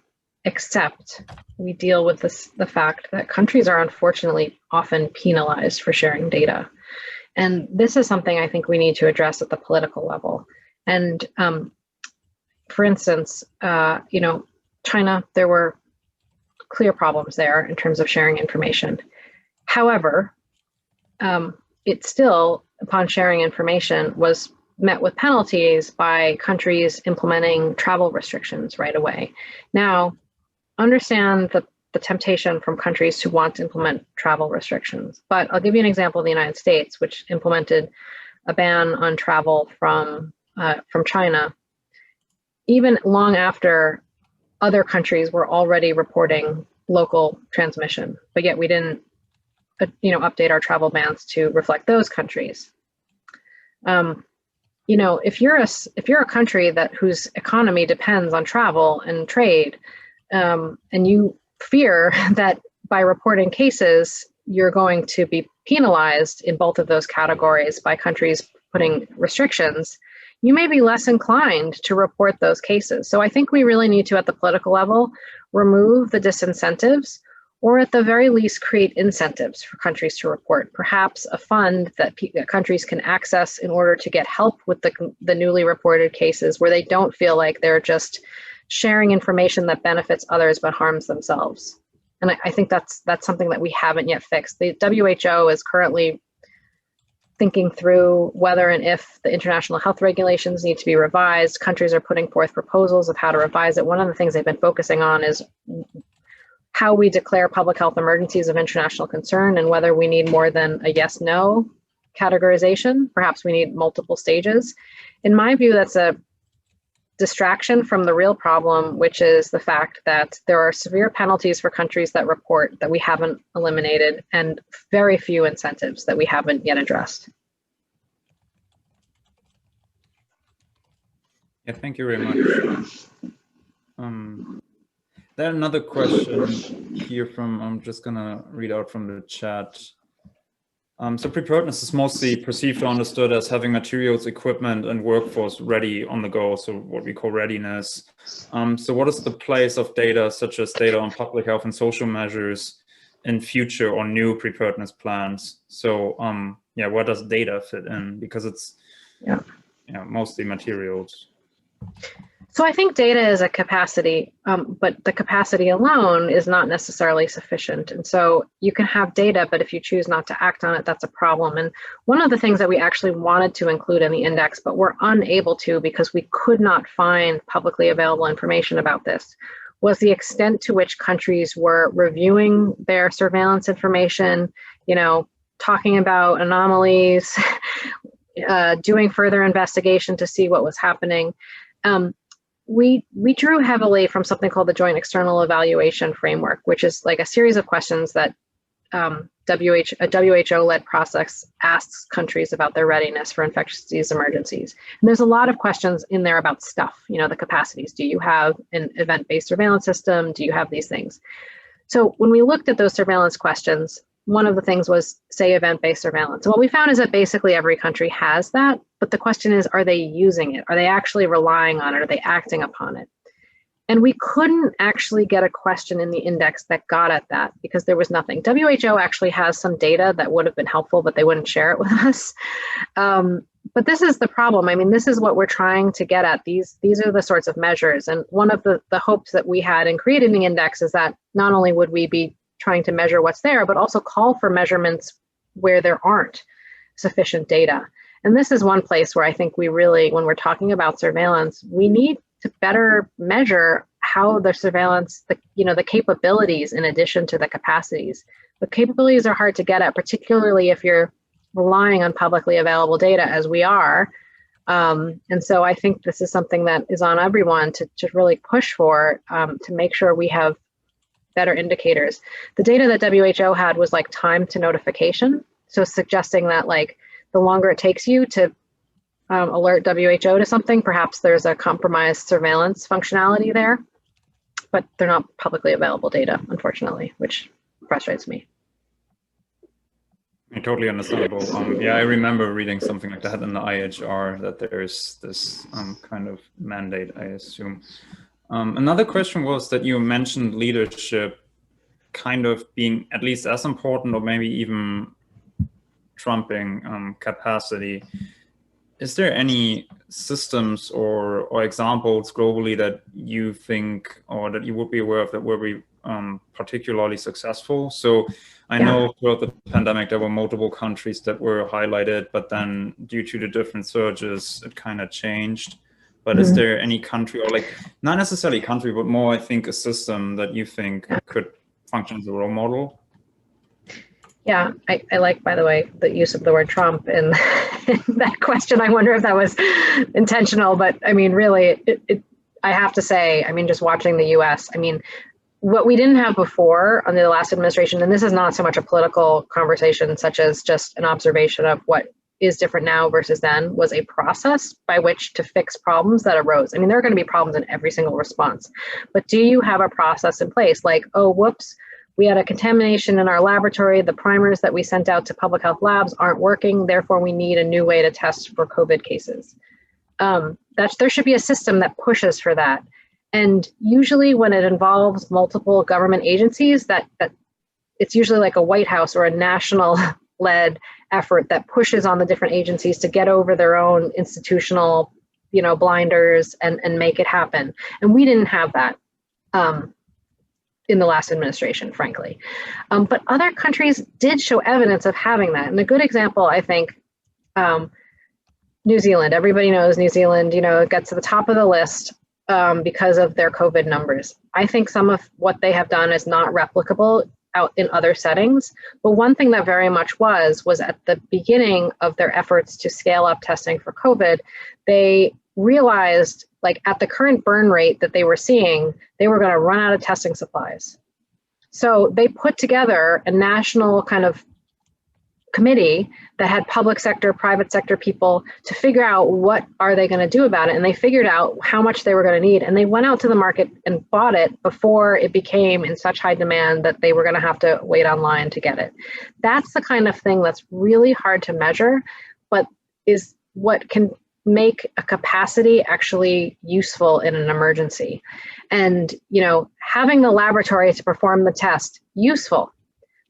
except we deal with the fact that countries are unfortunately often penalized for sharing data. And this is something I think we need to address at the political level. And for instance, you know, China, there were clear problems there in terms of sharing information. However, it still, upon sharing information, was met with penalties by countries implementing travel restrictions right away. Now, understand the temptation from countries who want to implement travel restrictions. But I'll give you an example of the United States, which implemented a ban on travel from China, even long after other countries were already reporting local transmission. But yet we didn't, you know, update our travel bans to reflect those countries. You know, if you're a country whose economy depends on travel and trade, and you fear that by reporting cases, you're going to be penalized in both of those categories by countries putting restrictions, you may be less inclined to report those cases. So I think we really need to, at the political level, remove the disincentives, or at the very least create incentives for countries to report. Perhaps a fund that countries can access in order to get help with the newly reported cases, where they don't feel like they're just sharing information that benefits others but harms themselves. And I think that's something that we haven't yet fixed. The WHO is currently thinking through whether and if the international health regulations need to be revised. Countries are putting forth proposals of how to revise it. One of the things they've been focusing on is how we declare public health emergencies of international concern, and whether we need more than a yes/no categorization. Perhaps we need multiple stages. In my view, that's a distraction from the real problem, which is the fact that there are severe penalties for countries that report that we haven't eliminated, and very few incentives that we haven't yet addressed. Yeah, thank you very much. Then another question here from, I'm just gonna read out from the chat. So preparedness is mostly perceived or understood as having materials, equipment, and workforce ready on the go, so what we call readiness. So what is the place of data, such as data on public health and social measures, in future or new preparedness plans? So yeah, where does data fit in? Because it's mostly materials. So I think data is a capacity, but the capacity alone is not necessarily sufficient. And so you can have data, but if you choose not to act on it, that's a problem. And one of the things that we actually wanted to include in the index, but were unable to because we could not find publicly available information about this, was the extent to which countries were reviewing their surveillance information, talking about anomalies, doing further investigation to see what was happening. We drew heavily from something called the Joint External Evaluation Framework, which is like a series of questions that a WHO-led process asks countries about their readiness for infectious disease emergencies. And there's a lot of questions in there about stuff, the capacities. Do you have an event-based surveillance system? Do you have these things? So when we looked at those surveillance questions, one of the things was, say, event-based surveillance. And what we found is that basically every country has that, but the question is, are they using it? Are they actually relying on it? Are they acting upon it? And we couldn't actually get a question in the index that got at that because there was nothing. WHO actually has some data that would have been helpful, but they wouldn't share it with us. But this is the problem. I mean, this is what we're trying to get at. These are the sorts of measures. And one of the hopes that we had in creating the index is that not only would we be trying to measure what's there, but also call for measurements where there aren't sufficient data. And this is one place where I think we really, when we're talking about surveillance, we need to better measure how the surveillance, the capabilities in addition to the capacities. The capabilities are hard to get at, particularly if you're relying on publicly available data as we are. And so I think this is something that is on everyone to really push for, to make sure we have better indicators. The data that WHO had was like time to notification. So suggesting that like the longer it takes you to alert WHO to something, perhaps there's a compromised surveillance functionality there, but they're not publicly available data, unfortunately, which frustrates me. Totally understandable. Yeah, I remember reading something like that in the IHR, that there's this kind of mandate, I assume. Another question was that you mentioned leadership kind of being at least as important or maybe even trumping capacity. Is there any systems or examples globally that you think or that you would be aware of that will be particularly successful? So I know throughout the pandemic, there were multiple countries that were highlighted, but then due to the different surges, it kind of changed. But is there any country, or like not necessarily country, but more, I think, a system that you think could function as a role model? Yeah, I like, by the way, the use of the word Trump in that question. I wonder if that was intentional, but I mean, really, I have to say, I mean, just watching the US, I mean, what we didn't have before under the last administration, and this is not so much a political conversation, such as just an observation of what is different now versus then, was a process by which to fix problems that arose. I mean, there are going to be problems in every single response, but do you have a process in place? Like, oh, whoops, we had a contamination in our laboratory. The primers that we sent out to public health labs aren't working. Therefore, we need a new way to test for COVID cases. There should be a system that pushes for that. And usually when it involves multiple government agencies, that it's usually like a White House or a national-led effort that pushes on the different agencies to get over their own institutional, blinders and make it happen. And we didn't have that in the last administration, frankly. But other countries did show evidence of having that. And a good example, I think, New Zealand. Everybody knows New Zealand, it gets to the top of the list because of their COVID numbers. I think some of what they have done is not replicable out in other settings. But one thing that very much was at the beginning of their efforts to scale up testing for COVID, they realized, like, at the current burn rate that they were seeing, they were going to run out of testing supplies. So they put together a national kind of committee that had public sector, private sector people to figure out what are they going to do about it. And they figured out how much they were going to need. And they went out to the market and bought it before it became in such high demand that they were going to have to wait online to get it. That's the kind of thing that's really hard to measure, but is what can make a capacity actually useful in an emergency. And, you know, having the laboratory to perform the test, useful.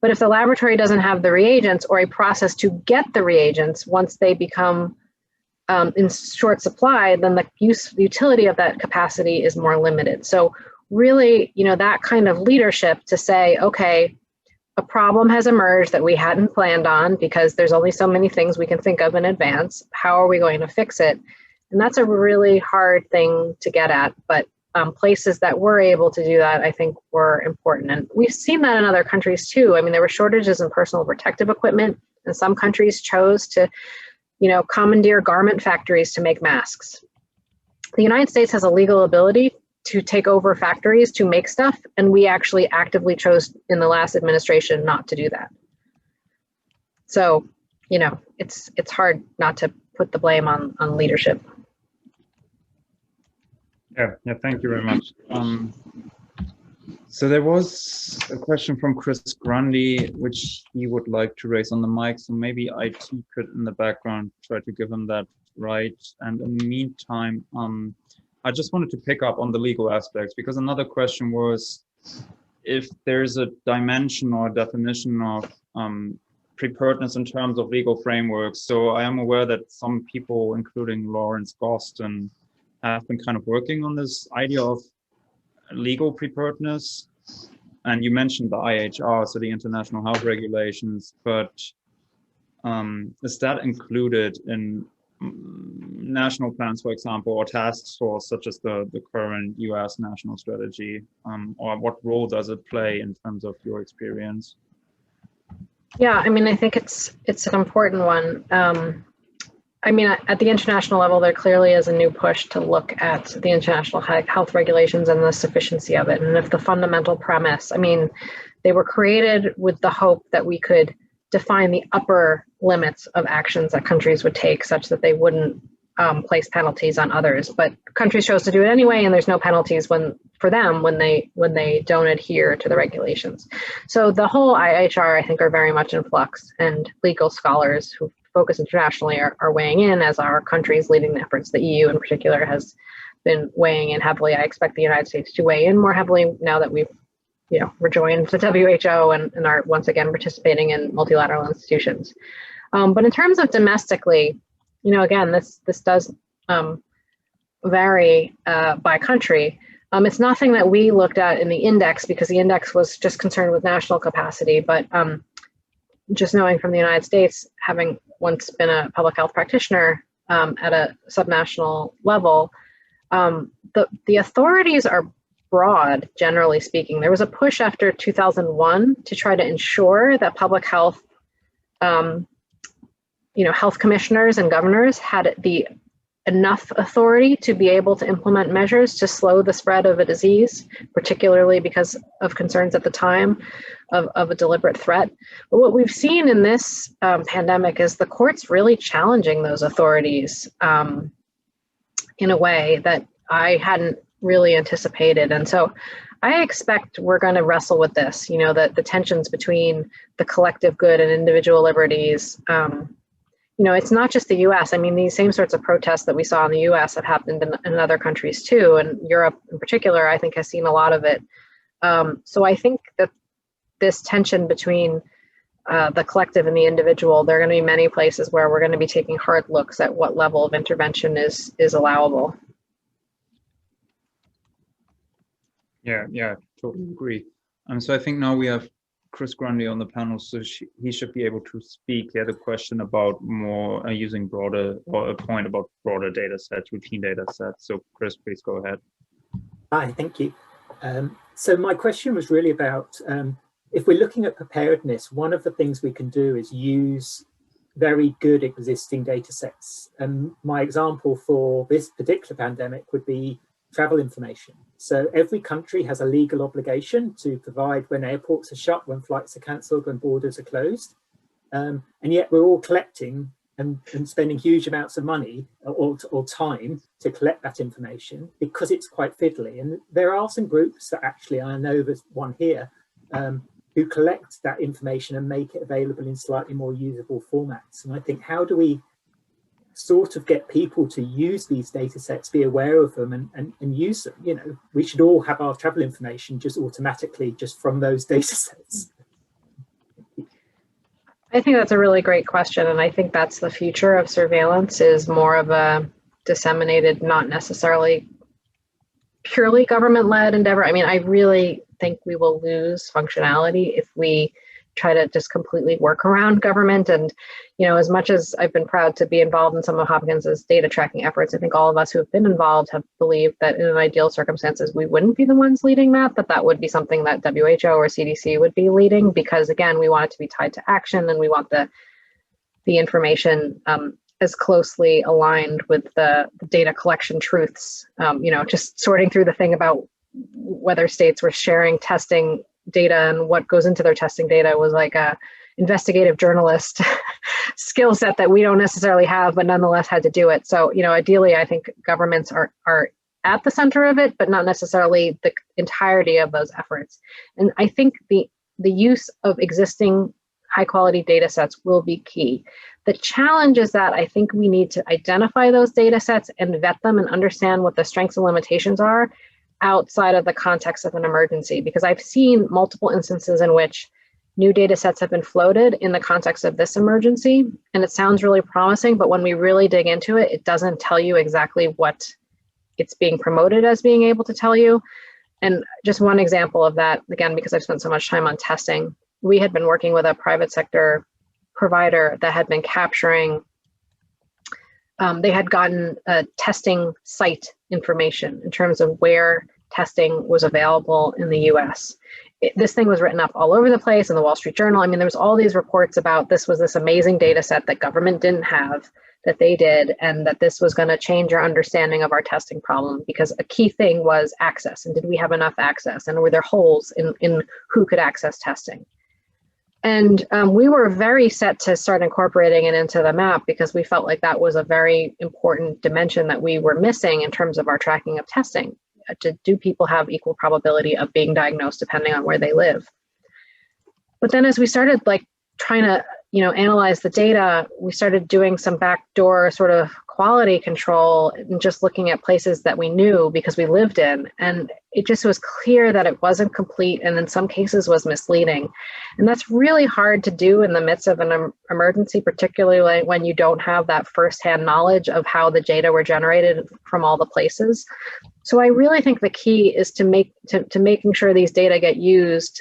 But if the laboratory doesn't have the reagents or a process to get the reagents once they become in short supply, then the utility of that capacity is more limited. So really, you know, that kind of leadership to say, okay, a problem has emerged that we hadn't planned on because there's only so many things we can think of in advance. How are we going to fix it? And that's a really hard thing to get at, but places that were able to do that, I think, were important. And we've seen that in other countries too. I mean, there were shortages in personal protective equipment, and some countries chose to, you know, commandeer garment factories to make masks. The United States has a legal ability to take over factories to make stuff, and we actually actively chose in the last administration not to do that. So, you know, it's hard not to put the blame on leadership. Yeah, thank you very much. So there was a question from Chris Grundy, which he would like to raise on the mic. So maybe IT could, in the background, try to give him that right. And in the meantime, I just wanted to pick up on the legal aspects, because another question was if there's a dimension or definition of preparedness in terms of legal frameworks. So I am aware that some people, including Lawrence Gostin, have been kind of working on this idea of legal preparedness. And you mentioned the IHR, so the International Health Regulations, but is that included in national plans, for example, or task force, such as the current US national strategy? Or what role does it play in terms of your experience? Yeah, I mean, I think it's an important one. I mean, at the international level, there clearly is a new push to look at the international health regulations and the sufficiency of it. And if the fundamental premise, I mean, they were created with the hope that we could define the upper limits of actions that countries would take such that they wouldn't place penalties on others. But countries chose to do it anyway, and there's no penalties for them when they don't adhere to the regulations. So the whole IHR, I think, are very much in flux, and legal scholars who focus internationally are weighing in, as are countries leading the efforts. The EU in particular has been weighing in heavily. I expect the United States to weigh in more heavily now that we've, you know, rejoined the WHO and are once again participating in multilateral institutions. But in terms of domestically, you know, again, this does vary by country. It's nothing that we looked at in the index, because the index was just concerned with national capacity, but just knowing from the United States, having once been a public health practitioner at a subnational level, the authorities are broad, generally speaking. There was a push after 2001 to try to ensure that public health, you know, health commissioners and governors had enough authority to be able to implement measures to slow the spread of a disease, particularly because of concerns at the time of a deliberate threat. But what we've seen in this pandemic is the courts really challenging those authorities in a way that I hadn't really anticipated. And so I expect we're going to wrestle with this, you know, the tensions between the collective good and individual liberties. You know, it's not just the US. I mean, these same sorts of protests that we saw in the US have happened in other countries too. And Europe in particular, I think, has seen a lot of it. So I think that this tension between the collective and the individual, there are going to be many places where we're going to be taking hard looks at what level of intervention is allowable. Yeah, totally agree. So I think now we have Chris Grundy on the panel, so he should be able to speak. He had a question about more using broader, or a point about broader data sets, routine data sets. So Chris, please go ahead. Hi, thank you. So my question was really about, if we're looking at preparedness, one of the things we can do is use very good existing data sets. And my example for this particular pandemic would be travel information. So every country has a legal obligation to provide when airports are shut, when flights are cancelled, when borders are closed. and yet we're all collecting and spending huge amounts of money or time to collect that information because it's quite fiddly. And there are some groups that actually, I know there's one here, who collect that information and make it available in slightly more usable formats. And I think, how do we sort of get people to use these data sets, be aware of them and use them? You know, we should all have our travel information just automatically just from those data sets. I think that's a really great question. And I think that's the future of surveillance, is more of a disseminated, not necessarily purely government-led endeavor. I mean, I really think we will lose functionality if we try to just completely work around government. And, you know, as much as I've been proud to be involved in some of Hopkins's data tracking efforts, I think all of us who have been involved have believed that in an ideal circumstances, we wouldn't be the ones leading that would be something that WHO or CDC would be leading, because again, we want it to be tied to action, and we want the information as closely aligned with the data collection truths. You know, just sorting through the thing about whether states were sharing testing data and what goes into their testing data was like a investigative journalist skill set that we don't necessarily have, but nonetheless had to do it. So, you know, ideally, I think governments are at the center of it, but not necessarily the entirety of those efforts. And I think the use of existing high quality data sets will be key. The challenge is that I think we need to identify those data sets and vet them and understand what the strengths and limitations are outside of the context of an emergency, because I've seen multiple instances in which new data sets have been floated in the context of this emergency, and it sounds really promising, but when we really dig into it, it doesn't tell you exactly what it's being promoted as being able to tell you. And just one example of that, again, because I've spent so much time on testing, we had been working with a private sector provider that had been capturing, they had gotten testing site information in terms of where testing was available in the US. This thing was written up all over the place in the Wall Street Journal. I mean, there was all these reports about this was this amazing data set that government didn't have, that they did, and that this was going to change our understanding of our testing problem, because a key thing was access, and did we have enough access, and were there holes in who could access testing? And we were very set to start incorporating it into the map, because we felt like that was a very important dimension that we were missing in terms of our tracking of testing. Do people have equal probability of being diagnosed depending on where they live? But then as we started like trying to, you know, analyze the data, we started doing some backdoor sort of quality control and just looking at places that we knew because we lived in. And it just was clear that it wasn't complete, and in some cases was misleading. And that's really hard to do in the midst of an emergency, particularly when you don't have that firsthand knowledge of how the data were generated from all the places. So I really think the key is to making sure these data get used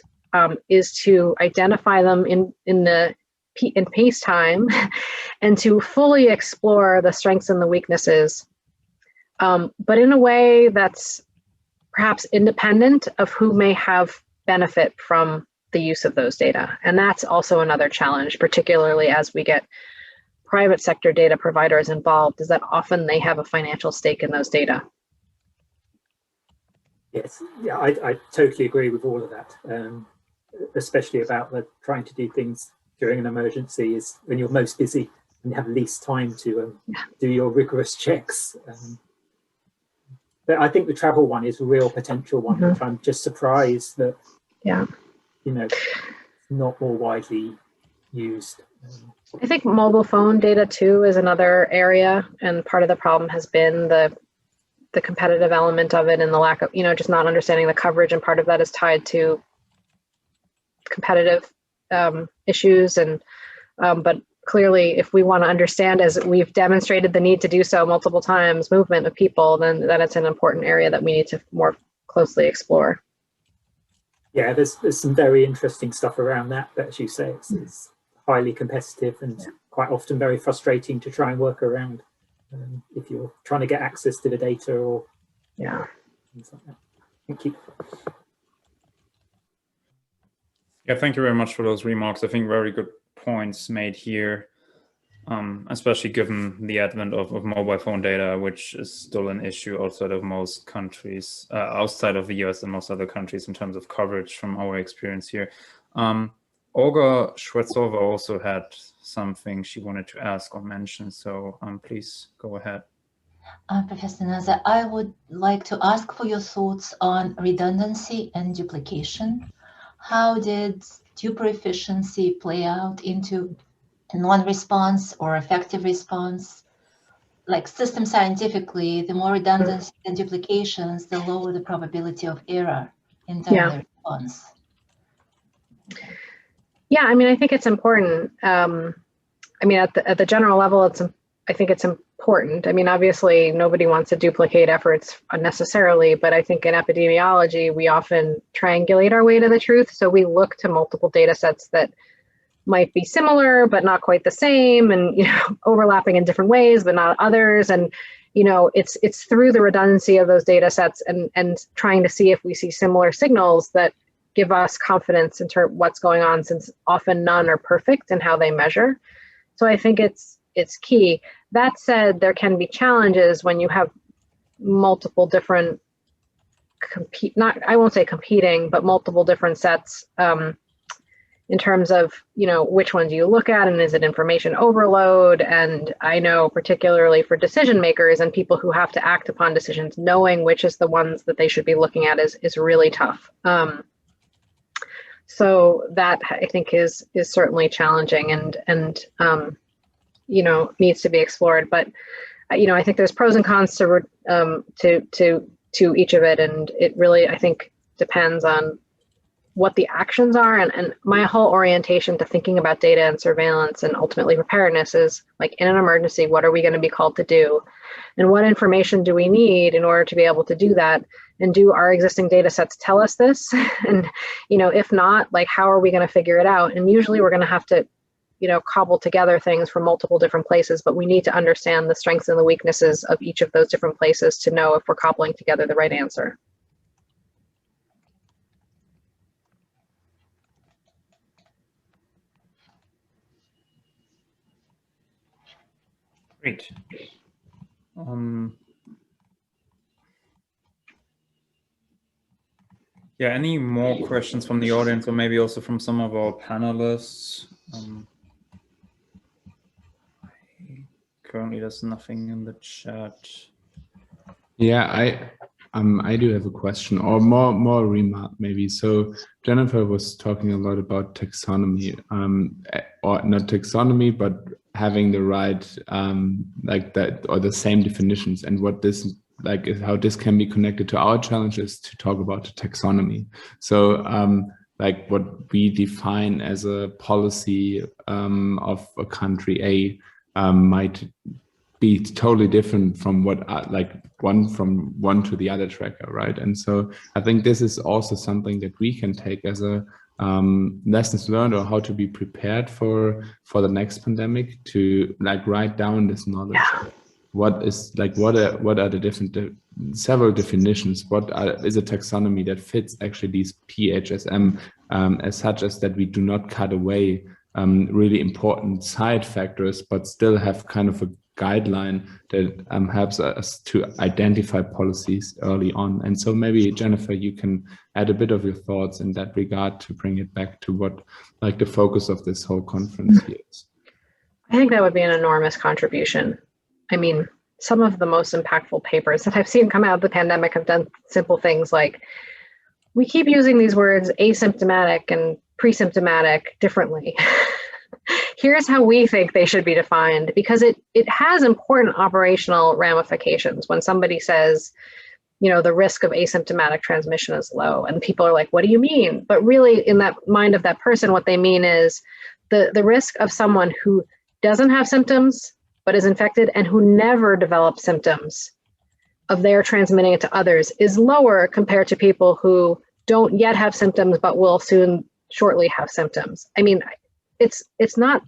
is to identify them in pace time and to fully explore the strengths and the weaknesses, but in a way that's perhaps independent of who may have benefit from the use of those data. And that's also another challenge, particularly as we get private sector data providers involved, is that often they have a financial stake in those data. Yes, yeah, I totally agree with all of that, especially about trying to do things during an emergency is when you're most busy and you have least time to do your rigorous checks. But I think the travel one is a real potential one, which I'm just surprised that, you know, it's not more widely used. I think mobile phone data too is another area, and part of the problem has been the competitive element of it and the lack of, you know, just not understanding the coverage, and part of that is tied to competitive issues. And but clearly, if we want to understand, as we've demonstrated the need to do so multiple times, movement of people, then it's an important area that we need to more closely explore. Yeah, there's some very interesting stuff around that, but as you say, it's highly competitive and quite often very frustrating to try and work around if you're trying to get access to the data or things like that. Thank you. Yeah, thank you very much for those remarks. I think very good points made here, especially given the advent of mobile phone data, which is still an issue outside of most countries, outside of the US and most other countries in terms of coverage from our experience here. Olga Shvetsova also had something she wanted to ask or mention, so please go ahead. Professor Nuzzo, I would like to ask for your thoughts on redundancy and duplication. How did duper efficiency play out into non-response or effective response? Like system scientifically, the more redundancy and duplications, the lower the probability of error in terms of the response. Yeah, I mean, I think it's important. I mean, at the general level, I think it's important. I mean, obviously, nobody wants to duplicate efforts unnecessarily, but I think in epidemiology, we often triangulate our way to the truth. So we look to multiple data sets that might be similar, but not quite the same, and overlapping in different ways, but not others. And it's through the redundancy of those data sets and trying to see if we see similar signals that give us confidence in terms of what's going on, since often none are perfect in how they measure. So I think it's key. That said, there can be challenges when you have multiple different I won't say competing, but multiple different sets in terms of, which ones you look at, and is it information overload? And I know particularly for decision makers and people who have to act upon decisions, knowing which is the ones that they should be looking at is really tough. So that I think is certainly challenging and needs to be explored. But I think there's pros and cons to each of it, and it really, I think, depends on what the actions are. And my whole orientation to thinking about data and surveillance and ultimately preparedness is like, in an emergency, what are we going to be called to do? And what information do we need in order to be able to do that? And do our existing data sets tell us this? And, if not, like, how are we going to figure it out? And usually we're going to have to, cobble together things from multiple different places, but we need to understand the strengths and the weaknesses of each of those different places to know if we're cobbling together the right answer. Great. Yeah, any more questions from the audience, or maybe also from some of our panelists? Currently, there's nothing in the chat. Yeah, I do have a question, or more remark maybe. So Jennifer was talking a lot about taxonomy, or not taxonomy, but having the right like that, or the same definitions, and what this like is, how this can be connected to our challenges to talk about the taxonomy. So like what we define as a policy of a country A might be totally different from what from one to the other tracker, right? And so I think this is also something that we can take as a lessons learned, or how to be prepared for the next pandemic, to like write down this knowledge. What is like, what are the different several definitions? Is a taxonomy that fits actually these PHSM as such, as that we do not cut away really important side factors, but still have kind of a guideline that helps us to identify policies early on. And so maybe, Jennifer, you can add a bit of your thoughts in that regard to bring it back to what like the focus of this whole conference here is. I think that would be an enormous contribution. I mean, some of the most impactful papers that I've seen come out of the pandemic have done simple things like, we keep using these words asymptomatic and pre-symptomatic differently. Here's how we think they should be defined, because it has important operational ramifications. When somebody says, the risk of asymptomatic transmission is low, and people are like, what do you mean? But really, in that mind of that person, what they mean is the risk of someone who doesn't have symptoms but is infected and who never develops symptoms of their transmitting it to others is lower compared to people who don't yet have symptoms but will shortly have symptoms. I mean, it's not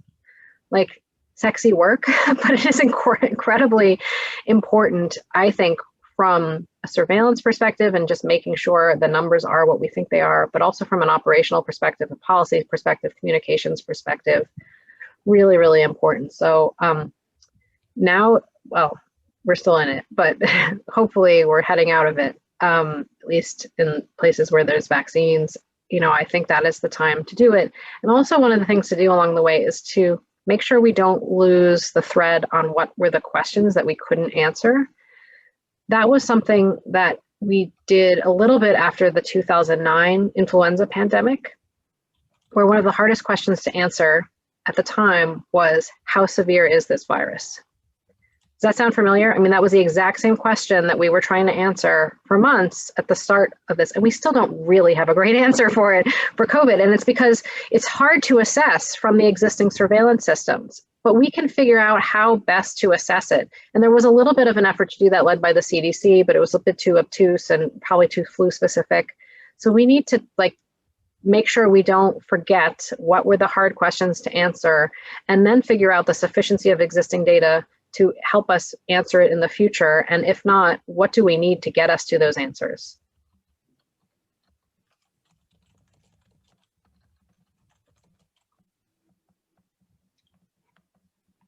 like sexy work, but it is incredibly important, I think, from a surveillance perspective and just making sure the numbers are what we think they are, but also from an operational perspective, a policy perspective, communications perspective, really, really important. So now, well, we're still in it, but hopefully we're heading out of it, at least in places where there's vaccines. I think that is the time to do it. And also one of the things to do along the way is to make sure we don't lose the thread on what were the questions that we couldn't answer. That was something that we did a little bit after the 2009 influenza pandemic, where one of the hardest questions to answer at the time was, how severe is this virus? Does that sound familiar? I mean, that was the exact same question that we were trying to answer for months at the start of this, and we still don't really have a great answer for it for COVID, and it's because it's hard to assess from the existing surveillance systems, but we can figure out how best to assess it. And there was a little bit of an effort to do that led by the CDC, but it was a bit too obtuse and probably too flu specific. So we need to make sure we don't forget what were the hard questions to answer, and then figure out the sufficiency of existing data to help us answer it in the future. And if not, what do we need to get us to those answers?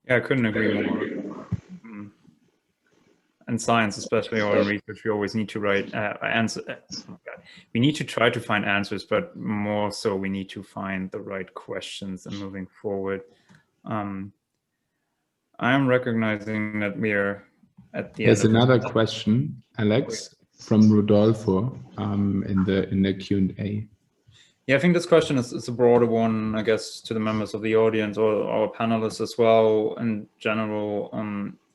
Yeah, I couldn't agree more. In science, especially, or in research, we always need to write answers. We need to try to find answers, but more so, we need to find the right questions and moving forward. I am recognizing that we are at the end. There's another question, Alex, from Rodolfo in the Q&A. Yeah, I think this question is a broader one, I guess, to the members of the audience or our panelists as well. In general,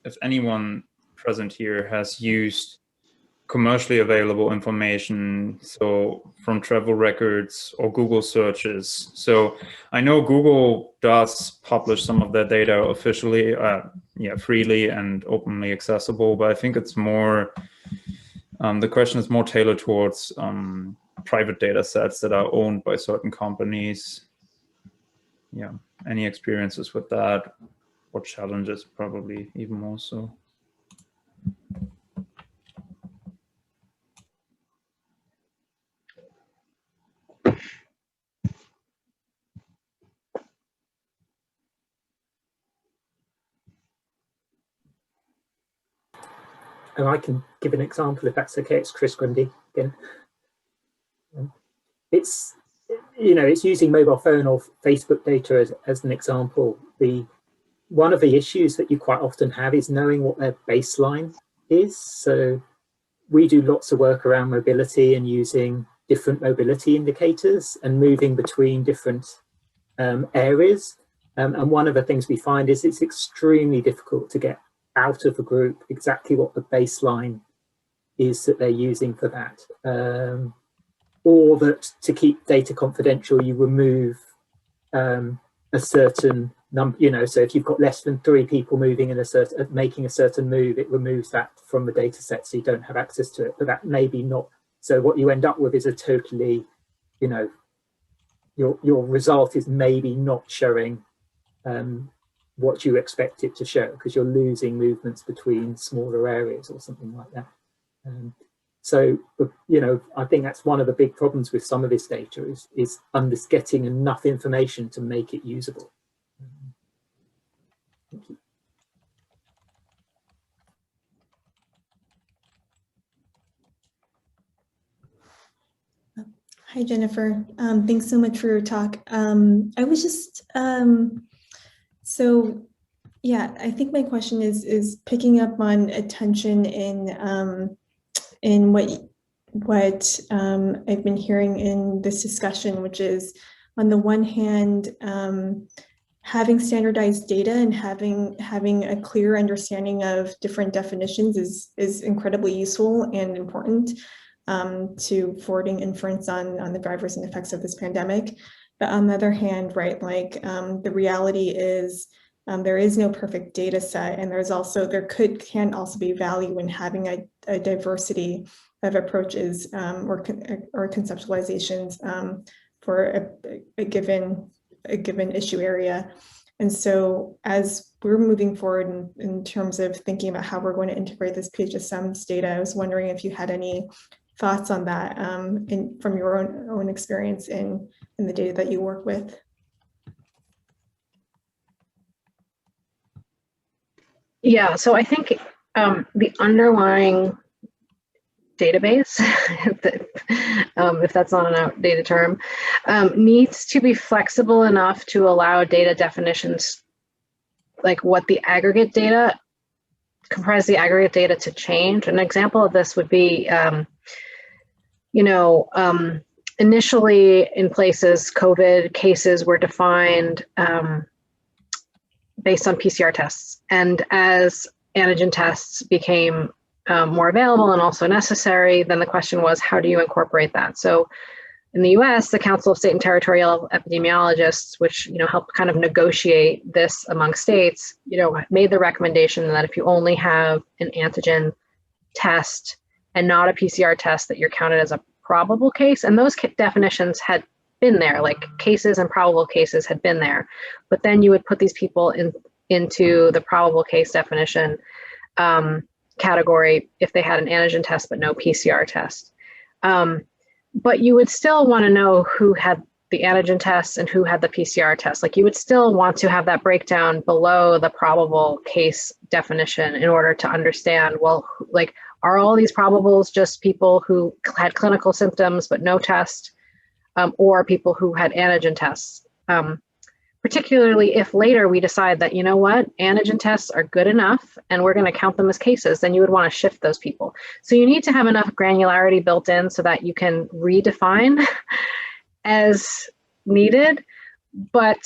if anyone present here has used commercially available information, so from travel records or Google searches. So I know Google does publish some of their data officially, freely and openly accessible, but I think it's more, the question is more tailored towards private data sets that are owned by certain companies. Yeah, any experiences with that, or challenges probably even more so? And I can give an example if that's okay. It's Chris Grundy again. It's, it's using mobile phone or Facebook data as an example. One of the issues that you quite often have is knowing what their baseline is. So we do lots of work around mobility and using different mobility indicators and moving between different areas. And one of the things we find is it's extremely difficult to get out of a group exactly what the baseline is that they're using for that, or that to keep data confidential you remove a certain number, so if you've got less than 3 people moving in making a certain move, it removes that from the data set so you don't have access to it. But that may be not, so what you end up with is a totally, your result is maybe not showing what you expect it to show, because you're losing movements between smaller areas or something like that. So, I think that's one of the big problems with some of this data is getting enough information to make it usable. Thank you. Hi, Jennifer. Thanks so much for your talk. I was just, so yeah, I think my question is picking up on attention in what I've been hearing in this discussion, which is on the one hand, having standardized data and having a clear understanding of different definitions is incredibly useful and important to forwarding inference on the drivers and effects of this pandemic. But on the other hand, right, the reality is there is no perfect data set, and there can also be value in having a diversity of approaches or conceptualizations for a given issue area. And so as we're moving forward in terms of thinking about how we're going to integrate this PHSMs data, I was wondering if you had any thoughts on that from your own experience in the data that you work with. Yeah, so I think the underlying database, if that's not an outdated term, needs to be flexible enough to allow data definitions, like what the aggregate data, comprise the aggregate data to change. An example of this would be, initially in places, COVID cases were defined based on PCR tests. And as antigen tests became more available and also necessary, then the question was, how do you incorporate that? So in the US, the Council of State and Territorial Epidemiologists, which helped kind of negotiate this among states, made the recommendation that if you only have an antigen test and not a PCR test, that you're counted as a probable case. And those definitions had been there, like cases and probable cases had been there. But then you would put these people into the probable case definition category if they had an antigen test but no PCR test. But you would still want to know who had the antigen tests and who had the PCR test. Like you would still want to have that breakdown below the probable case definition in order to understand, well, like, are all these probables just people who had clinical symptoms but no test, or people who had antigen tests? Particularly if later we decide that, antigen tests are good enough and we're going to count them as cases, then you would want to shift those people. So you need to have enough granularity built in so that you can redefine as needed, but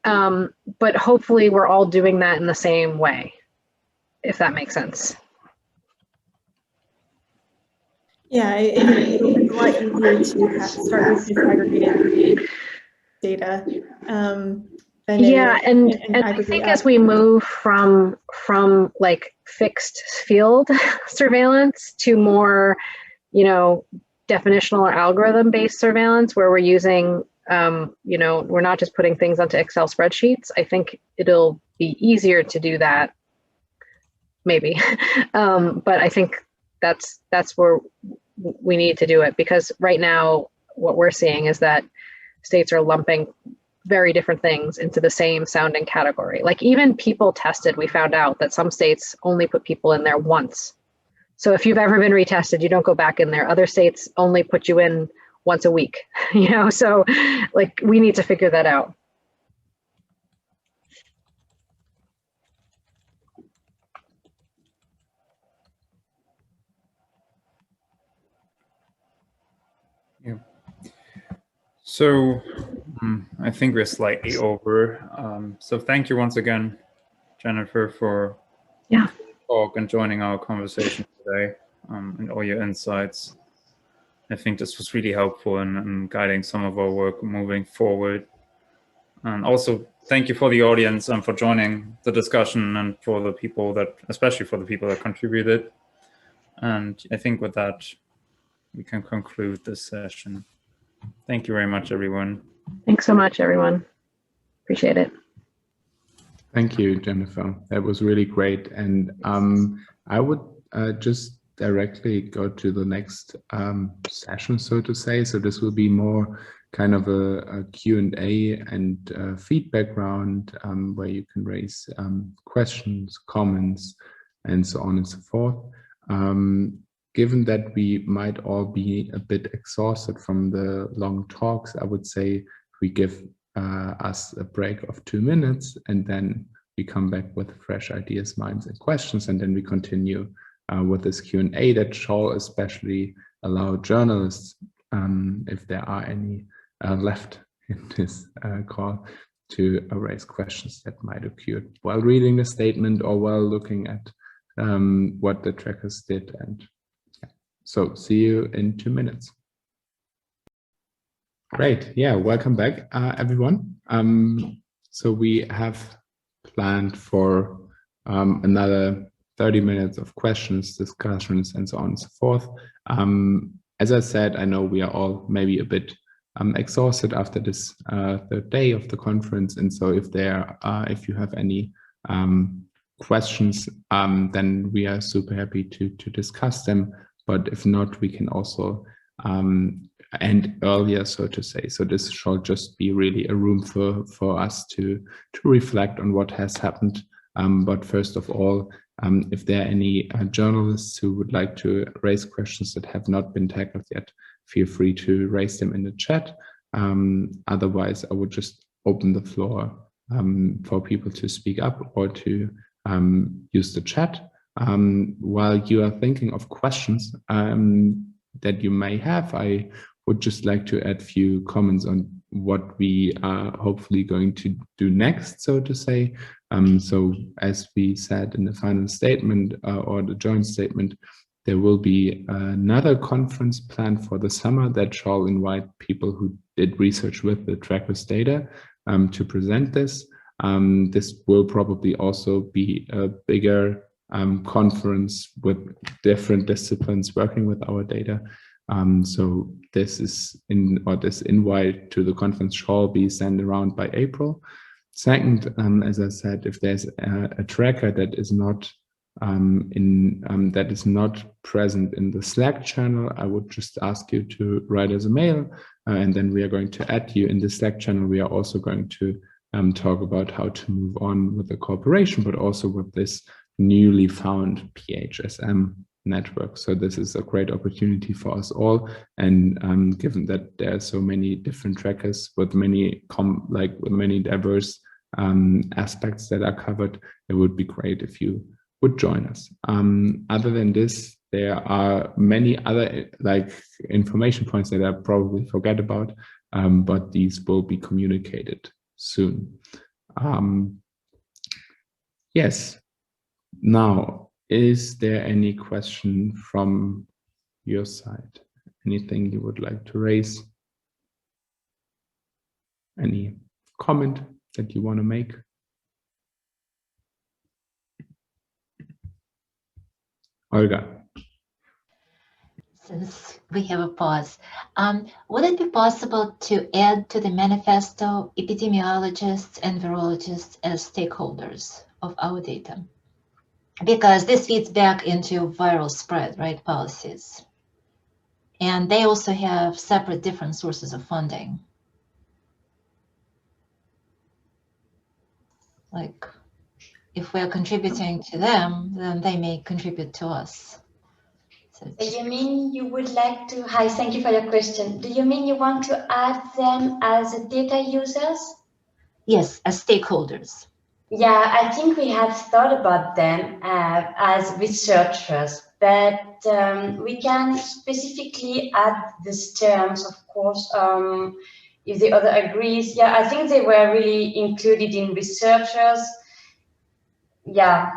hopefully we're all doing that in the same way, if that makes sense. Yeah, it'll be a lot easier to start with disaggregated data. And I think as we move from like fixed field surveillance to more, definitional or algorithm-based surveillance, where we're using, we're not just putting things onto Excel spreadsheets, I think it'll be easier to do that, maybe. But I think that's where we need to do it, because right now what we're seeing is that states are lumping very different things into the same sounding category. Like even people tested, we found out that some states only put people in there once. So if you've ever been retested, you don't go back in there. Other states only put you in once a week, so like we need to figure that out. Yeah. So I think we're slightly over. So thank you once again, Jennifer, for talk and joining our conversation today, and all your insights. I think this was really helpful in guiding some of our work moving forward. And also thank you for the audience and for joining the discussion, and for the people that, especially for the people that contributed. And I think with that, we can conclude this session. Thank you very much, everyone. Thanks so much, everyone. Appreciate it. Thank you, Jennifer. That was really great. And I would just directly go to the next session, so to say. So this will be more kind of a Q&A and feedback round, where you can raise questions, comments, and so on and so forth. Given that we might all be a bit exhausted from the long talks, I would say we give us a break of 2 minutes, and then we come back with fresh ideas, minds, and questions, and then we continue with this Q&A that shall especially allow journalists, if there are any left in this call, to raise questions that might occur while reading the statement or while looking at what the trackers did. And so see you in 2 minutes. Great. Yeah, welcome back, everyone. So we have planned for another 30 minutes of questions, discussions, and so on and so forth. As I said, I know we are all maybe a bit exhausted after this third day of the conference. And so if you have any questions, then we are super happy to discuss them. But if not, we can also end earlier, so to say. So this shall just be really a room for us to reflect on what has happened. But first of all, If there are any journalists who would like to raise questions that have not been tackled yet, feel free to raise them in the chat. Otherwise, I would just open the floor for people to speak up or to use the chat. While you are thinking of questions that you may have, I would just like to add a few comments on what we are hopefully going to do next, so to say. So as we said in the final statement or the joint statement, there will be another conference planned for the summer that shall invite people who did research with the trackers data to present this. This will probably also be a bigger conference with different disciplines working with our data. So this is this invite to the conference shall be sent around by April. Second, as I said, if there's a tracker that is not present in the Slack channel, I would just ask you to write us a mail, and then we are going to add you in the Slack channel. We are also going to talk about how to move on with the cooperation, but also with this newly found PHSM network. So this is a great opportunity for us all. And given that there are so many different trackers with many diverse aspects that are covered, it would be great if you would join us. Other than this, there are many other information points that I probably forget about, but these will be communicated soon. Yes. Now, is there any question from your side? Anything you would like to raise? Any comment that you want to make? Olga. Since we have a pause, would it be possible to add to the manifesto epidemiologists and virologists as stakeholders of our data? Because this feeds back into viral spread, right, policies. And they also have separate different sources of funding. Like, if we're contributing to them, then they may contribute to us. So you mean you would like to, hi, thank you for your question. Do you mean you want to add them as data users? Yes, as stakeholders. Yeah, I think we have thought about them as researchers, but we can specifically add these terms, of course, if the other agrees. Yeah, I think they were really included in researchers. Yeah,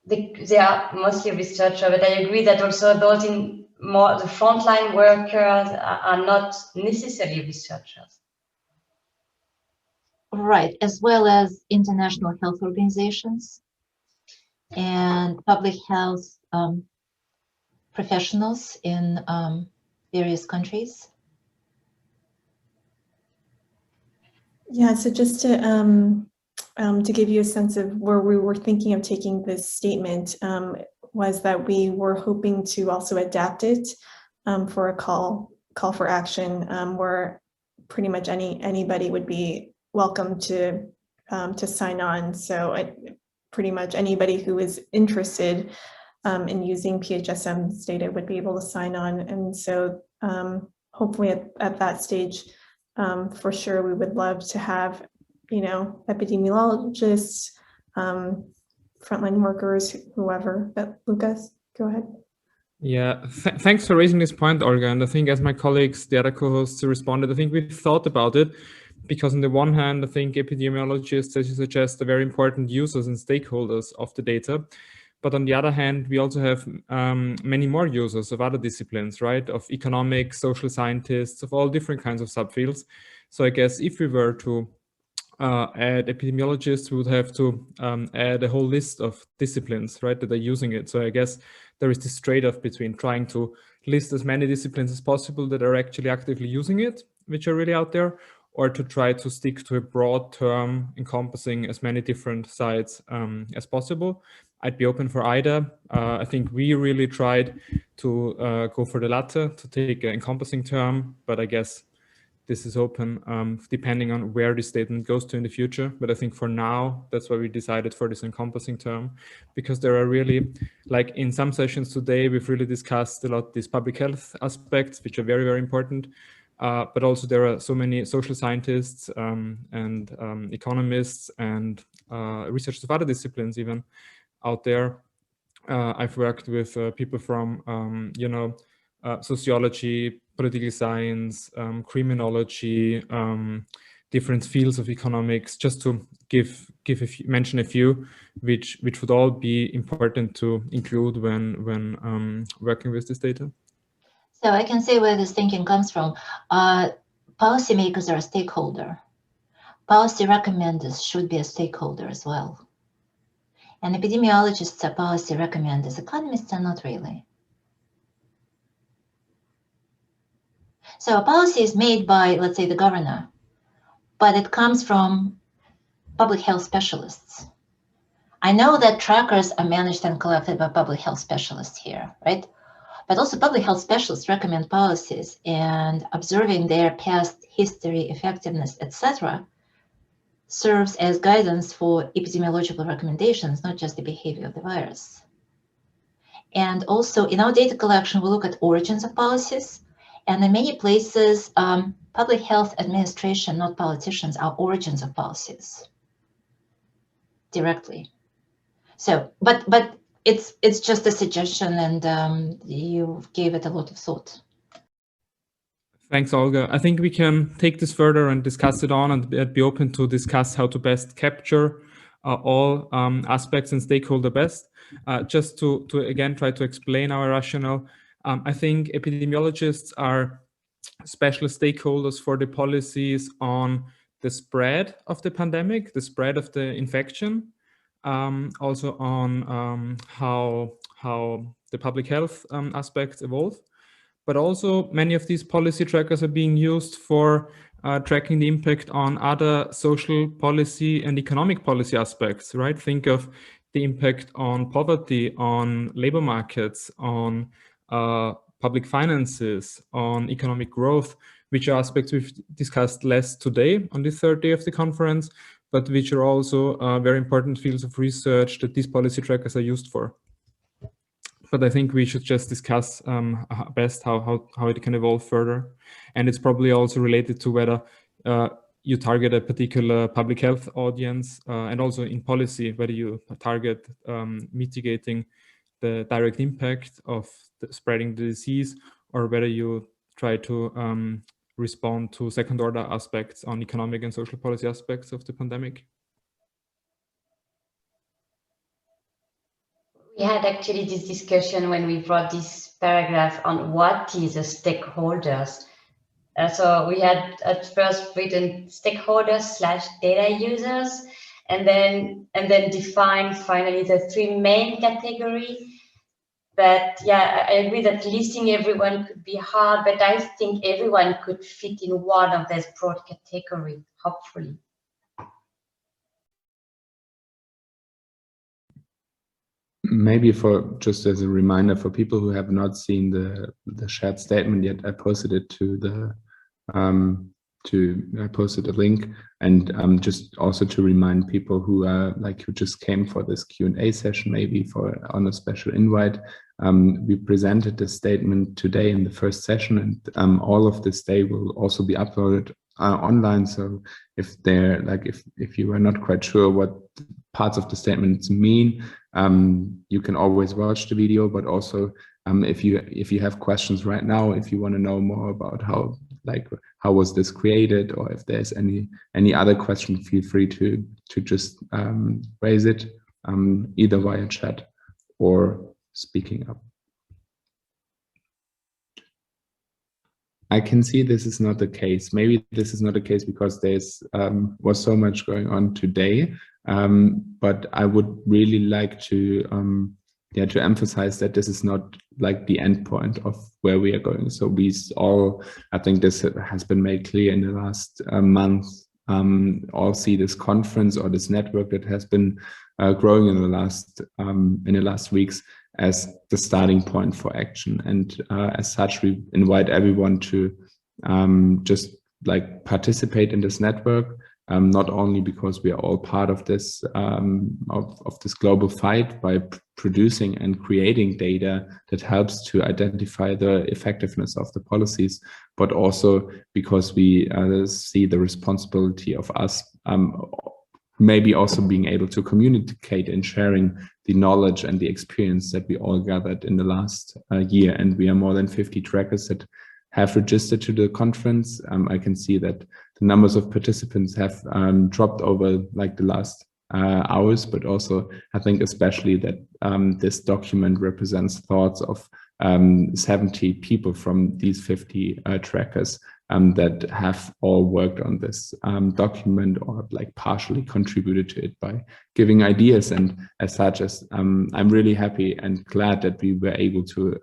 they are mostly researchers, but I agree that also those in more the frontline workers are not necessarily researchers. Right, as well as international health organizations and public health professionals in various countries. Yeah, so just to give you a sense of where we were thinking of taking this statement, was that we were hoping to also adapt it for a call for action, where pretty much anybody would be welcome to sign on. So pretty much anybody who is interested in using PHSMs data would be able to sign on. And so hopefully at that stage, for sure, we would love to have, epidemiologists, frontline workers, whoever. But Lucas, go ahead. Yeah, thanks for raising this point, Olga. And I think as my colleagues, the other co-hosts responded, I think we've thought about it because on the one hand, I think epidemiologists, as you suggest, are very important users and stakeholders of the data. But on the other hand, we also have many more users of other disciplines, right? Of economics, social scientists, of all different kinds of subfields. So I guess if we were to add epidemiologists, we would have to add a whole list of disciplines, right, that are using it. So I guess there is this trade-off between trying to list as many disciplines as possible that are actually actively using it, which are really out there, or to try to stick to a broad term encompassing as many different sides as possible. I'd be open for either. I think we really tried to go for the latter, to take an encompassing term, but I guess this is open depending on where the statement goes to in the future. But I think for now, that's why we decided for this encompassing term, because there are really, like in some sessions today, we've really discussed a lot these public health aspects, which are very, very important. But also there are so many social scientists and economists and researchers of other disciplines even out there. I've worked with people from, sociology, political science, criminology, different fields of economics, just to mention a few, which would all be important to include when working with this data. So I can say where this thinking comes from. Policymakers are a stakeholder. Policy recommenders should be a stakeholder as well. And epidemiologists are policy recommenders. Economists are not really. So a policy is made by, let's say, the governor, but it comes from public health specialists. I know that trackers are managed and collected by public health specialists here, right? But also public health specialists recommend policies, and observing their past history, effectiveness, etc., serves as guidance for epidemiological recommendations, not just the behavior of the virus. And also in our data collection, we look at origins of policies. And in many places, public health administration, not politicians, are origins of policies directly. So, but it's just a suggestion, and you gave it a lot of thought. Thanks, Olga. I think we can take this further and discuss it on, and be open to discuss how to best capture all aspects and stakeholder best. Just to again try to explain our rationale. I think epidemiologists are special stakeholders for the policies on the spread of the pandemic, the spread of the infection, also on how the public health aspects evolve. But also many of these policy trackers are being used for tracking the impact on other social policy and economic policy aspects, right? Think of the impact on poverty, on labor markets, on public finances, on economic growth, which are aspects we've discussed less today on the third day of the conference, but which are also very important fields of research that these policy trackers are used for. But I think we should just discuss best how it can evolve further. And it's probably also related to whether you target a particular public health audience, and also in policy, whether you target mitigating the direct impact of spreading the disease, or whether you try to respond to second order aspects on economic and social policy aspects of the pandemic. We had actually this discussion when we brought this paragraph on what is a stakeholders. So we had at first written stakeholders / data users, and then define finally the three main categories. But yeah, I agree that listing everyone could be hard, but I think everyone could fit in one of those broad categories, hopefully. Maybe for just as a reminder for people who have not seen the shared statement yet, I posted it to the I posted a link, and just also to remind people who are who just came for this Q&A session, maybe on a special invite. We presented the statement today in the first session, and all of this day will also be uploaded online. So if they're if you are not quite sure what parts of the statements mean, you can always watch the video. But also if you have questions right now, if you want to know more about how was this created, or if there's any other question, feel free to just raise it either via chat or speaking up. I can see this is not the case. Maybe this is not the case because there's was so much going on today. But I would really like to emphasize that this is not the end point of where we are going. So we all, I think this has been made clear in the last month, all see this conference or this network that has been growing in the last weeks as the starting point for action. And as such, we invite everyone to just like participate in this network, not only because we are all part of this of this global fight by producing and creating data that helps to identify the effectiveness of the policies, but also because we see the responsibility of us maybe also being able to communicate and sharing the knowledge and the experience that we all gathered in the last year. And we are more than 50 trackers that have registered to the conference. I can see that the numbers of participants have dropped over like the last hours, but also I think especially that this document represents thoughts of 70 people from these 50 trackers that have all worked on this document or like partially contributed to it by giving ideas. And as such, I'm really happy and glad that we were able to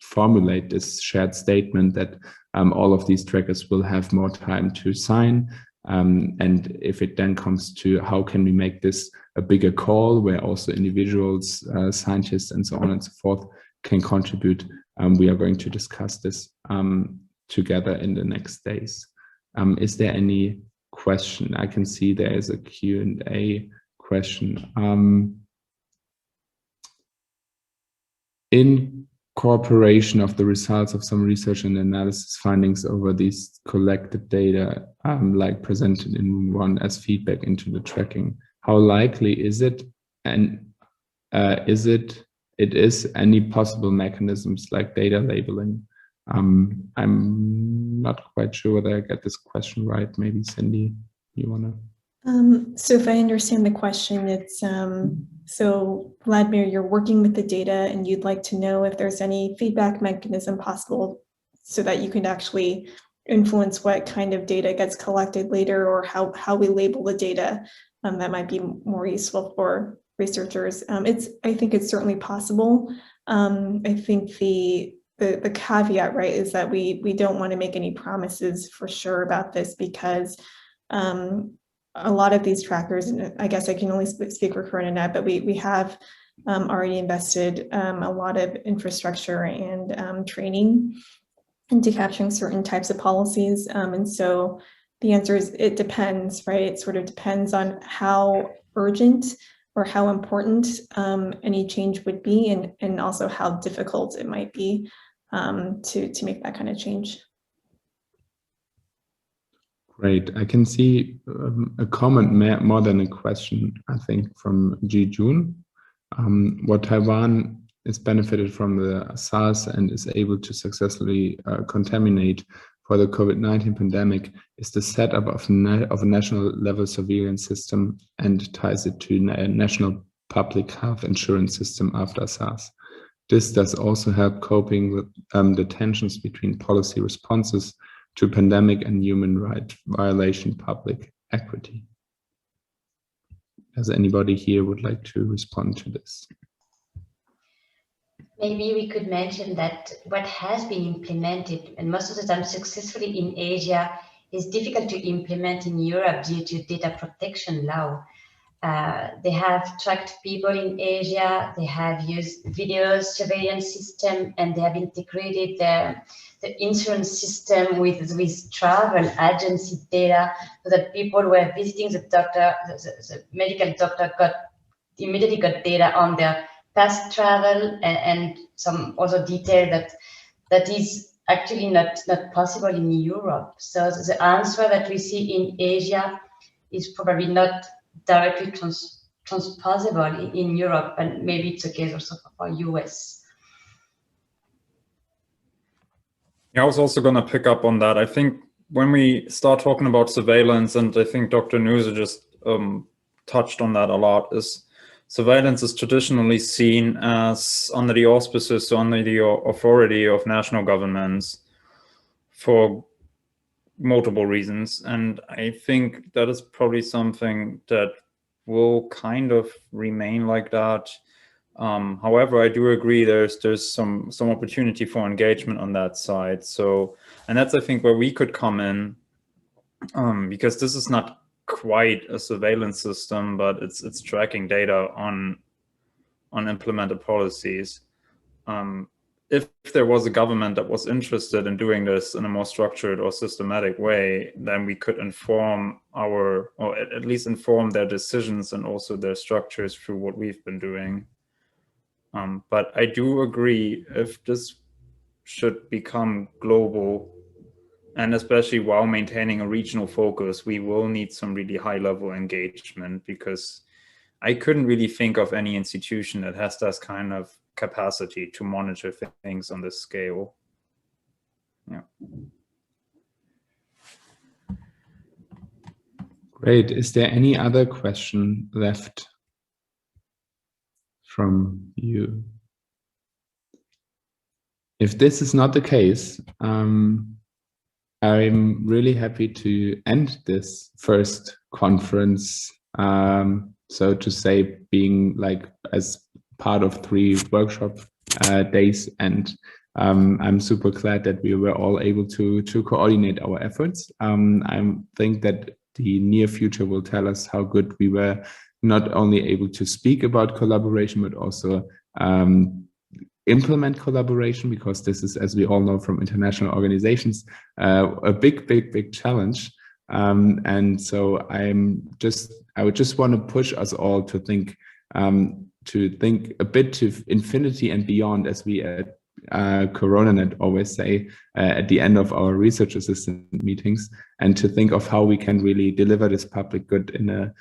formulate this shared statement that all of these trackers will have more time to sign. And if it then comes to how can we make this a bigger call where also individuals, scientists and so on and so forth can contribute, we are going to discuss this together in the next days. Is there any question? I can see there is a Q&A question. In incorporation of the results of some research and analysis findings over these collected data, like presented in room 1 as feedback into the tracking, how likely is it, and it is any possible mechanisms like data labeling? I'm not quite sure whether I get this question right. Maybe Cindy, you wanna? So if I understand the question, it's so Vladimir, you're working with the data and you'd like to know if there's any feedback mechanism possible so that you can actually influence what kind of data gets collected later, or how we label the data that might be more useful for researchers. I think it's certainly possible. I think the caveat, right, is that we don't want to make any promises for sure about this, because a lot of these trackers, and I guess I can only speak for CoronaNet, but we have already invested a lot of infrastructure and training into capturing certain types of policies. And so the answer is it depends, right? It sort of depends on how urgent or how important any change would be, and also how difficult it might be to make that kind of change. Great. I can see a comment more than a question, I think, from Ji Jun. What Taiwan is benefited from the SARS and is able to successfully contaminate for the COVID-19 pandemic is the setup of a national level surveillance system, and ties it to a national public health insurance system after SARS. This does also help coping with the tensions between policy responses to pandemic and human rights violation, public equity. Does anybody here would like to respond to this? Maybe we could mention that what has been implemented, and most of the time successfully in Asia, is difficult to implement in Europe due to data protection law. They have tracked people in Asia, they have used video surveillance system, and they have integrated the insurance system with travel agency data, so that people who were visiting the doctor, the medical doctor immediately got data on their past travel and some other detail that is actually not possible in Europe. So the answer that we see in Asia is probably not directly transposable in Europe, and maybe it's the case also for US. Yeah, I was also going to pick up on that. I think when we start talking about surveillance, and I think Dr. Nuzzo just touched on that a lot, is surveillance is traditionally seen as under the auspices, so under the authority of national governments for multiple reasons. And I think that is probably something that will kind of remain like that. However, I do agree there's some opportunity for engagement on that side. So, and that's, I think, where we could come in, because this is not quite a surveillance system, but it's tracking data on implemented policies. if there was a government that was interested in doing this in a more structured or systematic way, then we could inform or at least inform their decisions and also their structures through what we've been doing. But I do agree, if this should become global, and especially while maintaining a regional focus, we will need some really high-level engagement, because I couldn't really think of any institution that has this kind of capacity to monitor things on this scale. Yeah. Great. Is there any other question left from you? If this is not the case, I'm really happy to end this first conference, so to say, being like as part of 3 workshop days, and I'm super glad that we were all able to coordinate our efforts. I think that the near future will tell us how good we were not only able to speak about collaboration, but also implement collaboration, because this is, as we all know from international organizations, a big challenge. And so I would just want to push us all to think a bit to infinity and beyond, as we at CoronaNet always say at the end of our research assistant meetings, and to think of how we can really deliver this public good in a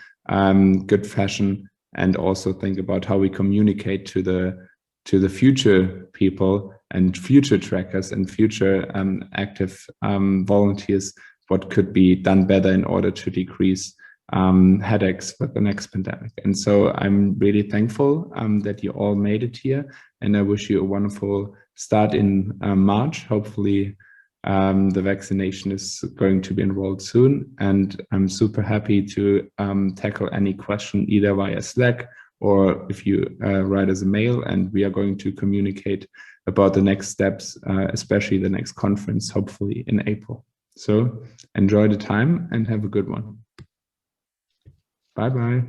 good fashion, and also think about how we communicate to the future people and future trackers and future active volunteers what could be done better in order to decrease headaches with the next pandemic. And so I'm really thankful that you all made it here, and I wish you a wonderful start in March. Hopefully the vaccination is going to be enrolled soon, and I'm super happy to tackle any question either via Slack or if you write us a mail, and we are going to communicate about the next steps, especially the next conference, hopefully in April. So enjoy the time and have a good one. Bye-bye.